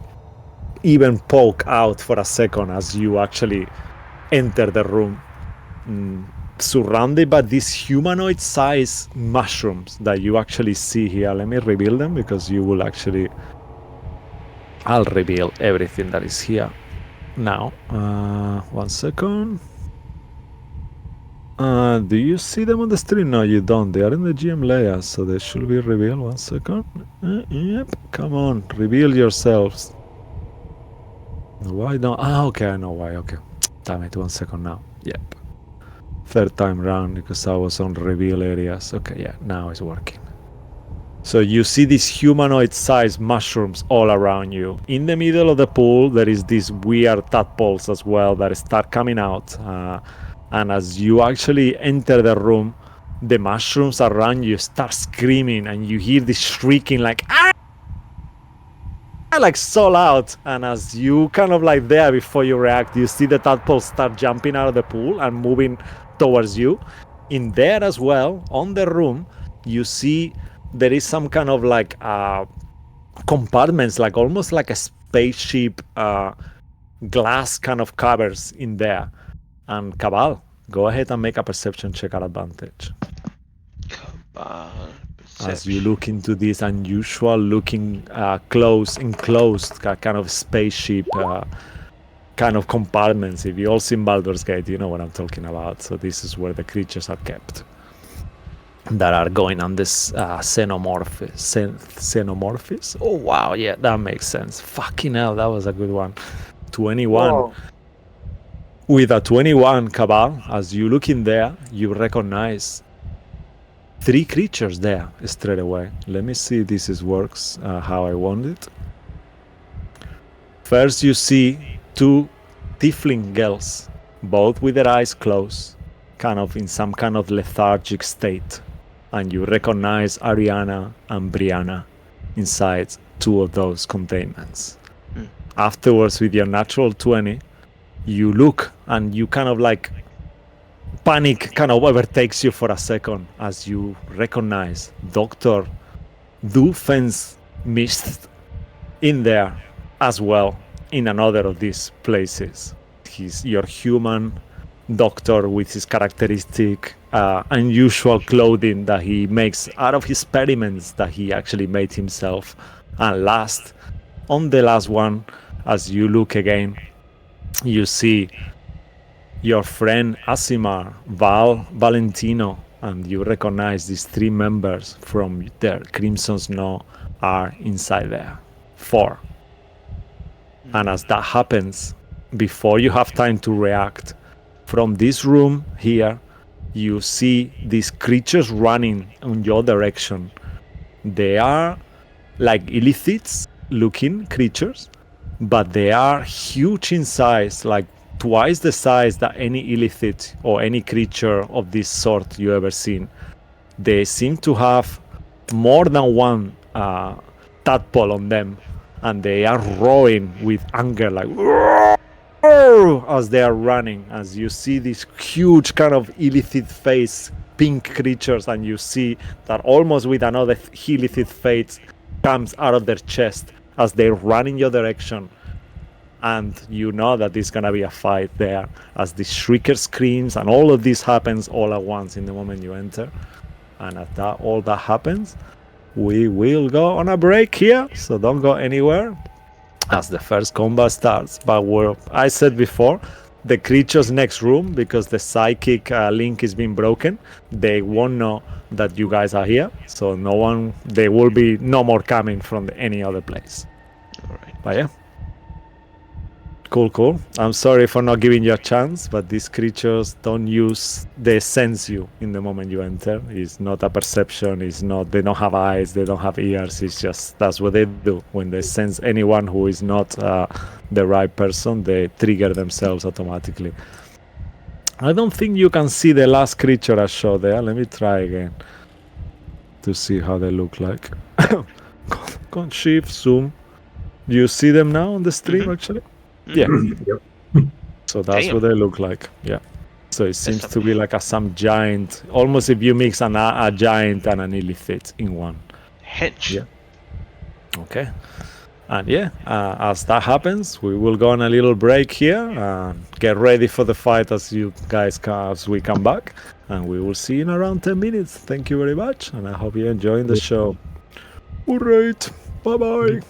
even poke out for a second as you actually enter the room. Surrounded by these humanoid-sized mushrooms that you actually see here. Let me reveal them because you will actually... I'll reveal everything that is here now. 1 second. Do you see them on the screen? No, you don't. They are in the GM layer, so they should be revealed. 1 second. Yep, come on, reveal yourselves. Why don't... okay, I know why. Okay, damn it, 1 second now. Yep. Third time round because I was on reveal areas. Okay, yeah, now it's working. So you see these humanoid-sized mushrooms all around you. In the middle of the pool, there is these weird tadpoles as well that start coming out. And as you actually enter the room, the mushrooms around you start screaming, and you hear this shrieking like, ah! Like so loud. And as you kind of like there before you react, you see the tadpoles start jumping out of the pool and moving towards you. In there as well, on the room, you see there is some kind of like compartments, like almost like a spaceship glass kind of covers in there. And Cabal, go ahead and make a perception check at advantage. Cabal. As you look into this unusual looking enclosed kind of spaceship kind of compartments. If you all seen Baldur's Gate, you know what I'm talking about. So this is where the creatures are kept that are going on this xenomorphs. Oh wow, yeah, that makes sense. Fucking hell, that was a good one. 21. Whoa. With a 21, Cabal, as you look in there, you recognize 3 creatures there straight away. Let me see if this works how I want it. First, you see 2 tiefling girls, both with their eyes closed, kind of in some kind of lethargic state. And you recognize Ariana and Brianna inside 2 of those containments. Afterwards, with your natural 20, you look and you kind of like panic kind of overtakes you for a second as you recognize Dr. Doofenshmirtz in there as well, in another of these places. He's your human doctor with his characteristic unusual clothing that he makes out of his experiments that he actually made himself. And last, on the last one, as you look again, you see your friend Asimar, Valentino, and you recognize these 3 members from their Crimson Snow are inside there. 4. And as that happens, before you have time to react, from this room here, you see these creatures running in your direction. They are like illithids looking creatures, but they are huge in size, like twice the size that any illithid or any creature of this sort you ever seen. They seem to have more than 1 tadpole on them, and they are roaring with anger, like as they are running. As you see these huge kind of illithid face, pink creatures, and you see that almost with another illithid face comes out of their chest as they run in your direction. And you know that there's gonna be a fight there as the shrieker screams, and all of this happens all at once in the moment you enter. And at that, all that happens, we will go on a break here, so don't go anywhere as the first combat starts. But I said before, the creature's next room, because the psychic link is being broken, they won't know that you guys are here. So there will be no more coming from any other place. All right. But yeah. Cool. I'm sorry for not giving you a chance, but these creatures they sense you in the moment you enter. It's not a perception, they don't have eyes, they don't have ears, it's just, that's what they do. When they sense anyone who is not the right person, they trigger themselves automatically. I don't think you can see the last creature I showed there. Let me try again to see how they look like. Go on, shift, zoom. Do you see them now on the stream, actually? Yeah. Yep. So that's Damn. what they look like. Yeah. So it seems That's to be like some giant, almost if you mix a giant and an illithid in one. Hench. Yeah. Okay. And yeah, as that happens, we will go on a little break here and get ready for the fight as we come back. And we will see you in around 10 minutes. Thank you very much. And I hope you're enjoying the show. All right. Bye-bye.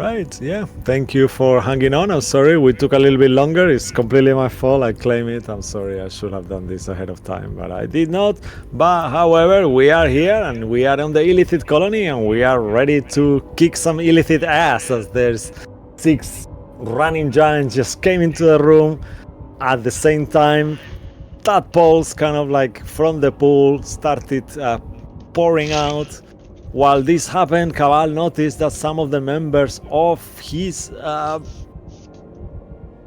right, yeah. Thank you for hanging on. I'm sorry we took a little bit longer. It's completely my fault. I claim it. I'm sorry. I should have done this ahead of time, but I did not. But however, we are here and we are on the illicit colony and we are ready to kick some illicit ass as there's 6 running giants just came into the room at the same time. Tadpoles kind of like from the pool started pouring out. While this happened, Cabal noticed that some of the members of his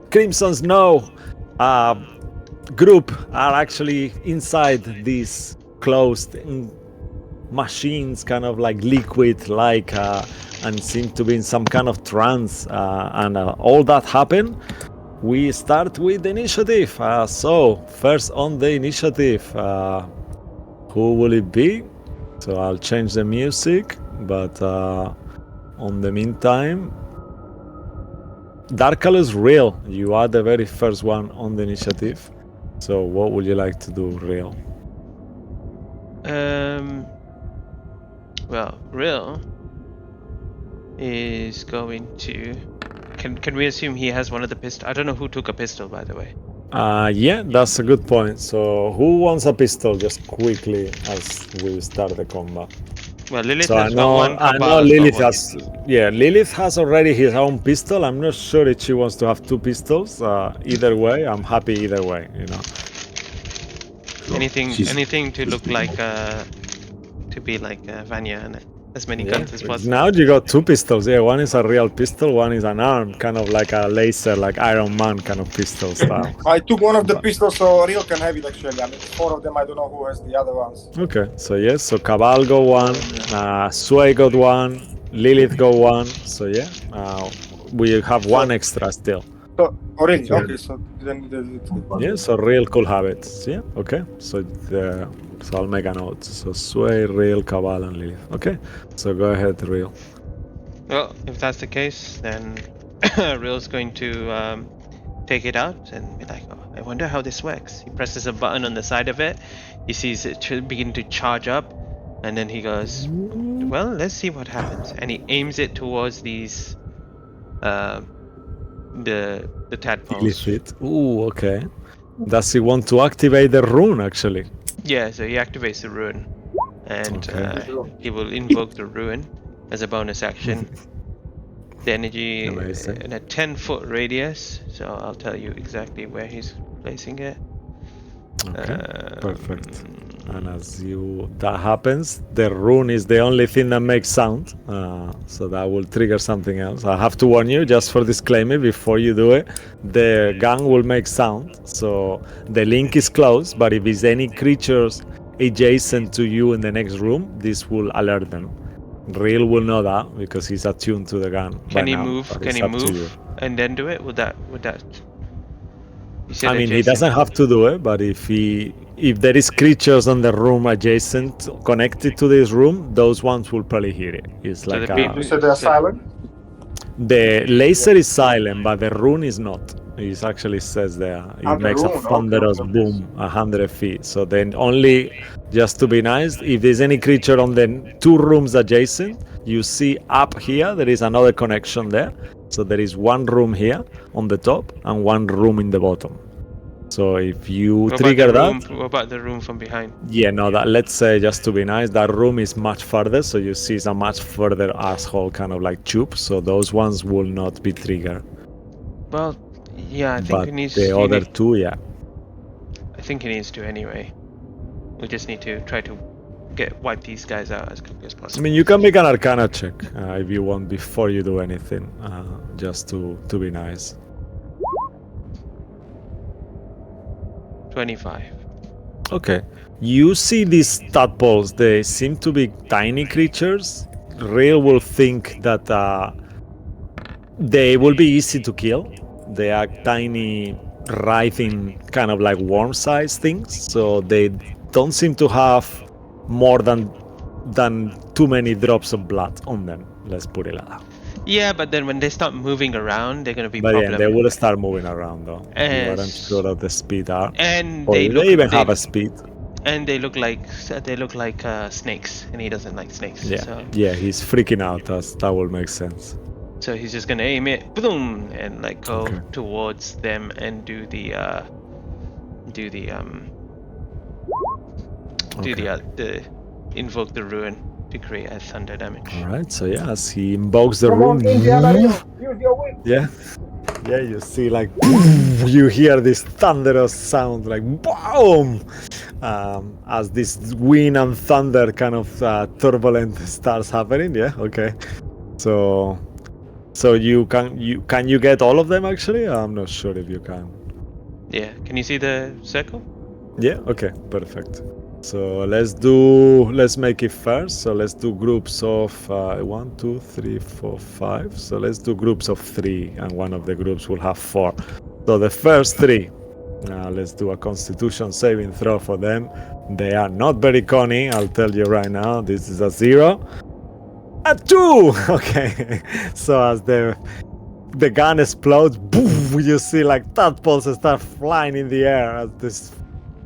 Crimson Snow group are actually inside these closed machines, kind of like liquid-like, and seem to be in some kind of trance. And all that happened. We start with the initiative. So, first on the initiative, who will it be? So I'll change the music, but on the meantime, Darkalus Real, you are the very first one on the initiative. So what would you like to do, Real? Well, Real is going to. Can we assume he has one of the pistols? I don't know who took a pistol, by the way. Yeah, that's a good point. So who wants a pistol just quickly as we start the combat? Well, Lilith So has got one. I know Cabal has got Lilith one. has. Yeah, Lilith has already his own pistol. I'm not sure if she wants to have 2 pistols. Either way, I'm happy either way. You know. Anything to look like to be like Vanya and as many guns as possible. Now you got 2 pistols. Yeah, one is a real pistol, one is an arm, kind of like a laser, like Iron Man kind of pistol style. I took one of the pistols, so Rio can have it actually. I mean, 4 of them, I don't know who has the other ones. Okay, so yes, so Cabal got 1, Sway got 1, Lilith got 1. So yeah, we have 1 extra still. So, oh really? Okay, so then Yeah, so Real could have it. So, yeah, okay. So so I'll make a note. So Sway, Real, Cabal, and Lilith. Okay, so go ahead, Real. Well, if that's the case, then Real's going to take it out and be like, oh, I wonder how this works. He presses a button on the side of it. He sees it begin to charge up, and then he goes, well, let's see what happens. And he aims it towards these the tadpoles. Illicit. Ooh, okay. Does he want to activate the rune actually? Yeah, so he activates the rune, and he will invoke the rune as a bonus action. The energy in a 10-foot radius, so I'll tell you exactly where he's placing it. Okay, perfect. And as that happens, the rune is the only thing that makes sound, so that will trigger something else. I have to warn you, just for disclaimer, before you do it, the gun will make sound, so the link is closed, but if there's any creatures adjacent to you in the next room, this will alert them. Real will know that because he's attuned to the gun. Can he move? Can he move and then do it? Would that? I mean, he doesn't have to do it, but if there is creatures on the room adjacent, connected to this room, those ones will probably hear it. It's So like you said they're silent. the laser is silent, but the rune is not. It actually says there. It makes a thunderous boom 100 feet. So then only, just to be nice, if there's any creature on the 2 rooms adjacent, you see up here, there is another connection there. So there is 1 room here on the top and 1 room in the bottom. So if you trigger that... What about the room from behind? Yeah, no, that, let's say, just to be nice, that room is much further. So you see a much further asshole kind of like tube. So those ones will not be triggered. Well, yeah, I think But he needs the other 2, yeah. I think he needs to anyway. We just need to try to wipe these guys out as quickly as I possible. mean, you can make an Arcana check if you want before you do anything, just to be nice. 25. Okay. You see these tadpoles, they seem to be tiny creatures. Real will think that they will be easy to kill. They are tiny, writhing, kind of like worm-sized things, so they don't seem to have more than too many drops of blood on them. Let's put it like that. Yeah, but then when they start moving around, they're gonna be But problem. yeah, they will start moving around though. You Yes. aren't sure of the speed are. And Or they they look even they- have a speed. And they look like snakes, and he doesn't like snakes. Yeah, So yeah, he's freaking out. That will make sense. So he's just gonna aim it, boom, and like go Okay. towards them and do the invoke the ruin to create a thunder damage. All right. So yeah, as he invokes the Come room. on, Indiana, use your whip. Yeah. Yeah, you see like you hear this thunderous sound like boom as this wind and thunder kind of turbulent starts happening. Yeah, okay. So you can you get all of them actually? I'm not sure if you can. Yeah, can you see the circle? Yeah, okay, perfect. So let's make it first. So let's do groups of 1, 2, 3, 4, 5. So let's do groups of 3, and one of the groups will have 4. So the first 3, let's do a Constitution saving throw for them. They are not very cunning, I'll tell you right now. This is a 0, a 2. Okay, so as the gun explodes, boom, you see like tadpoles start flying in the air as this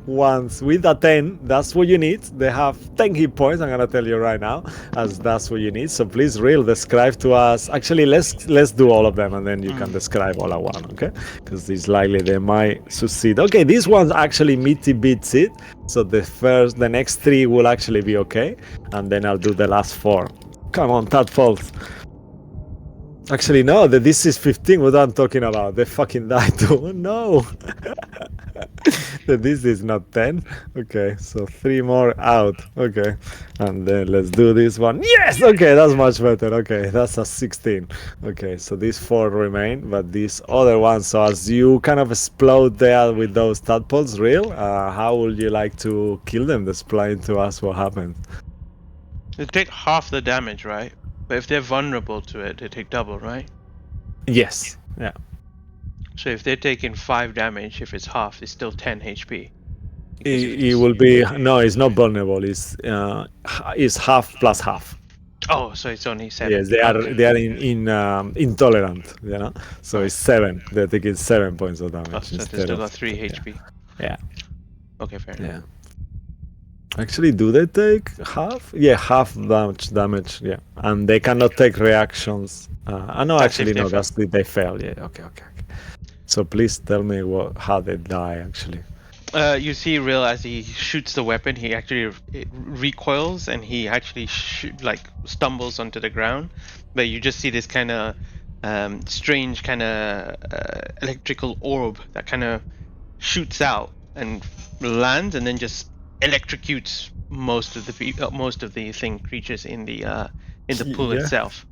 ones with a 10. That's what you need. They have 10 hit points, I'm gonna tell you right now, as that's what you need. So please real describe to us. Actually, let's do all of them and then you can describe all at one, okay? Because it's likely they might succeed. Okay, this one's actually meaty beats it. So the next 3 will actually be okay, and then I'll do the last 4. Come on, tadpoles. Actually, no, this is 15, what I'm talking about. They fucking died too. No. This is not 10. Okay, so 3 more out. Okay, and then let's do this one. Yes! Okay, that's much better. Okay, that's a 16. Okay, so these 4 remain, but these other ones, so as you kind of explode there with those tadpoles, real, how would you like to kill them? Explain to us what happens. They take half the damage, right? But if they're vulnerable to it, they take double, right? Yes. Yeah. So if they're taking 5 damage, if it's half, it's still 10 HP. It will be no. It's not vulnerable. It's half plus half. Oh, so it's only 7. Yes, they are intolerant. You know, so it's 7. They're taking 7 points of damage. Oh, so they instead still of, got 3 HP. Yeah. Okay, fair enough. Yeah. Actually, do they take half? Yeah, half damage. Yeah, and they cannot take reactions. I know. That's if Actually, they no. fail. That's if they fail. Yeah. Okay. So please tell me how they die. Actually. You see Real as he shoots the weapon, he actually recoils and he actually stumbles onto the ground. But you just see this kind of strange kind of electrical orb that kind of shoots out and lands and then just electrocutes most of the creatures in the pool Yeah. itself.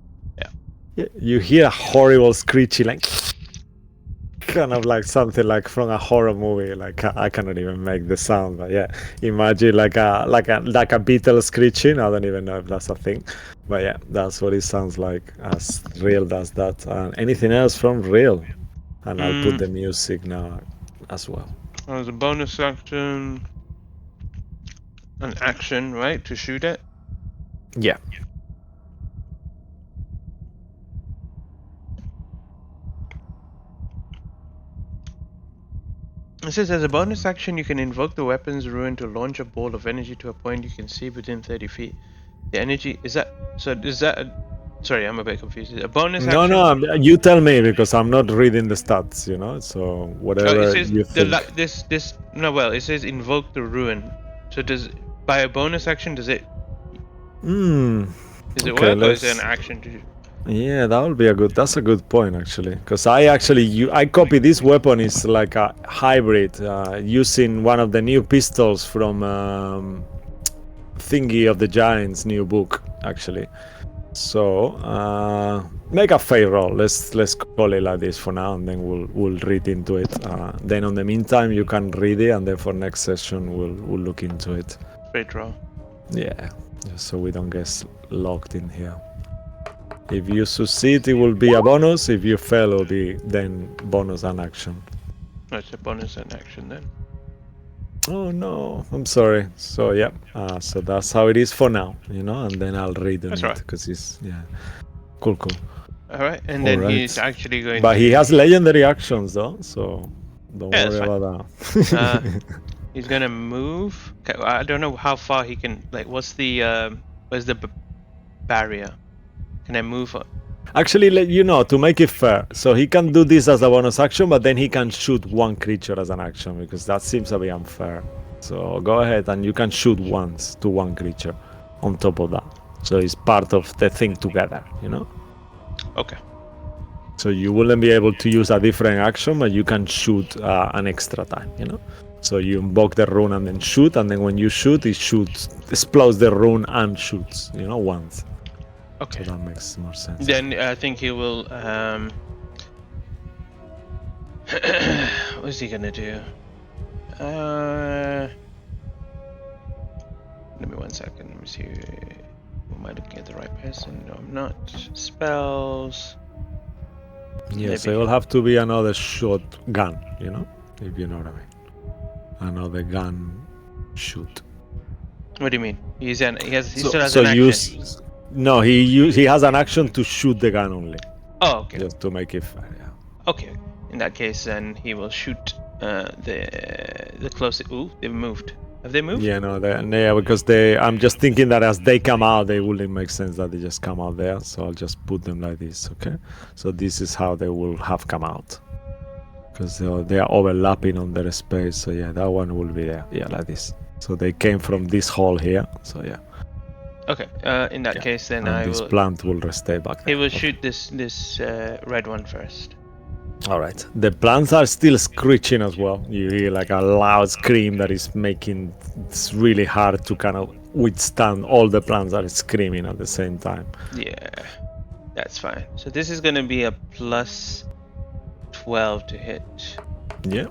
Yeah, you hear a horrible screeching, like kind of like something like from a horror movie. Like I cannot even make the sound, but yeah, imagine like a beetle screeching. I don't even know if that's a thing, but yeah, that's what it sounds like as Real does that. And anything else from Real, and I'll put the music now as well. There's a bonus action, an action, right, to shoot it. Yeah. It says as a bonus action, you can invoke the weapon's ruin to launch a ball of energy to a point you can see within 30 feet. The energy sorry, I'm a bit confused. A bonus action? No, you tell me because I'm not reading the stats, you know. So whatever it says you think. it says invoke the ruin. So by a bonus action does it Okay, work or is it an action to? Yeah, that's a good point actually, because I copy this weapon is like a hybrid using one of the new pistols from Thingy of the Giants new book actually. So make a fair roll. Let's call it like this for now, and then we'll read into it. Then on the meantime you can read it, and then for next session we'll look into it. Straight roll. Yeah, so we don't get locked in here. If you succeed, it will be a bonus. If you fail, it will be then bonus and action. No, it's a bonus and action then. Oh no, I'm sorry. So yeah, so that's how it is for now, you know. And then I'll read it because it's cool. All right, and then he's actually going. But he has legendary actions though, so don't worry about that. He's gonna move. Okay, I don't know how far he can. Like, where's the barrier? Can I move Actually, let you know, to make it fair, so he can do this as a bonus action, but then he can shoot one creature as an action, because that seems a bit unfair. So go ahead and you can shoot once to one creature on top of that. So it's part of the thing together, you know? Okay. So you wouldn't be able to use a different action, but you can shoot an extra time, you know? So you invoke the rune and then shoot, and then when you shoot, it shoots, explodes the rune and shoots, you know, once. Okay. So that makes more sense. Then I think he will. What is he gonna do? Give me 1 second. Let me see. Am I looking at the right person? No, I'm not. Spells. Yeah, so Maybe. it will have to be another shot gun, you know, if you know what I mean. Another gun shoot. What do you mean? He still has So an action. No, he has an action to shoot the gun only, Oh, okay. just to make it fair. Yeah. Okay. In that case, then he will shoot the closest. Ooh, they've moved. Have they moved? Yeah, no, because I'm just thinking that as they come out, they wouldn't make sense that they just come out there. So I'll just put them like this, okay? So this is how they will have come out, because they are overlapping on their space. So yeah, that one will be there. Yeah, like this. So they came from this hole here. So yeah. Okay. In that case, then And this plant will stay back there. He will shoot this red one first. All right. The plants are still screeching as well. You hear like a loud scream that is making it's really hard to kind of withstand. All the plants are screaming at the same time. Yeah, that's fine. So this is gonna be a plus 12 to hit. Yeah.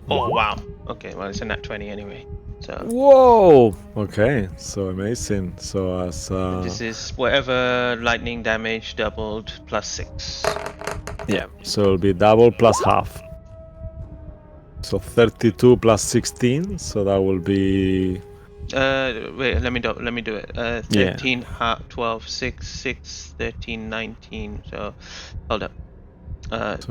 Oh wow. Okay, well it's a nat 20 anyway. So Whoa. Okay. So amazing. So as this is whatever lightning damage doubled plus 6. yeah. So it'll be double plus half. So 32 plus 16. So that will be. Wait, let me do it. 13, 12, 6, 13, 19. So hold up.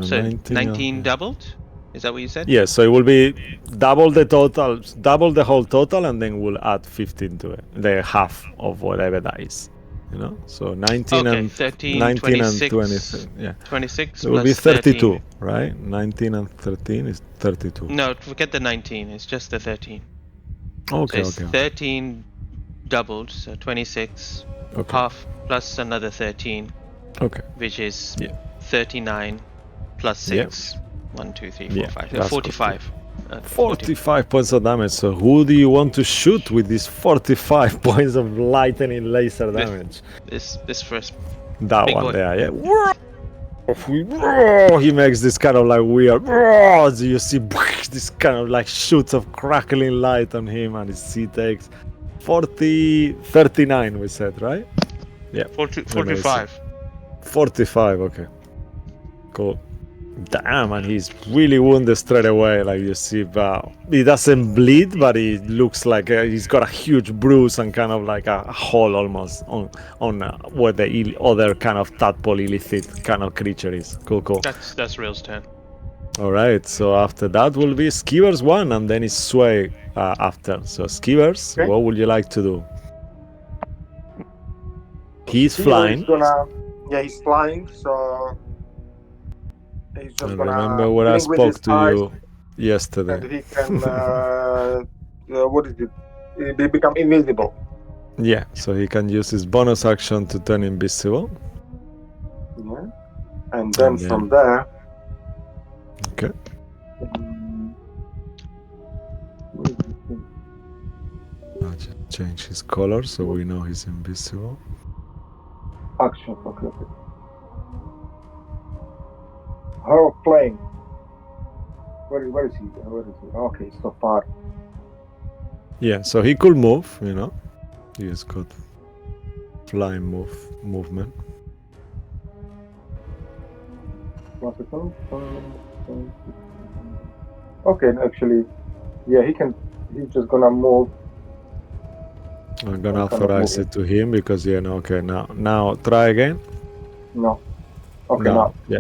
So 19 doubled? Is that what you said? Yeah, so it will be double the total, double the whole total, and then we'll add 15 to it, the half of whatever that is, you know. So 19 Okay, and 13, 19 26, and 23, yeah. 26 It will plus be 32, 13. right? 19 and 13 is 32. No, forget the 19. It's just the 13. Okay, So it's 13 doubled, so 26. Okay. Half plus another 13, Okay. which is Yeah. 39 plus 6. 1, 2, 3, 4, Yeah, 5. that's 45. 45 points of damage. So who do you want to shoot with these 45 points of lightning laser damage? This first. That big one boy. there, yeah. He makes this kind of like weird. So you see this kind of like shoots of crackling light on him, and he takes 39. We said, right? Yeah. 45. 45. Okay. Cool. Damn, and he's really wounded straight away. Like you see, he doesn't bleed, but he looks like he's got a huge bruise and kind of like a hole almost on where the other kind of tadpole illicit kind of creature is. Cool. That's Real's turn. All right. So after that will be Skivers 1, and then it's Sway after. So Skivers, Okay. what would you like to do? He's He's flying. he's flying, so he's just And gonna remember what I blink with spoke his to eyes, you yesterday. and he can what is it? He become invisible. Yeah, so he can use his bonus action to turn invisible. Yeah, and then And then- from there. Okay. Where is the thing? I'll just change his color so we know he's invisible. Action. Okay. Her plane. Where is he? Okay, he's so far. Yeah, so he could move, you know. He has got flying movement. Okay, actually, yeah, he can. He's just gonna move. I'm gonna Kind of authorize move it to him because okay, now try again. No. Okay, No, now. yeah.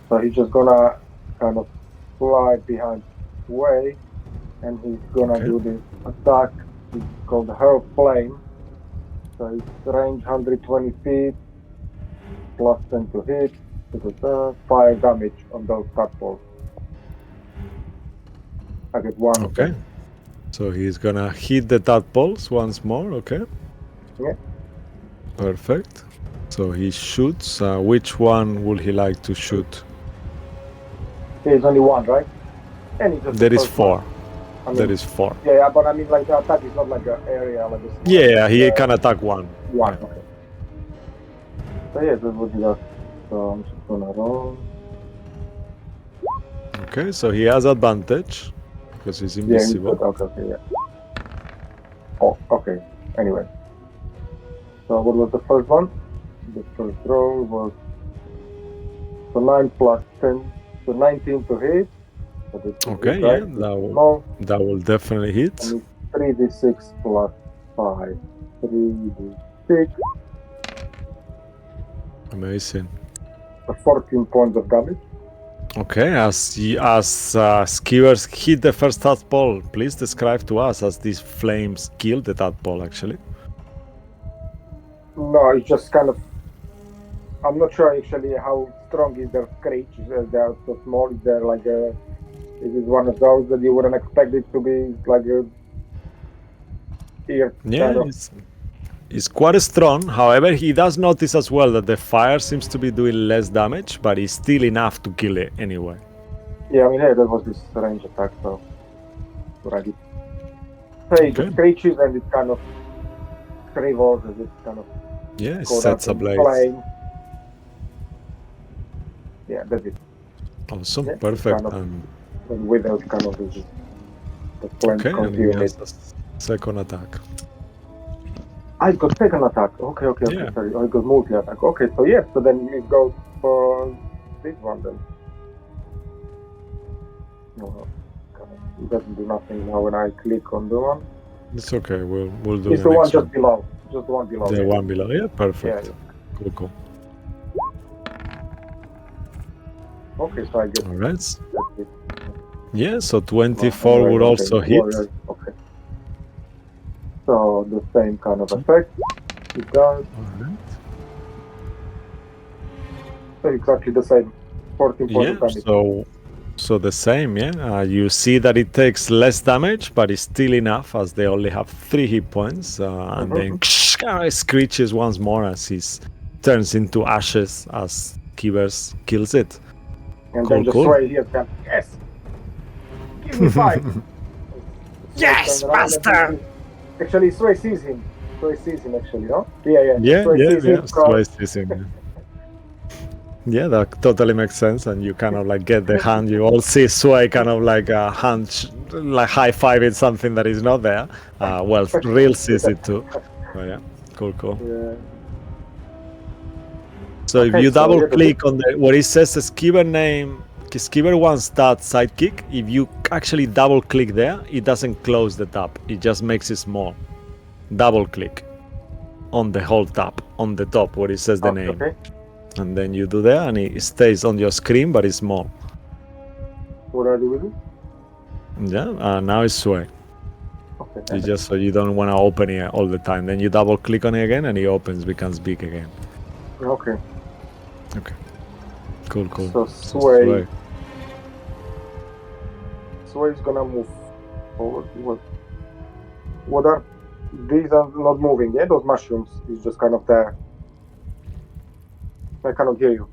So he's just gonna kind of fly behind Way, and he's gonna Okay. do this attack. It's called Her Flame. So it's range 120 feet, plus 10 to hit. 5 damage on those tadpoles. I get 1. Okay. So he's gonna hit the tadpoles once more, okay? Yeah. Perfect. So he shoots. Which one would he like to shoot? There's only 1, right? And it's just There the is first 4. one. I mean, There is 4. Yeah, but I mean, like, the attack is not like an area, like this. Yeah, he can attack 1. 1, Yeah. okay. So yeah, that would be that. So I'm just gonna roll. Okay, so he has advantage because he's invisible. Okay, yeah. Oh, okay. Anyway. So what was the first one? The first roll was so 9 plus 10, so 19 to hit. So that's Okay, hit, yeah, right? that will definitely hit. And it's 3d6 plus 5. 3d6. Amazing. 14 points of damage. Okay, as skewers hit the first tadpole, please describe to us as these flames kill the tadpole actually. No, it's just kind of. I'm not sure actually how strong is their screech. They are so small. They're like a. It is one of those that you wouldn't expect it to be like a. Ear Yeah, kind of. it's quite strong. However, he does notice as well that the fire seems to be doing less damage, but it's still enough to kill it anyway. Yeah, I mean, hey, that was his range attack, so. Right. So it just screeches and it kind of shrivels as it kind of. Yeah, it goes sets out in ablaze. flame. Yeah, that's it. Awesome, Yeah, perfect. kind of. And withers kind of is the flame Okay, and he consume has it. a second attack. I got second attack. Okay, Yeah. sorry. I got multi attack. Okay, so yes, so then it goes for this one then. No, it doesn't do nothing now when I click on the one. It's okay, we'll do It's the the one next just one. below. Just the one below. The one below. Yeah, perfect. Yeah. Cool. Okay, so I get All right. that's it. Yeah, so 24 would Okay, also hit. warrior, okay. So the same kind of effect. It does. All right. Exactly the same. 14 points of Yeah, damage. so the same, yeah. You see that it takes less damage, but it's still enough as they only have 3 hit points. And then it screeches once more as he turns into ashes as Kivers kills it. And Cool, then just cool. Sway here can, yes! Give me 5! Yes, master! Actually, Sway sees him. Actually, no? Yeah. Yeah, Sway sees him, so- Twice season, yeah. Yeah, that totally makes sense, and you kind of like get the hand. You all see Sway kind of like a hand, like high-fiving something that is not there. Well, Real sees it too. But yeah, cool. Yeah. So if Okay, you so double yeah, click on the where it says Skiver name, Skiver one stat sidekick, if you actually double click there, it doesn't close the tab. It just makes it small. Double click on the whole tab on the top where it says the name. Okay. And then you do there and it stays on your screen, but it's small. What do I do with it? Yeah, now it's Sway. Okay. You just so you don't want to open it all the time. Then you double click on it again and it opens, becomes big again. Okay. Cool. So Sway is gonna move forward. What are these are not moving, yeah? Those mushrooms is just kind of there. I cannot hear you.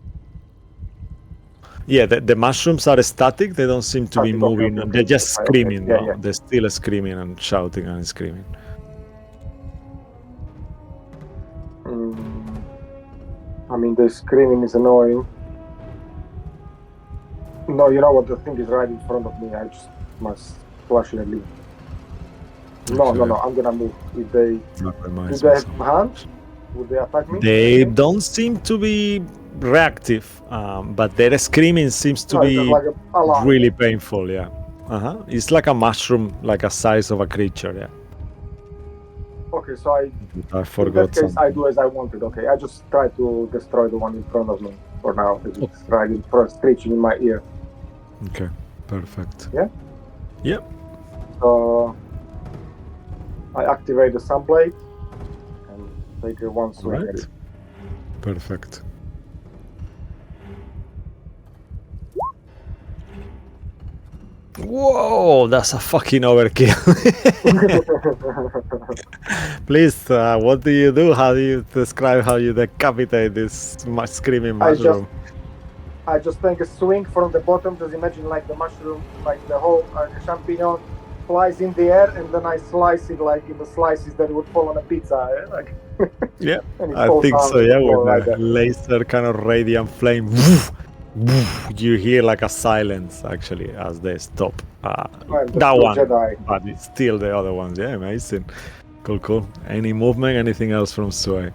Yeah, the mushrooms are static. They don't seem to be Static, okay, moving. okay. They're just Okay, screaming. yeah, Now. yeah. They're still screaming and shouting and screaming. I mean, the screaming is annoying. No, you know what? The thing is right in front of me. I just must flash it and leave. No. I'm gonna move. If they do they have hands? Would they attack me? They don't seem to be reactive, but their screaming seems to it's be just like a alarm. really painful. Yeah. It's like a mushroom, like a size of a creature. Yeah. Okay, so I in forgot that case, something. I do as I wanted. Okay, I just try to destroy the one in front of me for now. It's right in front, screeching in my ear. Okay. Perfect. Yeah? Yep. So I activate the sunblade and take a one swing at Right. it. Perfect. Whoa, that's a fucking overkill. Please, what do you do? How do you describe how you decapitate this screaming mushroom? I just take a swing from the bottom. Just imagine like the mushroom, like the whole champignon flies in the air, and then I slice it like in the slices that would fall on a pizza. Like Yeah, and it I falls think down so. to the Yeah, floor with like the that. laser kind of radiant flame, woof, woof, you hear like a silence actually as they stop. I'm the That true one, Jedi. but it's still the other ones. Yeah, amazing. Cool, cool. Any movement? Anything else from Sway?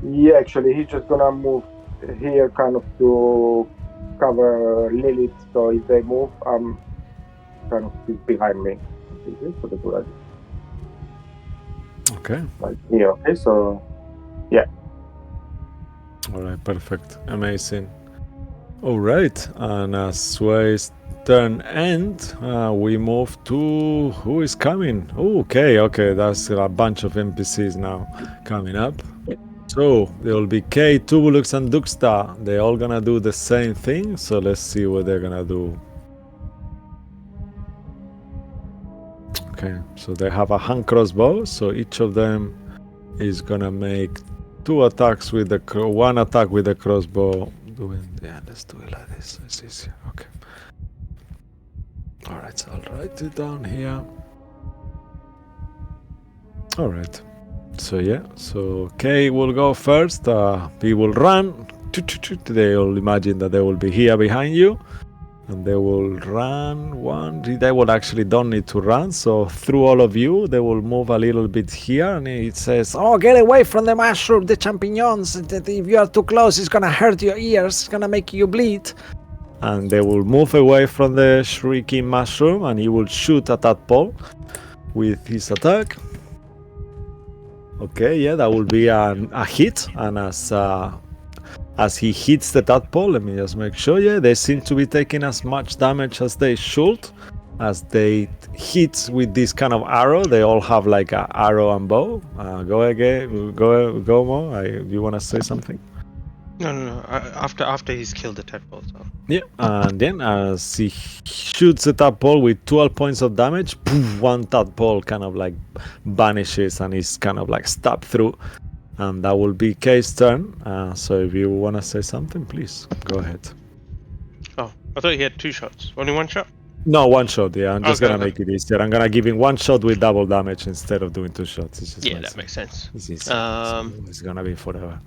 Yeah, actually, he's just gonna move here, kind of to cover Lilith. So if they move, I'm kind of behind me. So that's what I do. Okay. Like here. Okay, so yeah. All right, perfect. Amazing. All right, and as Sway's turn end, we move to who is coming? Oh, okay, that's a bunch of NPCs now coming up. So there will be Kay, Tubulux, and Duxta. They're all gonna do the same thing. So let's see what they're gonna do. Okay, so they have a hand crossbow. So each of them is gonna make 2 attacks with the 1 attack with the crossbow. Let's do it like this. It's easier. Okay. All right, so I'll write it down here. All right. So yeah, so Kay will go first. He will run. They'll imagine that they will be here behind you, and they will run one. They will actually don't need to run. So through all of you, they will move a little bit here, and it says, "Oh, get away from the mushroom, the champignons! If you are too close, it's gonna hurt your ears. It's gonna make you bleed." And they will move away from the shrieking mushroom, and he will shoot at that pole with his attack. Okay, yeah, that will be a hit, and as he hits the tadpole, let me just make sure. Yeah, they seem to be taking as much damage as they should, as they hit with this kind of arrow. They all have like an arrow and bow. Go again, go Mo. You want to say something? No. After he's killed the tadpole. So. Yeah, and then as he shoots the tadpole with 12 points of damage, poof, one tadpole kind of like vanishes and is kind of like stabbed through. And that will be Kay's turn. So if you want to say something, please go ahead. Oh, I thought he had 2 shots. Only 1 shot? No, 1 shot, yeah. I'm just Okay, going to make it easier. I'm going to give him 1 shot with double damage instead of doing 2 shots. It's just That makes sense. It's easy. So it's going to be forever.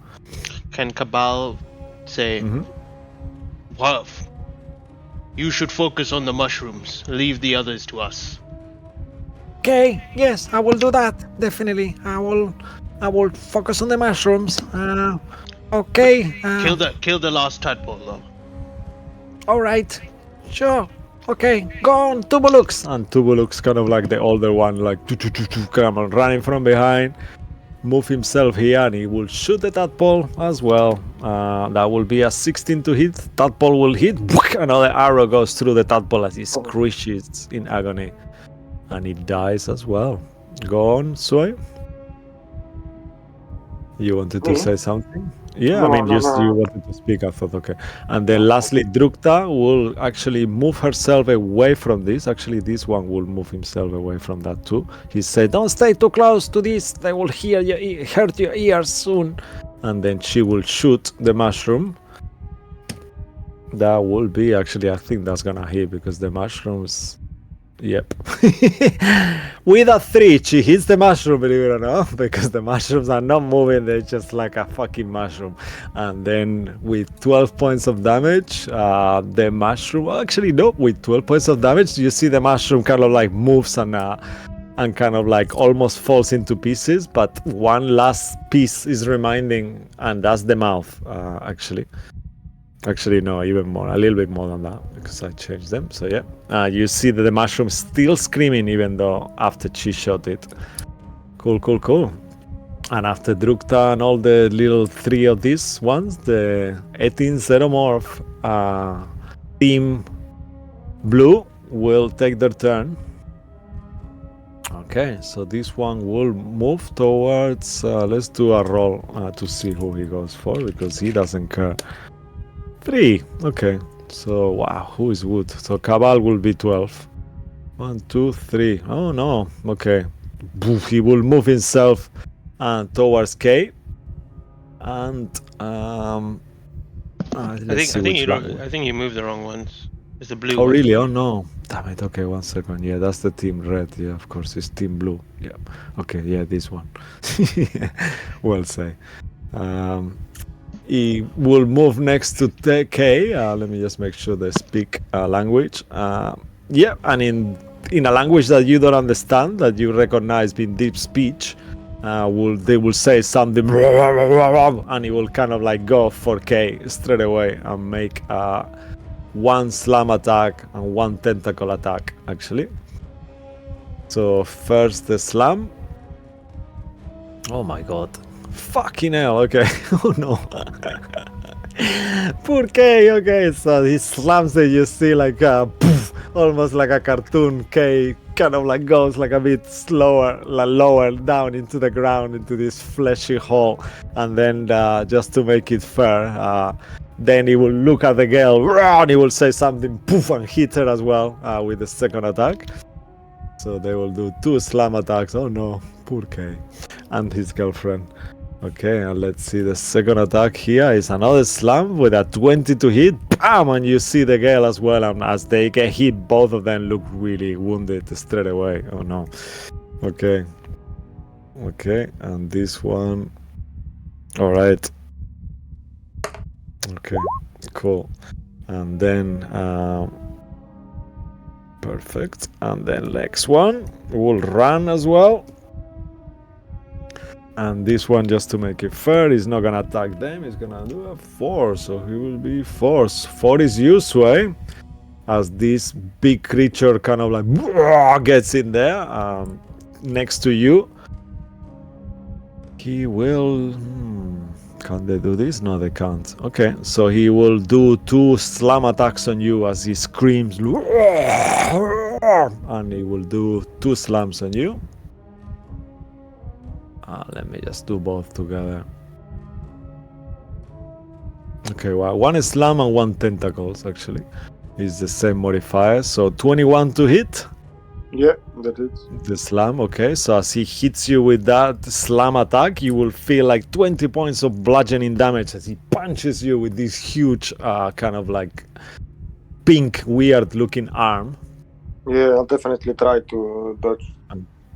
Can Cabal say, "Well, you should focus on the mushrooms. Leave the others to us." Okay, yes, I will do that. Definitely, I will focus on the mushrooms. Okay. Kill the last tadpole though. All right. Sure. Okay. Go on, Tubulux. And Tubulux, kind of like the older one, like come on, running from behind, move himself here, and he will shoot the tadpole as well. That will be a 16 to hit. Tadpole will hit. Another arrow goes through the tadpole as he screeches in agony, and he dies as well. Go on, Sway. You wanted to say something? Yeah, No, you wanted to speak. I thought, okay. And then lastly, Drukta will actually move herself away from this. Actually, this one will move himself away from that too. He said, "Don't stay too close to this. They will hurt your ears soon." And then she will shoot the mushroom. That will be actually, I think that's gonna hit because the mushrooms. Yep. With a 3, she hits the mushroom, believe it or not, because the mushrooms are not moving, they're just like a fucking mushroom. And then with 12 points of damage, the mushroom, actually no, with 12 points of damage, you see the mushroom kind of like moves and kind of like almost falls into pieces, but one last piece is remaining, and that's the mouth, actually. Actually, no, even more, a little bit more than that, because I changed them. So yeah, you see that the mushroom still screaming, even though after she shot it. Cool. And after Drukta and all the little 3 of these ones, the 18 Xenomorph Team Blue will take their turn. Okay, so this one will move towards. Let's do a roll to see who he goes for because he doesn't care. 3. Okay, so wow, who is Wood? So Cabal will be 12. 1, 2, 3. Oh no. Okay, he will move himself towards K. And let's see which one. I think you moved the wrong ones. It's the blue Oh one. really? Oh no. Damn it. Okay, 1 second. Yeah, that's the team red. Yeah, of course, it's team blue. Yeah. Okay, yeah, this one. Well say. He will move next to K. Let me just make sure they speak language. Yeah, and in a language that you don't understand, that you recognize being deep speech, they will say something, and he will kind of like go for K straight away and make 1 slam attack and 1 tentacle attack, actually. So first the slam. Oh my god. Fucking hell, okay. Oh no. Poor K, okay. So he slams it, you see like poof, almost like a cartoon. K kind of like goes like a bit slower, like lower down into the ground, into this fleshy hole. And then just to make it fair, then he will look at the girl and he will say something, poof, and hit her as well with the second attack. So they will do 2 slam attacks. Oh no, poor K and his girlfriend. Okay, and let's see the second attack here is another slam with a 20 to hit. Bam! And you see the girl as well. And as they get hit, both of them look really wounded straight away. Oh no. Okay. Okay, and this one. All right. Okay, cool. And then perfect. And then next one will run as well. And this one, just to make it fair, is not gonna attack them. He's gonna do a 4, so he will be 4. 4 is useful, as this big creature kind of like gets in there next to you. He will. Can they do this? No, they can't. Okay, so he will do 2 slam attacks on you as he screams, and he will do 2 slams on you. Let me just do both together. Okay, well, 1 slam and 1 tentacles actually is the same modifier. So 21 to hit. Yeah, that is. The slam, okay. So as he hits you with that slam attack, you will feel like 20 points of bludgeoning damage as he punches you with this huge kind of like pink, weird looking arm. Yeah, I'll definitely try to dodge.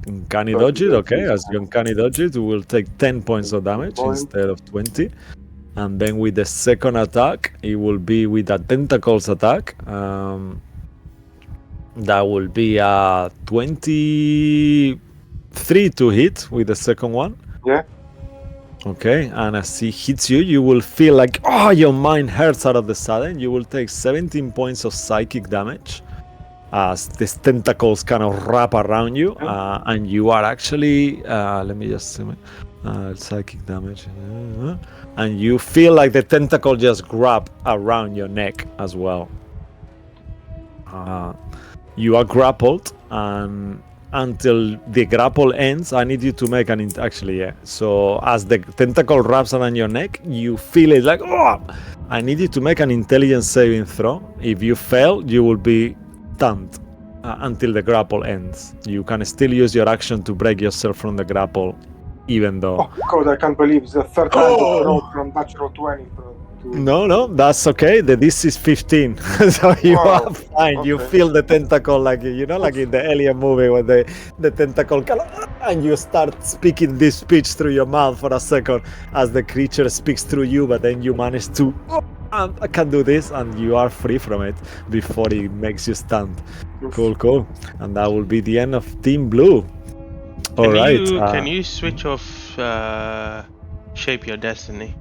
Uncanny dodge it, okay. As you uncanny dodge it, you will take 10 points of damage instead of 20. And then with the second attack, it will be with a tentacles attack. That will be a 23 to hit with the second one. Yeah. Okay, and as he hits you, you will feel like, oh, your mind hurts out of the sudden. You will take 17 points of psychic damage as these tentacles kind of wrap around you, and you are actually, let me just see, psychic damage, and you feel like the tentacle just grab around your neck as well. You are grappled, and until the grapple ends, I need you to make an so as the tentacle wraps around your neck, you feel it like, oh, I need you to make an intelligence saving throw. If you fail, you will be stunned until the grapple ends. You can still use your action to break yourself from the grapple, even though. Oh God, I can't believe it's the third time I rolled from natural 20. No, that's okay. The DC is 15, so you are fine. Okay. You feel the tentacle like like in the Alien movie when the tentacle and you start speaking this speech through your mouth for a second as the creature speaks through you, but then you manage to I can do this, and you are free from it before it makes you stunned. Cool. And that will be the end of Team Blue. All right. Can you switch off Shape Your Destiny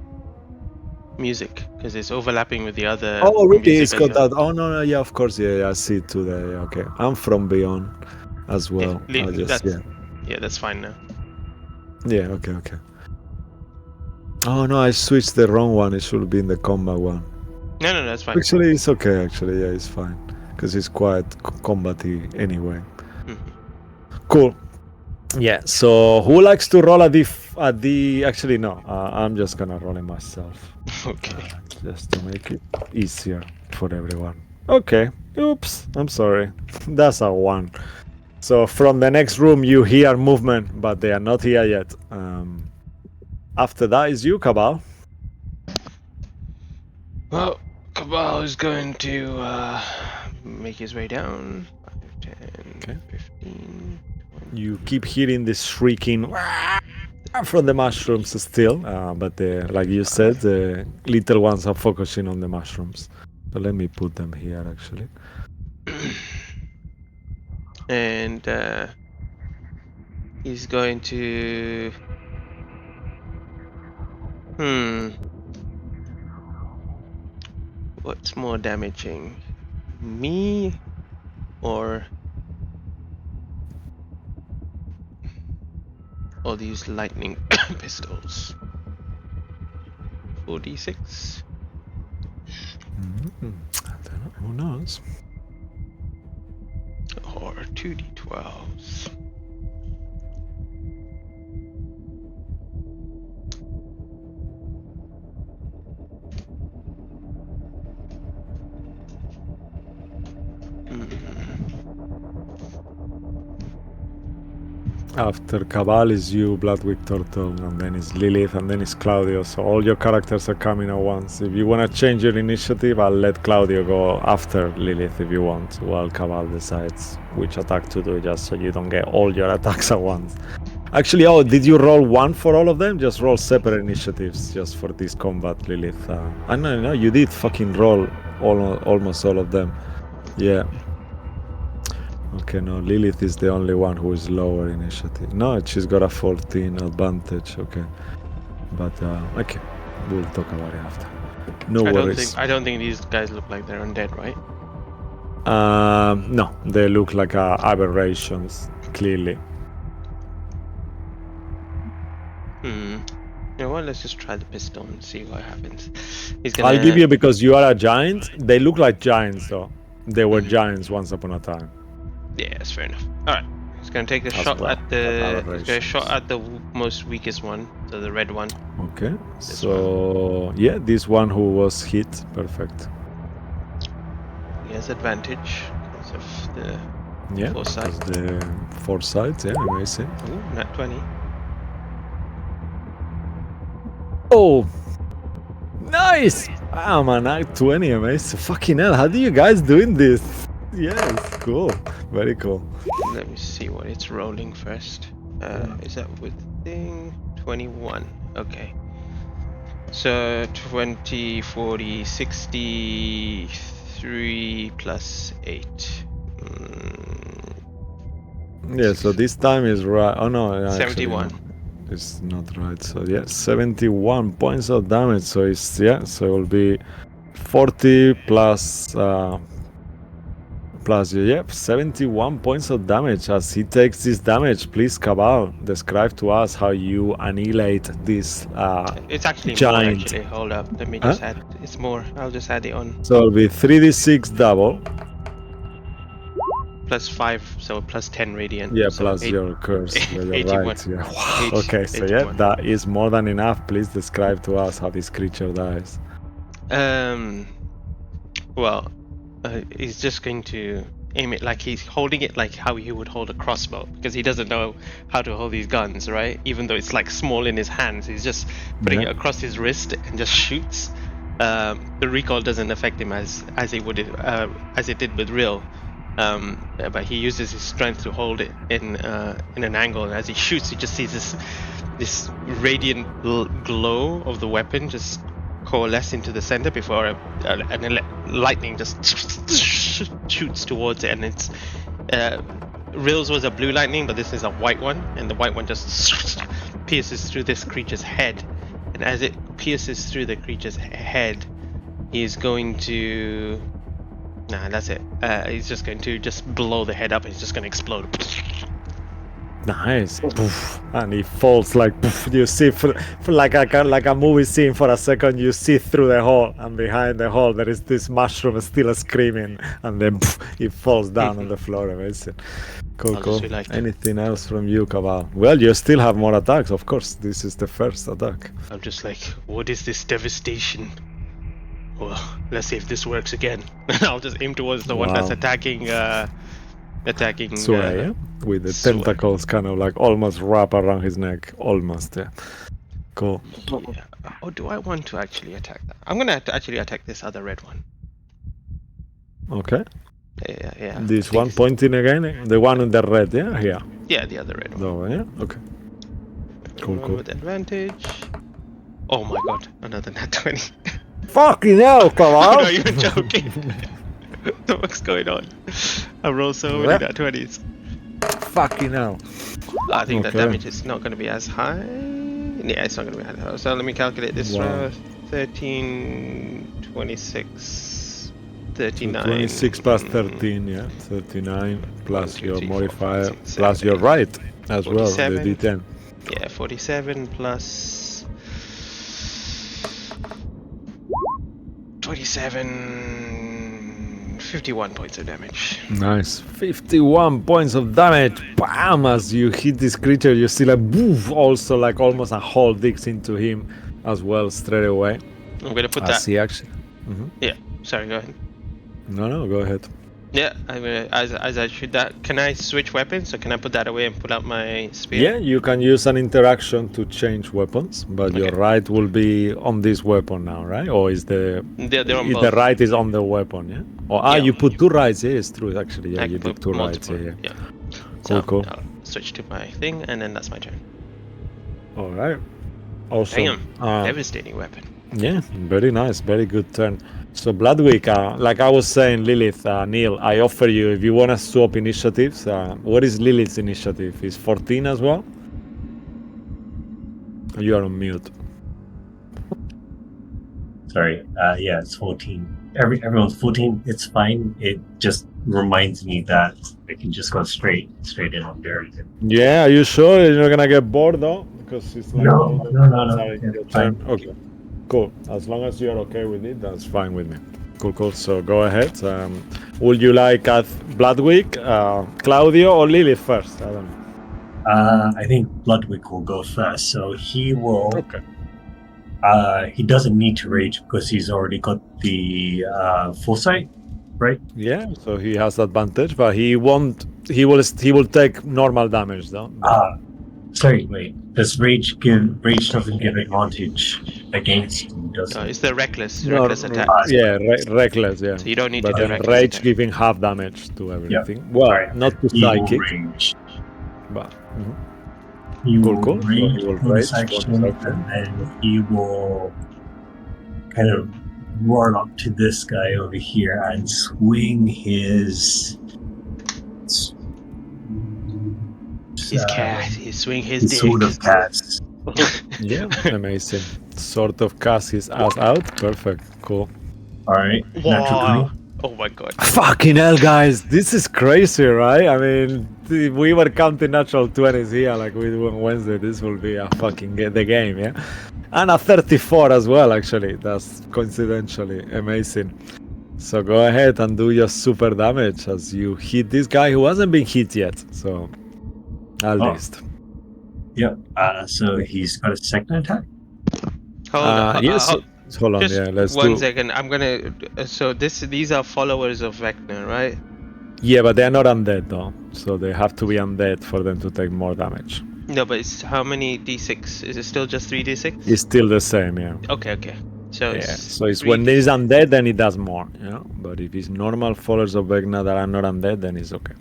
music, because it's overlapping with the other. Oh, really? It's got that. Oh no, yeah, of course, yeah, I see it today. Okay, I'm from Beyond as well. Yeah, that's fine now. Yeah, okay. Oh no, I switched the wrong one. It should be in the combat one. No, that's fine. Actually, it's okay. Actually, yeah, it's fine because it's quite combaty anyway. Cool. Yeah. So who likes to roll at the? Actually, no. I'm just gonna roll it myself, Okay. just to make it easier for everyone. Okay. Oops. I'm sorry. That's a 1. So from the next room you hear movement, but they are not here yet. After that is you, Cabal. Well, Cabal is going to make his way down. 5, 10, Okay. 15, 20. You keep hearing this shrieking from the mushrooms still, but like you said, the little ones are focusing on the mushrooms. So let me put them here actually. And he's going to. What's more damaging? Me or these lightning pistols? 4d6. Who knows? Or 2d12s. After Cabal is you, Bloodwick Turtle, and then is Lilith, and then is Claudio. So all your characters are coming at once. If you want to change your initiative, I'll let Claudio go after Lilith if you want, while Cabal decides which attack to do, just so you don't get all your attacks at once. Actually, oh, did you roll 1 for all of them? Just roll separate initiatives just for this combat, Lilith. No, you did fucking roll almost all of them. Yeah. Okay, no, Lilith is the only one who is lower initiative. No, she's got a 14 advantage. Okay, but okay, we'll talk about it after. No worries. I don't think these guys look like they're undead, right? No, they look like aberrations, clearly. You know what? Let's just try the pistol and see what happens. I'll give you, because you are a giant. They look like giants, though. They were giants once upon a time. Yeah, that's fair enough. All right, he's gonna take a As shot well, at the. He's gonna aberrations. shot at the most weakest one, so the red one. Okay, so yeah, this one who was hit, perfect. He has advantage because of the Yeah, foresight. because the foresight, yeah, amazing. Ooh, nat 20. Oh, nice! Ah, man, Act 20, amazing. Fucking hell, how do you guys doing this? Yes, cool. Very cool. Let me see what it's rolling first. Is that with thing? 21. Okay. So 20, 40, 63 plus 8. Yeah, so this time is right. Oh, no. Actually, 71. no, it's not right. So, yeah, 71 points of damage. So, it's, yeah, so it will be 40 plus. Plus, yeah, 71 points of damage. As he takes this damage, please, Cabal, describe to us how you annihilate this It's actually giant. more, actually. Hold up. Let me just add. It's more. I'll just add it on. So it'll be 3d6 double. Plus 5, so plus 10 radiant. Yeah, so plus 8, your curse. Yeah, you're 81. right. Yeah. Wow. Okay, so yeah, 81. that is more than enough. Please describe to us how this creature dies. Well, he's just going to aim it like he's holding it like how he would hold a crossbow, because he doesn't know how to hold these guns, right? Even though it's like small in his hands, he's just putting it across his wrist and just shoots. The recoil doesn't affect him as it did with Real, but he uses his strength to hold it in an angle, and as he shoots, he just sees this radiant glow of the weapon just coalesce into the center before lightning just shoots towards it, and it's Real's was a blue lightning, but this is a white one, and the white one just pierces through this creature's head, and as it pierces through the creature's head, he's going to that's it. He's just going to blow the head up, and he's just going to explode. Nice. Poof. And he falls like poof. You see for like a movie scene. For a second you see through the hole, and behind the hole there is this mushroom still screaming, and then poof, he falls down on the floor. Amazing. Cool, I'll cool. just be like- Anything else from you, Cabal? Well, you still have more attacks, of course. This is the first attack. I'm just like, what is this devastation? Well, let's see if this works again. I'll just aim towards the one that's Wow. attacking. Sway, yeah? With the Sway. tentacles kind of like almost wrap around his neck. Almost, yeah. Cool. Yeah. Or do I want to actually attack that? I'm gonna actually attack this other red one. Okay. Yeah. This I think one it's- pointing again. The one in the red, yeah? Here. Yeah, the other red one. No, yeah? Okay. Cool, One cool. with advantage. Oh my god, another nat 20. Fucking hell, I'm Cabal! not even joking. What the fuck's going on? I rolled so many Yeah. nat 20s. Fucking hell. I think that Okay. damage is not going to be as high. Yeah, it's not going to be as high. So let me calculate this. Wow. 13, 26, 39. 26 plus 13, yeah. 39 plus 1, 2, your 3, 4, modifier 5, 6, plus 7, your right as well, the 47. D10. Yeah, 47 plus 27, 51 points of damage. Nice. 51 points of damage. Bam! As you hit this creature, you see like boof, also like almost a hole digs into him as well straight away. I'm going to put As that. he actually. Yeah, sorry, go ahead. No, go ahead. Yeah, I'm gonna, as I shoot that, can I switch weapons? So can I put that away and pull out my spear? Yeah, you can use an interaction to change weapons, but your Okay. right will be on this weapon now, right? Or is the They're on the both. right is on the weapon, yeah? Or Yeah. you put two rights, yeah, it's true actually. Yeah, I you can did put two rights, multiple, yeah. So Cool. I'll switch to my thing, and then that's my turn. Alright. Awesome. Damn, devastating weapon. Yeah, very nice, very good turn. So Bloodwick, like I was saying, Lilith, Neil, I offer you, if you want to swap initiatives, what is Lilith's initiative? Is 14 as well? You are on mute. Sorry. Yeah, it's 14. Everyone's 14. It's fine. It just reminds me that I can just go straight in on Darrington. Yeah, are you sure you're not gonna get bored though? Because it's like No. Sorry, Yeah, your fine. turn. Okay, cool. As long as you're okay with it, that's fine with me. Cool. So go ahead. Would you like Bloodwick, Claudio, or Lilith first? I don't know. I think Bloodwick will go first. So he will. Okay. He doesn't need to rage because he's already got the foresight, right? Yeah, so he has advantage, but he won't. He will take normal damage though. Sorry, wait. Does rage doesn't give advantage against him, does it? It's the reckless No, attack. Yeah, reckless. Yeah. So you don't need But to do then reckless rage attack. giving half damage to everything. Well, Alright. not to He will psychic, rage. but He will Cool. So rage he will bonus rage, action, bonus action. and then he will kind of roar up to this guy over here and swing his. His cat. He swing his His dick. sword of cats. yeah, amazing. Sort of cast his ass out. Perfect. Cool. All right, natural Wow. 20. Oh my god. Fucking hell, guys. This is crazy, right? I mean, if we were counting natural 20s here like we do on Wednesday, this will be a fucking the game, yeah? And a 34 as well, actually. That's coincidentally amazing. So go ahead and do your super damage as you hit this guy who hasn't been hit yet. So, at Oh. least. Yep. So he's got a second attack. Hold on. Yes. Hold on, Just yeah, let's one do. second. I'm gonna. So these are followers of Vecna, right? Yeah, but they're not undead though, so they have to be undead for them to take more damage. No, but it's how many d6? Is it still just 3d6? It's still the same, yeah. Okay. So Yeah, so it's when he's undead, then he does more, you know. But if it's normal followers of Vecna that are not undead, then it's okay.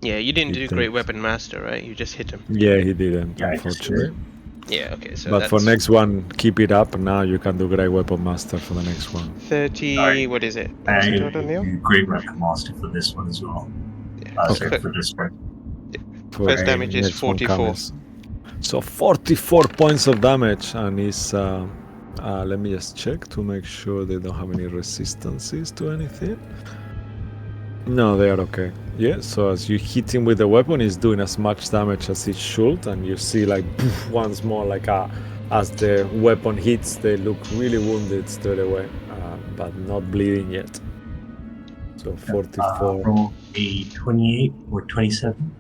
Yeah, you didn't do It Great takes- Weapon Master, right? You just hit him. Yeah, he didn't, Yeah, unfortunately. Yeah. Okay. So But that's for next one, keep it up. Now you can do Great Weapon Master for the next one. 30. Alright. What is it? And What's the total, Neil? you Great Weapon Master for this one as well. Yeah. Sorry, for this one. For First the damage is next one 44. comes. So 44 points of damage, and it's. Let me just check to make sure they don't have any resistances to anything. No, they are okay. Yeah, so as you hit him with the weapon, he's doing as much damage as it should, and you see like poof, once more, like as the weapon hits, they look really wounded straight away, but not bleeding yet. So 44. Roll a 28 or 27.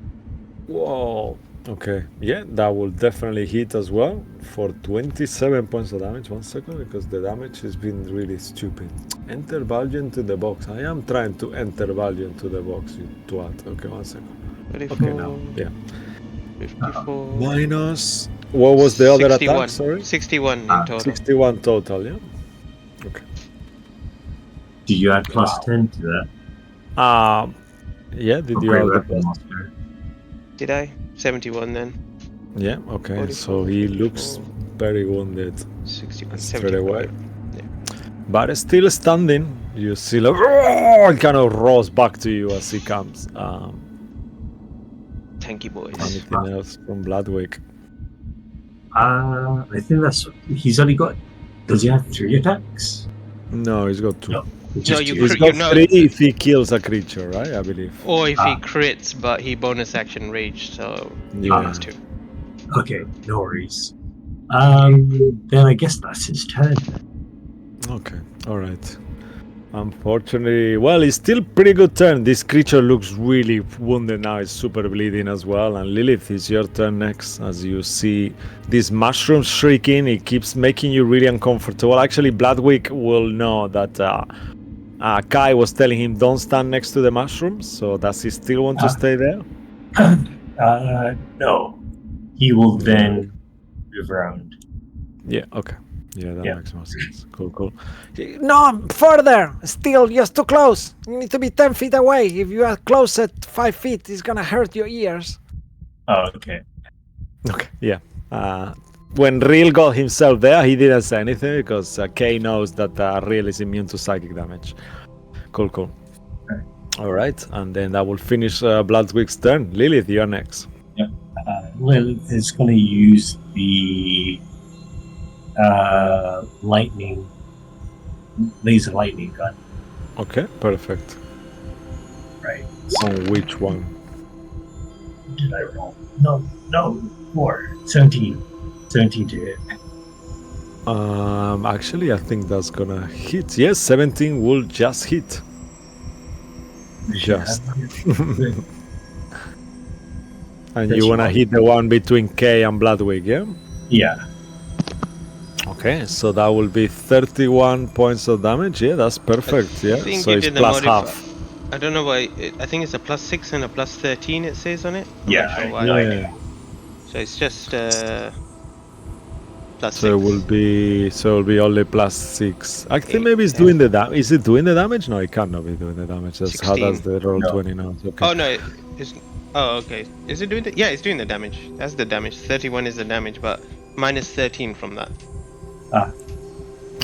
Whoa. Okay. Yeah, that will definitely hit as well for 27 points of damage. 1 second, because the damage has been really stupid. Enter value into the box. I am trying to enter value into the box, you twat. Okay, 1 second. 34, Okay, now. Yeah. 54. Minus. What was the other 61. attack? Sorry? 61 in total. 61 total, yeah? Okay. Do you add plus 10 to that? Yeah, did For you Great have the Weapon plus? Master? Did I? 71 then. Yeah, okay. 44, So he looks 44. very wounded 61, straight away. 75. But still standing. You see, like, it kind of rolls back to you as he comes. Tanky boys. Anything else from Bloodwick? I think that's. He's only got. Does he have 3 attacks? No, he's got 2. No. No, you He's crit- got you know- 3 if he kills a creature, right? I believe. Or if he crits, but he bonus action rage, so he Yeah. wins 2. Okay, no worries. Then I guess that's his turn. Okay, all right. Unfortunately, well, it's still pretty good turn. This creature looks really wounded now. It's super bleeding as well. And Lilith, it's your turn next. As you see these mushrooms shrieking, it keeps making you really uncomfortable. Actually, Bloodwick will know that Kai was telling him don't stand next to the mushrooms. So does he still want to stay there? No. He will then move around. Yeah, okay. Yeah, that Yeah. makes more sense. Cool. No, further! Still, just too close. You need to be 10 feet away. If you are close at 5 feet, it's gonna hurt your ears. Oh, okay. Okay, yeah. When Real got himself there, he didn't say anything because Kay knows that Real is immune to psychic damage. Cool. Okay. All right, and then that will finish Bloodwick's turn. Lilith, you're next. Lilith is going to use the laser lightning gun. Okay, perfect. Right. On which one? Did I roll? No, 4. 17. 17 to hit. Actually, I think that's gonna hit. Yes, 17 will just hit. Just. And you wanna hit the one between Kay and Bloodwick, yeah? Yeah. Okay, so that will be 31 points of damage. Yeah, that's perfect. Yeah, think so you it's did the plus modif- half. I don't know why. I think it's a plus 6 and a plus 13 it says on it. I'm Yeah, not sure why. Yeah. So it's just plus 6. So it will be only plus 6. I think 8, maybe it's 10. doing the damage. Is it doing the damage? No, it cannot be doing the damage. That's how 16. does the roll No. 20 now. Okay. Oh no, it's. Oh okay. Is it doing the? Yeah, it's doing the damage. That's the damage. 31 is the damage, but minus 13 from that.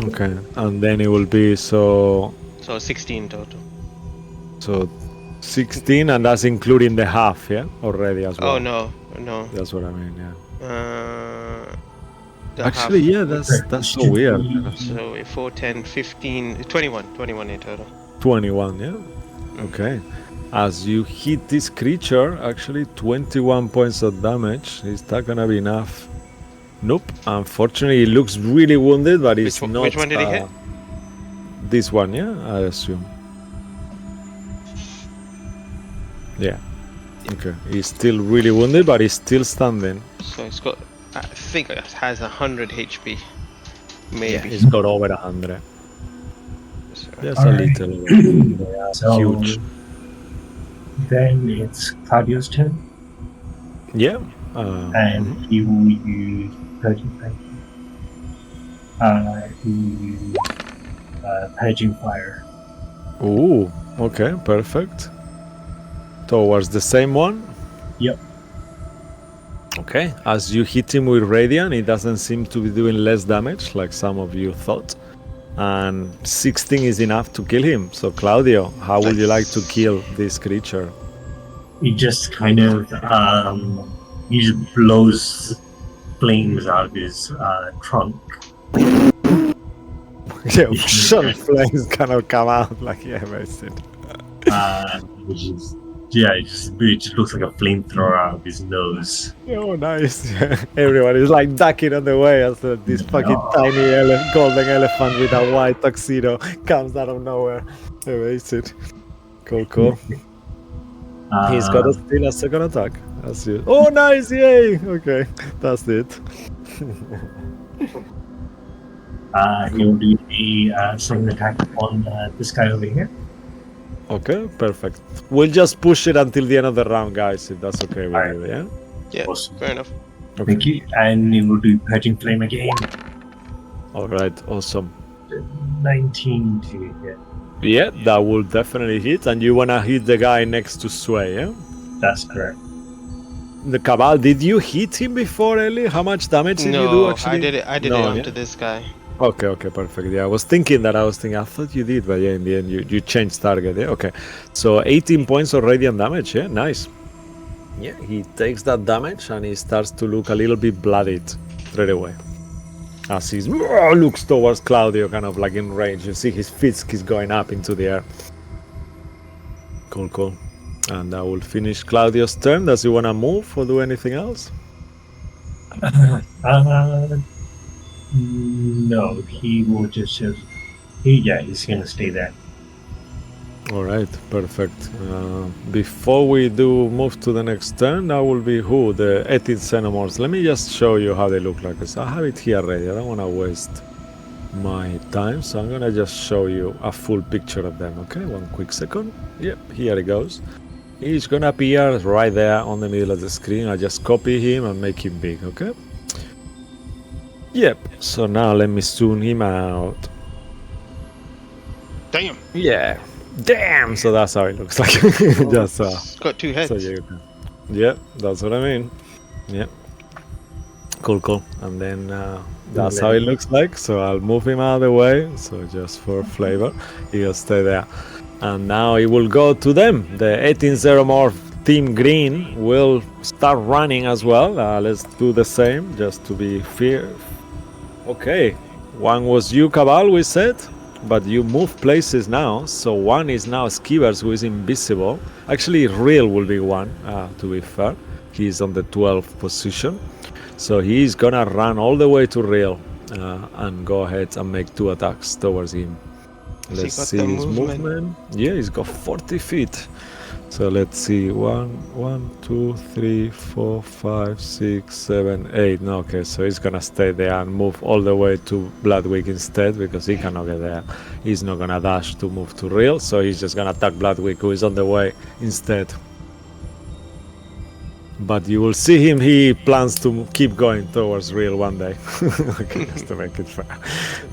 Okay, and then it will be so 16 total. 16, and that's including the half, yeah, already as well. Oh no. That's what I mean. Yeah. The Actually, half, yeah, that's so weird. So 4, 10, 15, 21 in total. 21, yeah? Okay. As you hit this creature, actually 21 points of damage. Is that gonna be enough? Nope. Unfortunately, it looks really wounded, but it's not. Which one did he hit? This one, yeah, I assume. Yeah. Okay. He's still really wounded, but he's still standing. So it's got, I think it has 100 HP. Maybe. Yeah, he's got over 100. So- Just All a right. little. They are So huge. then it's Claudio's turn, Yeah. and he will use Purging Fire. He will use Purging Fire. Ooh. Okay. Perfect. Towards the same one. Yep. Okay. As you hit him with Radiant, it doesn't seem to be doing less damage, like some of you thought. And 16 is enough to kill him. So, Claudio, how would you like to kill this creature? He just kind of he just blows flames out of his trunk. Yeah, some flames gonna come out like, yeah, basically. Which is it just looks like a flamethrower out of his nose. Oh, nice. Everyone is like ducking on the way as this fucking tiny golden elephant with a white tuxedo comes out of nowhere. Amazing. Cool. He's got still a second attack. That's it. Oh, nice! Yay! Okay, that's it. He'll do a second attack on this guy over here. Okay, perfect. We'll just push it until the end of the round, guys, if that's okay with Alright. you, yeah? Yeah, Awesome. fair enough. Thank you. And he will do Purging Flame again. Alright, awesome. 19 to hit. Yeah, that will definitely hit, and you wanna hit the guy next to Sway, yeah? That's correct. The Cabal, did you hit him before, Ellie? How much damage did you do, No, actually? I did No, it yeah? onto this guy. Okay, perfect. Yeah, I thought you did, but yeah, in the end, you changed target, yeah? Okay, so 18 points of radiant damage, yeah? Nice. Yeah, he takes that damage, and he starts to look a little bit bloodied straight away. As he looks towards Claudio, kind of like in range. You see his fist is going up into the air. Cool. And I will finish Claudio's turn. Does he want to move or do anything else? No, he will just he's gonna stay there. All right, perfect. Before we do move to the next turn, that will be who? The 18 Xenomorphs. Let me just show you how they look like. I have it here ready. I don't want to waste my time, so I'm gonna just show you a full picture of them. Okay, one quick second. Yep, here it goes. He's gonna appear right there on the middle of the screen. I just copy him and make him big. Okay. Yep. So now let me zoom him out. Damn. Yeah. Damn! So that's how it looks like. Just It's got two heads. so you can. Yeah, that's what I mean. Yeah. Cool. And then that's how it looks like. So I'll move him out of the way. So just for flavor, he'll stay there. And now it will go to them. The 18 Xenomorph Team Green will start running as well. Let's do the same just to be fair. Okay. One was you, Cabal, we said. But you move places now, so one is now Skivers, who is invisible. Actually, Real will be one, to be fair. He's on the 12th position. So he's gonna run all the way to Real and go ahead and make 2 attacks towards him. Let's see his movement. Yeah, he's got 40 feet. So let's see, 1, 2, 3, 4, 5, 6, 7, 8. No, okay, so he's gonna stay there and move all the way to Bloodwick instead because he cannot get there. He's not gonna dash to move to Real, so he's just gonna attack Bloodwick, who is on the way instead. But you will see him, he plans to keep going towards Real one day. Okay, just to make it fair.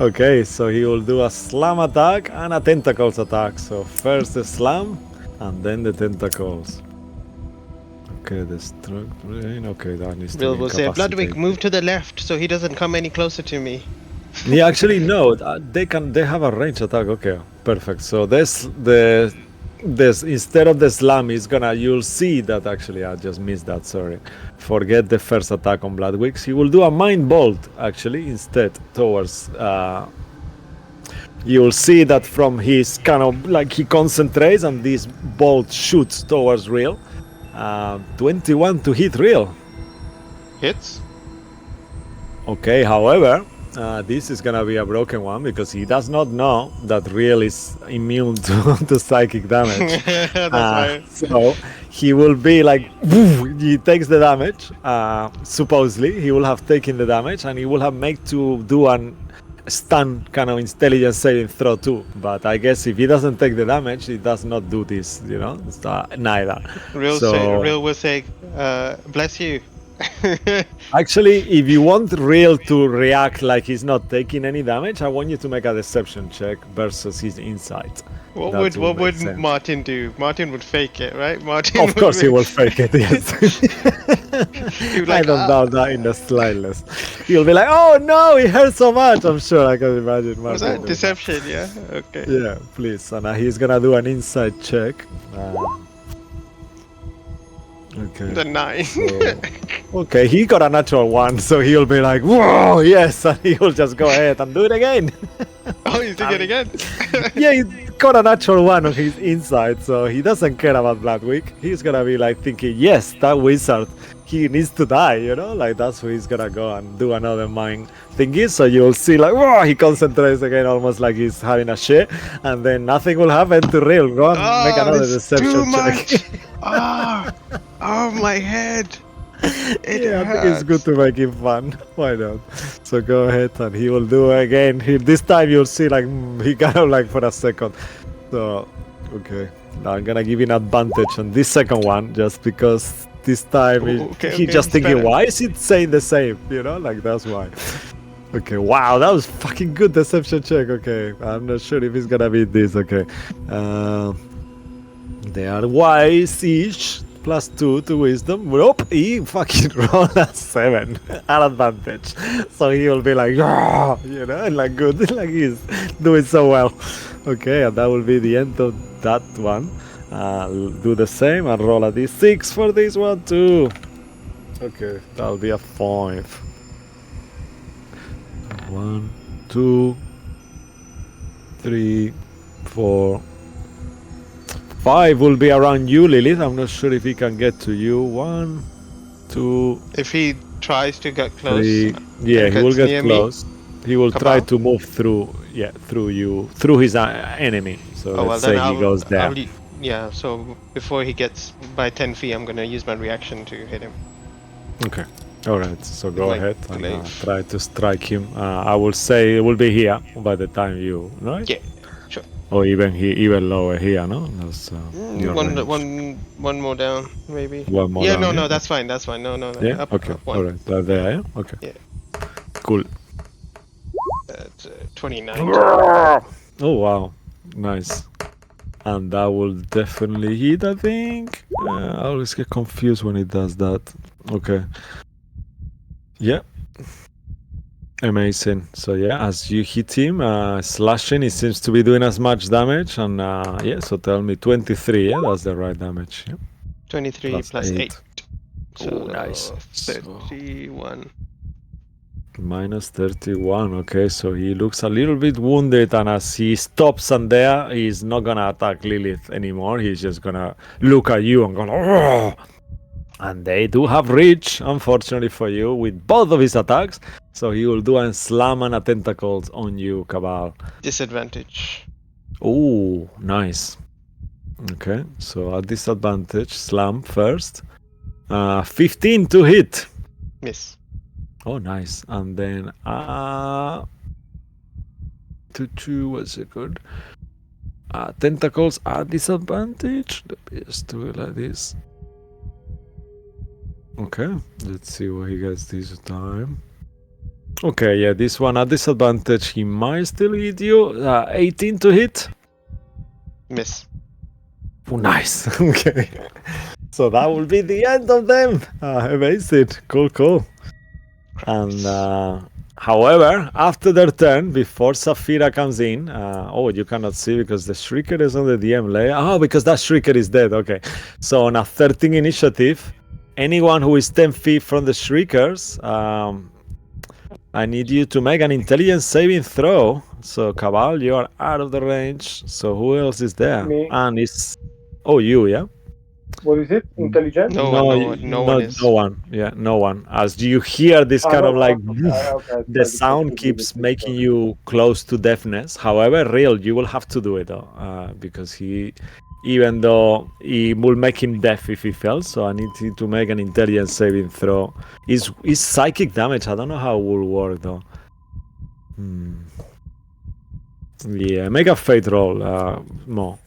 Okay, so he will do a slam attack and a tentacles attack. So first the slam, and then the tentacles. Okay, the struck brain. Okay, that needs to Bill be will say, Bloodwick, incapacitated. move to the left so he doesn't come any closer to me. Yeah, actually no. They have a range attack. Okay, perfect. So this instead of the slam, is gonna. You'll see that actually. I just missed that. Sorry. Forget the first attack on Bloodwick. He will do a mind bolt actually instead towards. You'll see that from his kind of like he concentrates and this bolt shoots towards Real. 21 to hit Real. Hits? Okay, however, this is gonna be a broken one because he does not know that Real is immune to psychic damage. That's right. So he will be like, woof, he takes the damage. Supposedly, he will have taken the damage and he will have made to do an stun kind of intelligence saving throw too. But I guess if he doesn't take the damage, he does not do this, you know, neither. Real will say, bless you. Actually, if you want Real to react like he's not taking any damage, I want you to make a deception check versus his insight. What That would will make would sense. Martin do? Martin would fake it, right? Martin. Of course, he will fake it. Yes. He would I like, don't doubt that in the slightest. He'll be like, "Oh no, it hurts so much." I'm sure I can imagine. Was Martin that doing deception? Yeah. Okay. Yeah, please. And he's gonna do an inside check. Okay. The 9. So, okay, he got a natural 1, so he'll be like, "Whoa, yes!" and he'll just go ahead and do it again. Oh, he's doing it again. Yeah, he got a natural 1 on his inside, so he doesn't care about Bloodwick. He's gonna be like thinking, "Yes, that wizard, he needs to die," you know, like that's where he's gonna go and do another mind thingy. So you'll see, like, whoa, he concentrates again, almost like he's having a shit, and then nothing will happen to Real. Go and make another it's deception too check. much. Oh, my head! It Yeah, I think it's good hurts. to make it fun. Why not? So go ahead and he will do it again. This time you'll see like he got up like for a second. So okay, now I'm gonna give you an advantage on this second one just because this time he just it's thinking, better. why is it saying the same? You know, like that's why. Okay, wow, that was fucking good deception check. Okay, I'm not sure if he's gonna beat this. Okay, they are wise each. +2 to wisdom. Nope, he fucking rolled a 7 at advantage. So he will be like, "Ah," you know, and like good, like he's doing so well. Okay, and that will be the end of that one. I'll do the same and roll a d6 for this one too. Okay, that'll be a 5. 1, 2, 3, 4. 5 will be around you, Lilith. I'm not sure if he can get to you. 1, 2, If he tries to get close, 3. Yeah, and he will gets get near me, close. He will try Cabal? to move through. Yeah, through you, through his enemy. So oh well, let's then say he goes there. yeah. So before he gets by 10 feet, I'm gonna use my reaction to hit him. Okay. All right. So go my ahead and glaive. try to strike him. I will say it will be here by the time you, right? Yeah, sure. Or even lower here, no? That's your range. One more down, maybe. One more Yeah, down, no, yeah? that's fine. That's fine. No. Yeah. Up, Okay. up one. All right. There. Yeah. Okay. Yeah. Cool. That's 29. Oh wow, nice. And that will definitely hit, I think. I always get confused when it does that. Okay. Yeah. Amazing. So yeah, as you hit him, slashing, it seems to be doing as much damage. And yeah, so tell me 23, yeah? That's the right damage. Yeah. 23 plus 8. So Oh, nice. 31. Minus 31. Okay, so he looks a little bit wounded, and as he stops and there, he's not gonna attack Lilith anymore. He's just gonna look at you and go, "Oh!" And they do have reach, unfortunately for you, with both of his attacks. So he will do a slam and a tentacles on you, Cabal. Disadvantage. Oh, nice. Okay, so at disadvantage, slam first. 15 to hit. Miss. Oh, nice. And then to 2, what's it good? Tentacles at disadvantage. Let me just do it like this. Okay, let's see what he gets this time. Okay, yeah, this one at disadvantage, he might still hit you. 18 to hit. Miss. Oh, nice. Okay. So that will be the end of them. Amazing. Cool. And however, after their turn, before Saphira comes in, you cannot see because the Shrieker is on the DM layer. Oh, because that Shrieker is dead. Okay. So on a 13 initiative, anyone who is 10 feet from the Shriekers, I need you to make an intelligence saving throw. So Cabal, you are out of the range. So who else is there? Me. And it's you, yeah. What is it? Intelligent? No one is. No one. Yeah, no one. As you hear this kind of like the sound keeps making you close to deafness. However, real, you will have to do it though, because even though he will make him deaf if he fails, so I need you to make an intelligence saving throw. Is psychic damage? I don't know how it will work though. Yeah, make a fate roll, Mo.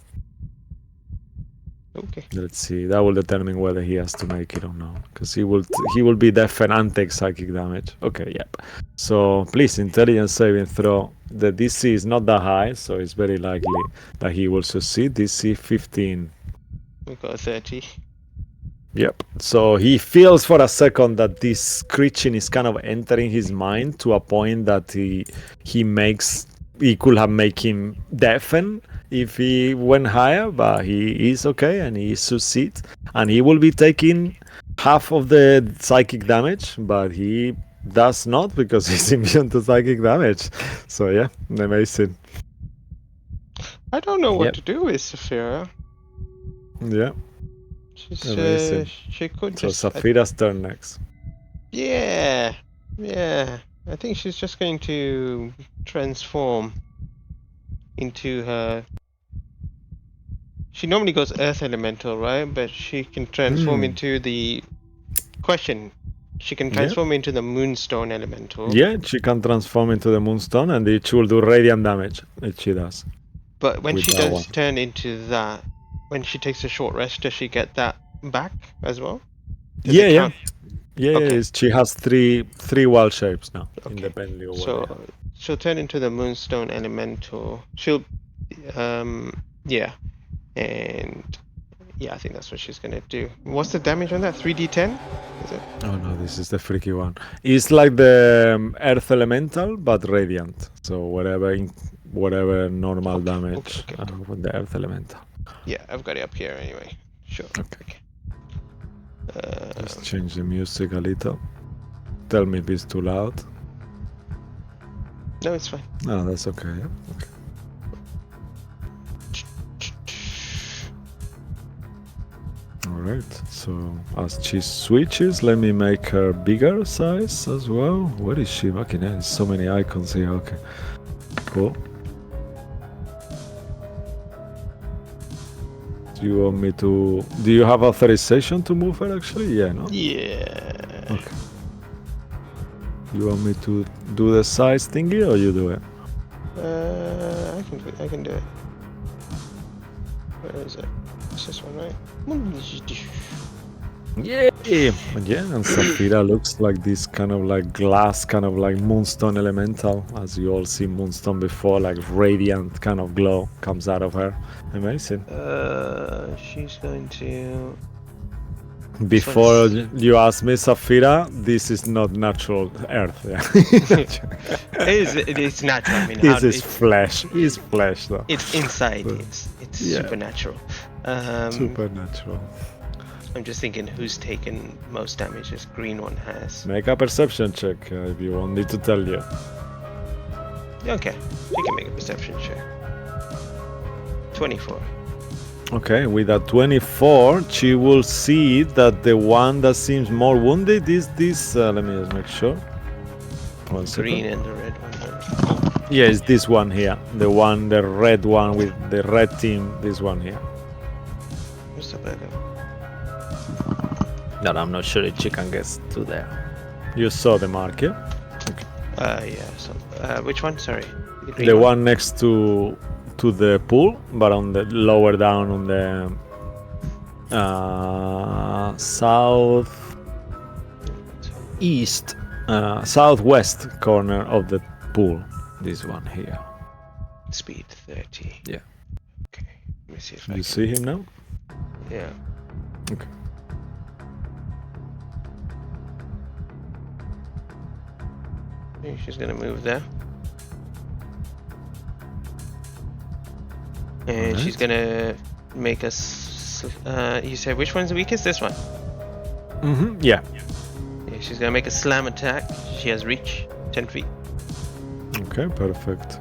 Okay. Let's see. That will determine whether he has to make it or not, because he will be deaf and take psychic damage. Okay, yep. So please, intelligence saving throw. The DC is not that high, so it's very likely that he will succeed. DC 15. We got 30. Yep. So he feels for a second that this screeching is kind of entering his mind to a point that he could have made him deafen if he went higher, but he is okay and he succeeds, and he will be taking half of the psychic damage, but he does not because he's immune to psychic damage. So yeah, amazing. I don't know what to do with Saphira. Yeah. Amazing. She could so just. Saphira's turn next. Yeah. I think she's just going to transform into her She normally goes Earth Elemental, right? But she can transform into the... Question. She can transform into the Moonstone Elemental. Yeah, she can transform into the Moonstone, and she will do radiant damage if she does. But when with she that does one. turn into that, when she takes a short rest, does she get that back as well? Does it Yeah. count? Yeah, Okay. she has three wild shapes now, Okay. independently of what So they have. she'll turn into the Moonstone Elemental. She'll, yeah, and yeah, I think that's what she's gonna do. What's the damage on that? 3d10? Is it? Oh no, this is the freaky one. It's like the Earth Elemental, but radiant. So whatever normal damage okay. with the Earth Elemental. Yeah, I've got it up here anyway. Sure. Okay. Just change the music a little. Tell me if it's too loud. No, it's fine. No, that's okay. Yeah? Okay. Alright, so as she switches, let me make her bigger size as well. Where is she? Fucking hell, there's so many icons here. Okay, cool. Do you want me to... Do you have authorization to move her actually? Yeah, no? Yeah. Okay. You want me to do the size thingy or you do it? I can do it. Where is it? It's this one, right? Yeah, and Saphira looks like this kind of like glass, kind of like Moonstone Elemental, as you all see Moonstone before, like radiant kind of glow comes out of her. Amazing. She's going to... Before you ask me, Saphira, this is not natural earth. Yeah. It's natural. I mean, This is flesh. It's flesh, though. It's inside. It's Yeah. supernatural. Supernatural. I'm just thinking who's taken most damage. This green one has. Make a perception check if you want me to tell you. Okay, you can make a perception check. 24. Okay, with a 24, she will see that the one that seems more wounded is this. Let me just make sure. One second. Green and the red one. Yeah, it's this one here. The red one with the red team. This one here. What's the better? That I'm not sure if she can get to there. You saw the mark, yeah? Yeah. So, which one? Sorry. green The one next to the pool, but on the lower down on the southwest corner of the pool. This one here. Speed 30. Yeah. Okay. Let me see if I You can. see him now? Yeah. Okay. Okay, she's gonna move there. And she's gonna make us. You said which one's the weakest? This one. Yeah. Yeah, she's gonna make a slam attack. She has reach 10 feet. Okay, perfect.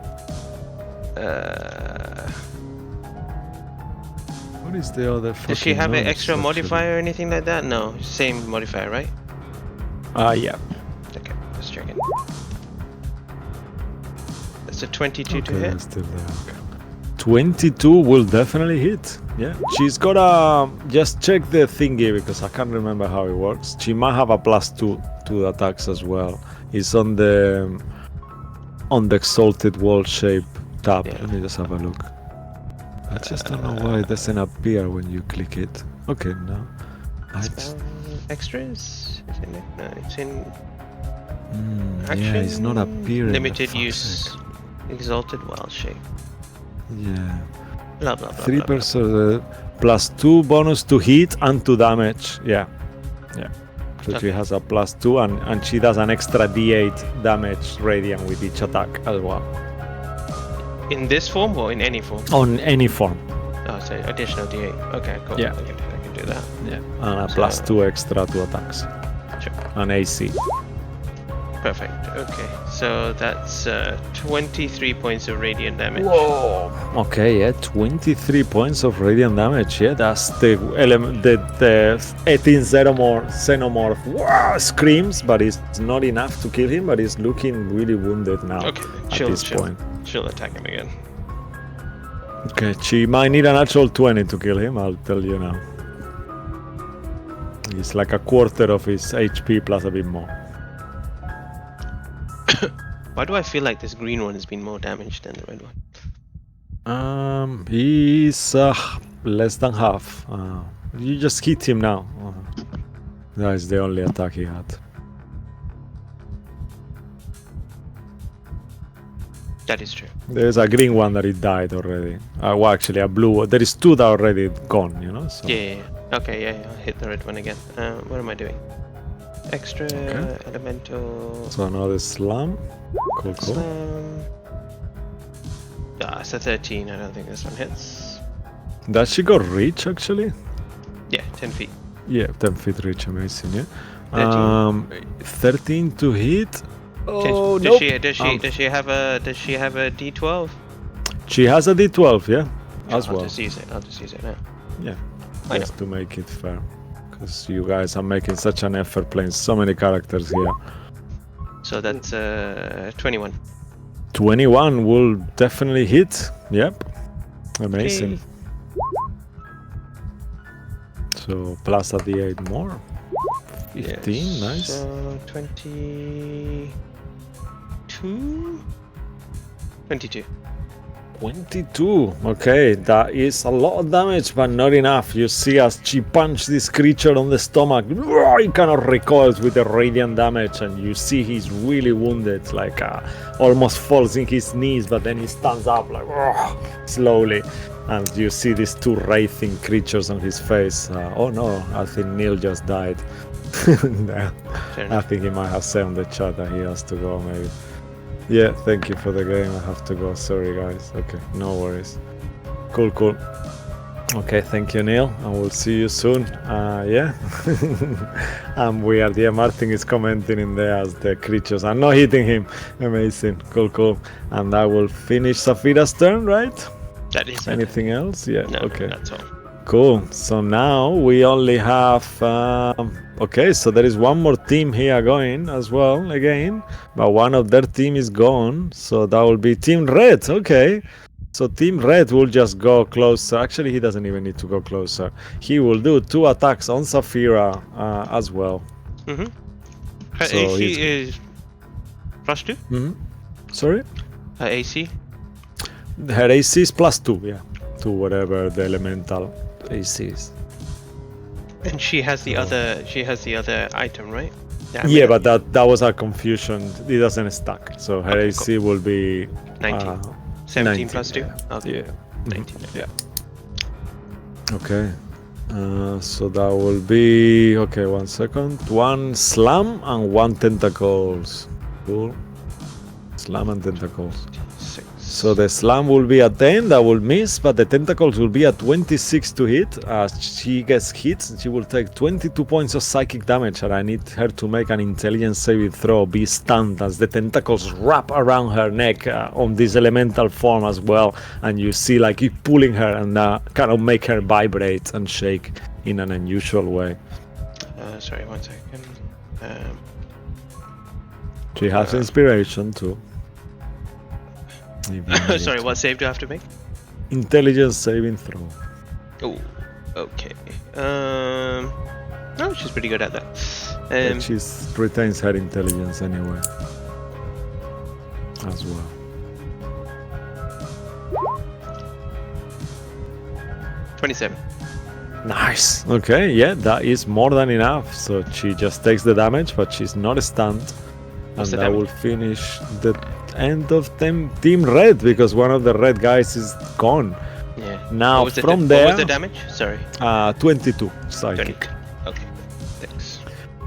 What is the other? Does she have an extra actually? modifier or anything like that? No, same modifier, right? Yeah. Okay, let's check it. That's a 22 Okay, to hit. that's still there. Okay. 22 will definitely hit. Yeah. She's got a... Just check the thingy because I can't remember how it works. She might have a +2 to attacks as well. It's on the exalted wall shape tab. Yeah. Let me just have a look. I just don't know why it doesn't appear when you click it. Okay, no. Spell extras? Is it? No, it's in Yeah, it's not action, appearing. limited for fuck's use. sake. Exalted wild shape. Yeah. Blah blah blah. 3% +2 bonus to hit and to damage. Yeah. So she has a +2 and she does an extra d8 damage radiant with each attack as well. In this form or in any form? On any form. Oh, so additional d8. Okay, cool. Yeah. I can do that. Yeah. And a So- +2 extra to attacks. Sure. And AC. Perfect. Okay, so that's 23 points of radiant damage. Whoa. Okay, yeah, 23 points of radiant damage. Yeah, that's the element, the 18 xenomorph screams, but it's not enough to kill him. But he's looking really wounded now Okay, at this point. she'll attack him again. Okay, she might need a natural 20 to kill him, I'll tell you now. He's like a quarter of his HP plus a bit more. Why do I feel like this green one has been more damaged than the red one? He's less than half. You just hit him now. That is the only attack he had. That is true. There's a green one that he died already. Well, actually, a blue one. There is two that are already gone, you know? So. Yeah. Okay, yeah, I'll hit the red one again. What am I doing? Extra, elemental... So another slam. Cool. Slam. It's a 13. I don't think this one hits. Does she got reach, actually? Yeah, 10 feet. Yeah, 10 feet reach, amazing, yeah. 13. 13 to hit. Oh, does nope. Does she have a D12? She has a D12, yeah, as I'll well. just use it. I'll just use it now. Yeah, Why just not? to make it fair. Because you guys are making such an effort playing so many characters here. So that's 21. 21 will definitely hit. Yep. Amazing. Okay. So plus a D8 more. 15, Yes, nice. So 22? 22. 22. Okay, that is a lot of damage, but not enough. You see as she punched this creature on the stomach, he kind of recoils with the radiant damage, and you see he's really wounded, like almost falls in his knees, but then he stands up like slowly, and you see these two wraithing creatures on his face. Oh no, I think Neil just died. No, I think he might have said on the chat that he has to go, maybe. Yeah, thank you for the game. I have to go. Sorry, guys. Okay, no worries. Cool. Okay, thank you, Neil. And we'll see you soon. Yeah. And weird. Yeah, Martin is commenting in there as the creatures are not hitting him. Amazing. Cool. And I will finish Safira's turn, right? That is Anything else? Yeah. No, Okay. that's all. Cool. So now we only have. Okay, so there is one more team here going as well again, but one of their team is gone. So that will be Team Red. Okay. So Team Red will just go closer. Actually, he doesn't even need to go closer. He will do 2 attacks on Saphira as well. Mm-hmm. Her So AC is +2? Sorry? Her AC? Her AC is +2, yeah, to whatever the elemental AC is. And she has the other. She has the other item, right? Yeah, but that was a confusion. It doesn't stack. So her Okay, AC will be 19. 17 19, +2. yeah. Okay. Yeah. 19. Yeah. Okay. So that will be 1 second. 1 slam and 1 tentacles. Cool. Slam and tentacles. 6. So the slam will be at 10, that will miss, but the tentacles will be at 26 to hit. As she gets hit, she will take 22 points of psychic damage, and I need her to make an intelligence saving throw, be stunned as the tentacles wrap around her neck on this elemental form as well, and you see like it pulling her and kind of make her vibrate and shake in an unusual way. Sorry, 1 second. She has inspiration too. Sorry, what save do I have to make? Intelligence saving throw. Oh, okay. No, she's pretty good at that. But she retains her intelligence anyway. As well. $27. Nice. Okay, yeah, that is more than enough. So she just takes the damage, but she's not stunned. What's And the that damage? will finish the end of Team Red, because one of the red guys is gone. Yeah. Now What was from what there, was the damage? Sorry. 22 psychic. 20. Okay. Thanks.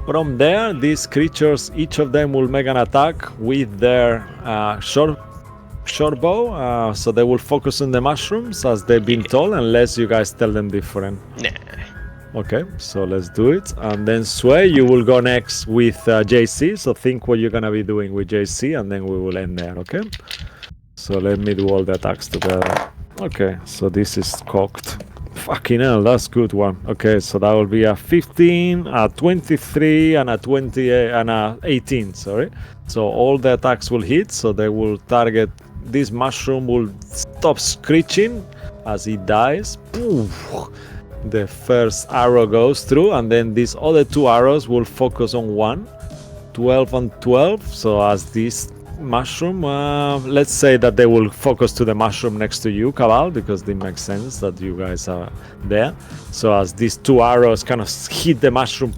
From there, these creatures, each of them will make an attack with their short bow. So they will focus on the mushrooms as they've been told, unless you guys tell them different. Nah. Okay, so let's do it. And then Sway, you will go next with JC. So think what you're gonna be doing with JC, and then we will end there. Okay. So let me do all the attacks together. Okay, so this is cocked. Fucking hell, that's good one. Okay, so that will be a 15, a 23, and a 28, and a 18. Sorry. So all the attacks will hit. So they will target. This mushroom will stops screeching as he dies. Poof, the first arrow goes through, and then these other 2 arrows will focus on one. 12 and 12. So as this mushroom, let's say that they will focus to the mushroom next to you, Cabal, because it makes sense that you guys are there. So as these 2 arrows kind of hit the mushroom,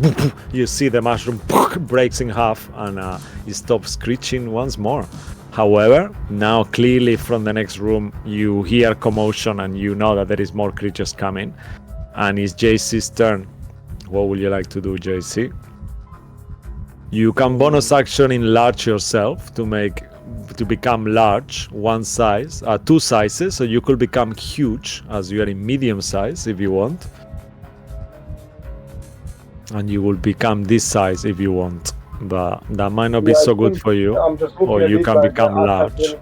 you see the mushroom breaks in half, and it stops screeching once more. However, now clearly from the next room you hear commotion and you know that there is more creatures coming, and it's JC's turn. What would you like to do, JC? You can bonus action enlarge yourself to become large, 1 size, 2 sizes, so you could become huge as you are in medium size if you want. And you will become this size if you want, but that might not be so good for you. I'm just looking or at you it, can like, become large.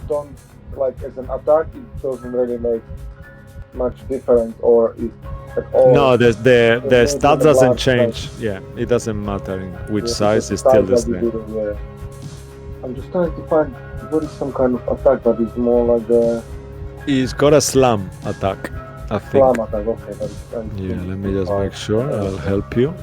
Don't like as an attack. It doesn't really make much difference, or it at all. No, the stats doesn't large change. size. Yeah, it doesn't matter in which Yeah, size, because it's still the size that you same. do, yeah. I'm just trying to find what is some kind of attack, but it's more like a He's got a slam attack, I think. slam attack. Okay, that's Yeah, let me just make sure. I'll help you.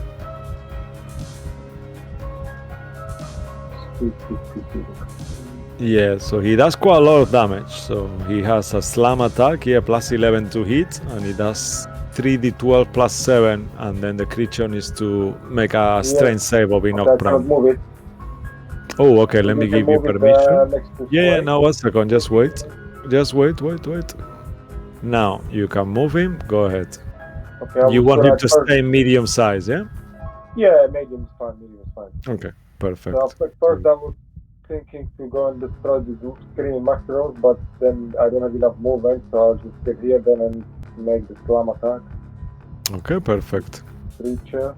Yeah, so he does quite a lot of damage. So he has a slam attack, yeah, plus 11 to hit, and he does 3d12 plus 7, and then the creature needs to make a strength save or be Okay, I knocked cannot prone. move it. Oh, okay, let me can give you move it, permission. next to Yeah, Sway. now 1 second, just wait. Just wait. Now, you can move him, go ahead. Okay, I You will want him try to first. stay medium size, yeah? Yeah, medium is fine. Medium is fine. Okay, perfect. So first, I was thinking to go and destroy the screaming mushrooms, but then I don't have enough movement, so I'll just get here then and make the slam attack. Okay, perfect. Creature.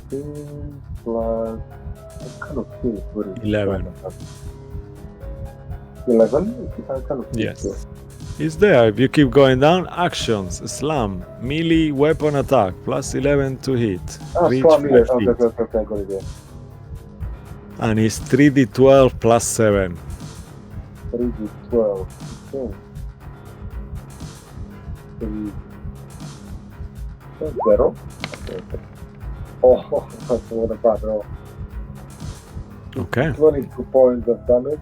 15 plus. I kind of see it. What is it? 11. 11? I kind of see Yes. it. It's there. If you keep going down, actions, slam, melee weapon attack, plus 11 to hit. Reach Slam 5 here. feet. Okay, got it, yeah. And it's 3d12 plus 7. 3d12. Okay. 3. 0. Okay. Oh, that's what a bad roll. Okay. 22 points of damage.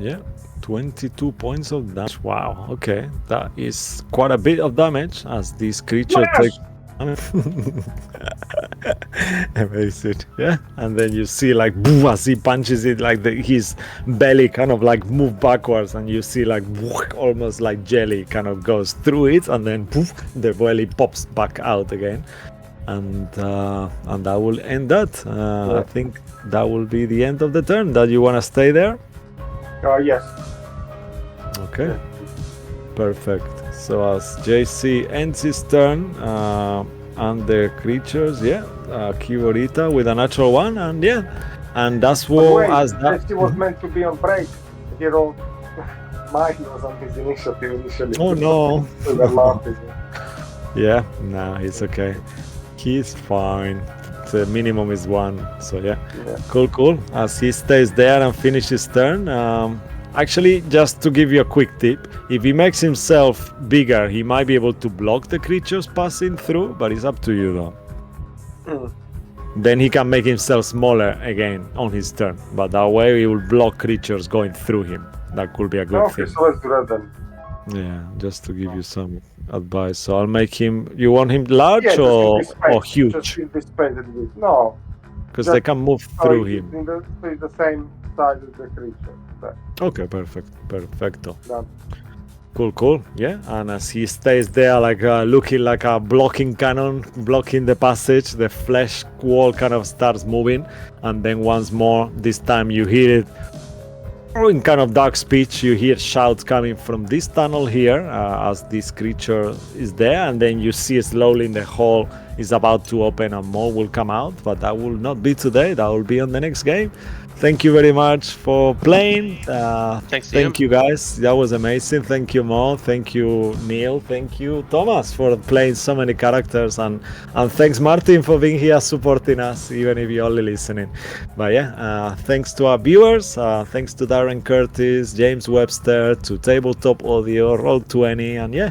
Yeah. 22 points of damage. Wow. Okay. That is quite a bit of damage as this creature takes. Amazing. Yeah. And then you see like boo, as he punches it, like his belly kind of like move backwards, and you see like almost like jelly kind of goes through it, and then poof, the belly pops back out again. And that will end that. I think that will be the end of the turn. That you want to stay there? Yes. Okay. Perfect. So as JC ends his turn, and the creatures, Kiborita with a natural 1, and and that's what as that. He was meant to be on break. He rolled. Mine was on his initiative initially. Oh no. So they're laughing. Yeah, no, he's okay. He's fine. The minimum is 1, so yeah. Cool. As he stays there and finishes his turn, actually, just to give you a quick tip, if he makes himself bigger, he might be able to block the creatures passing through, but it's up to you though. Then he can make himself smaller again on his turn, but that way he will block creatures going through him. That could be a good thing. So let's do that then. Yeah, just to give you some advice. So I'll make him. You want him large Yeah, or just huge? in this space that it is. No. Because they can move through him. It's the same size as the creature. So, Okay, perfecto. done. Cool. Yeah, and as he stays there, like looking like a blocking cannon, blocking the passage, the flesh wall kind of starts moving, and then once more, this time you hear it. In kind of dark speech, you hear shouts coming from this tunnel here as this creature is there, and then you see slowly in the hall is about to open and more will come out, but that will not be today. That will be on the next game. Thank you very much for playing. Thanks to Thank you guys. That was amazing. Thank you, Mo. Thank you, Neil. Thank you, Thomas, for playing so many characters, and thanks, Martin, for being here supporting us, even if you're only listening. But yeah, thanks to our viewers. Thanks to Darren Curtis, James Webster, to Tabletop Audio, Roll20, and yeah,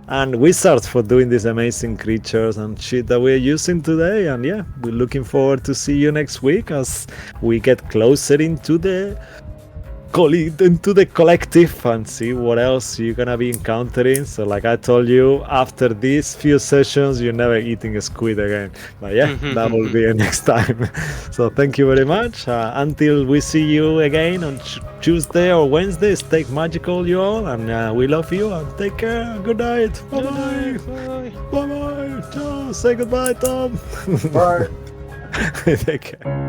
and Wizards for doing these amazing creatures and shit that we're using today. And yeah, we're looking forward to see you next week as we get closer into the collective and see what else you're gonna be encountering. So like I told you, after these few sessions, you're never eating a squid again. But yeah, that will be next time. So thank you very much. Until we see you again on Tuesday or Wednesday, stay magical, you all, and we love you, and take care. Good night. Bye bye. Bye bye. Ciao. Say goodbye, Tom. Bye. Take care.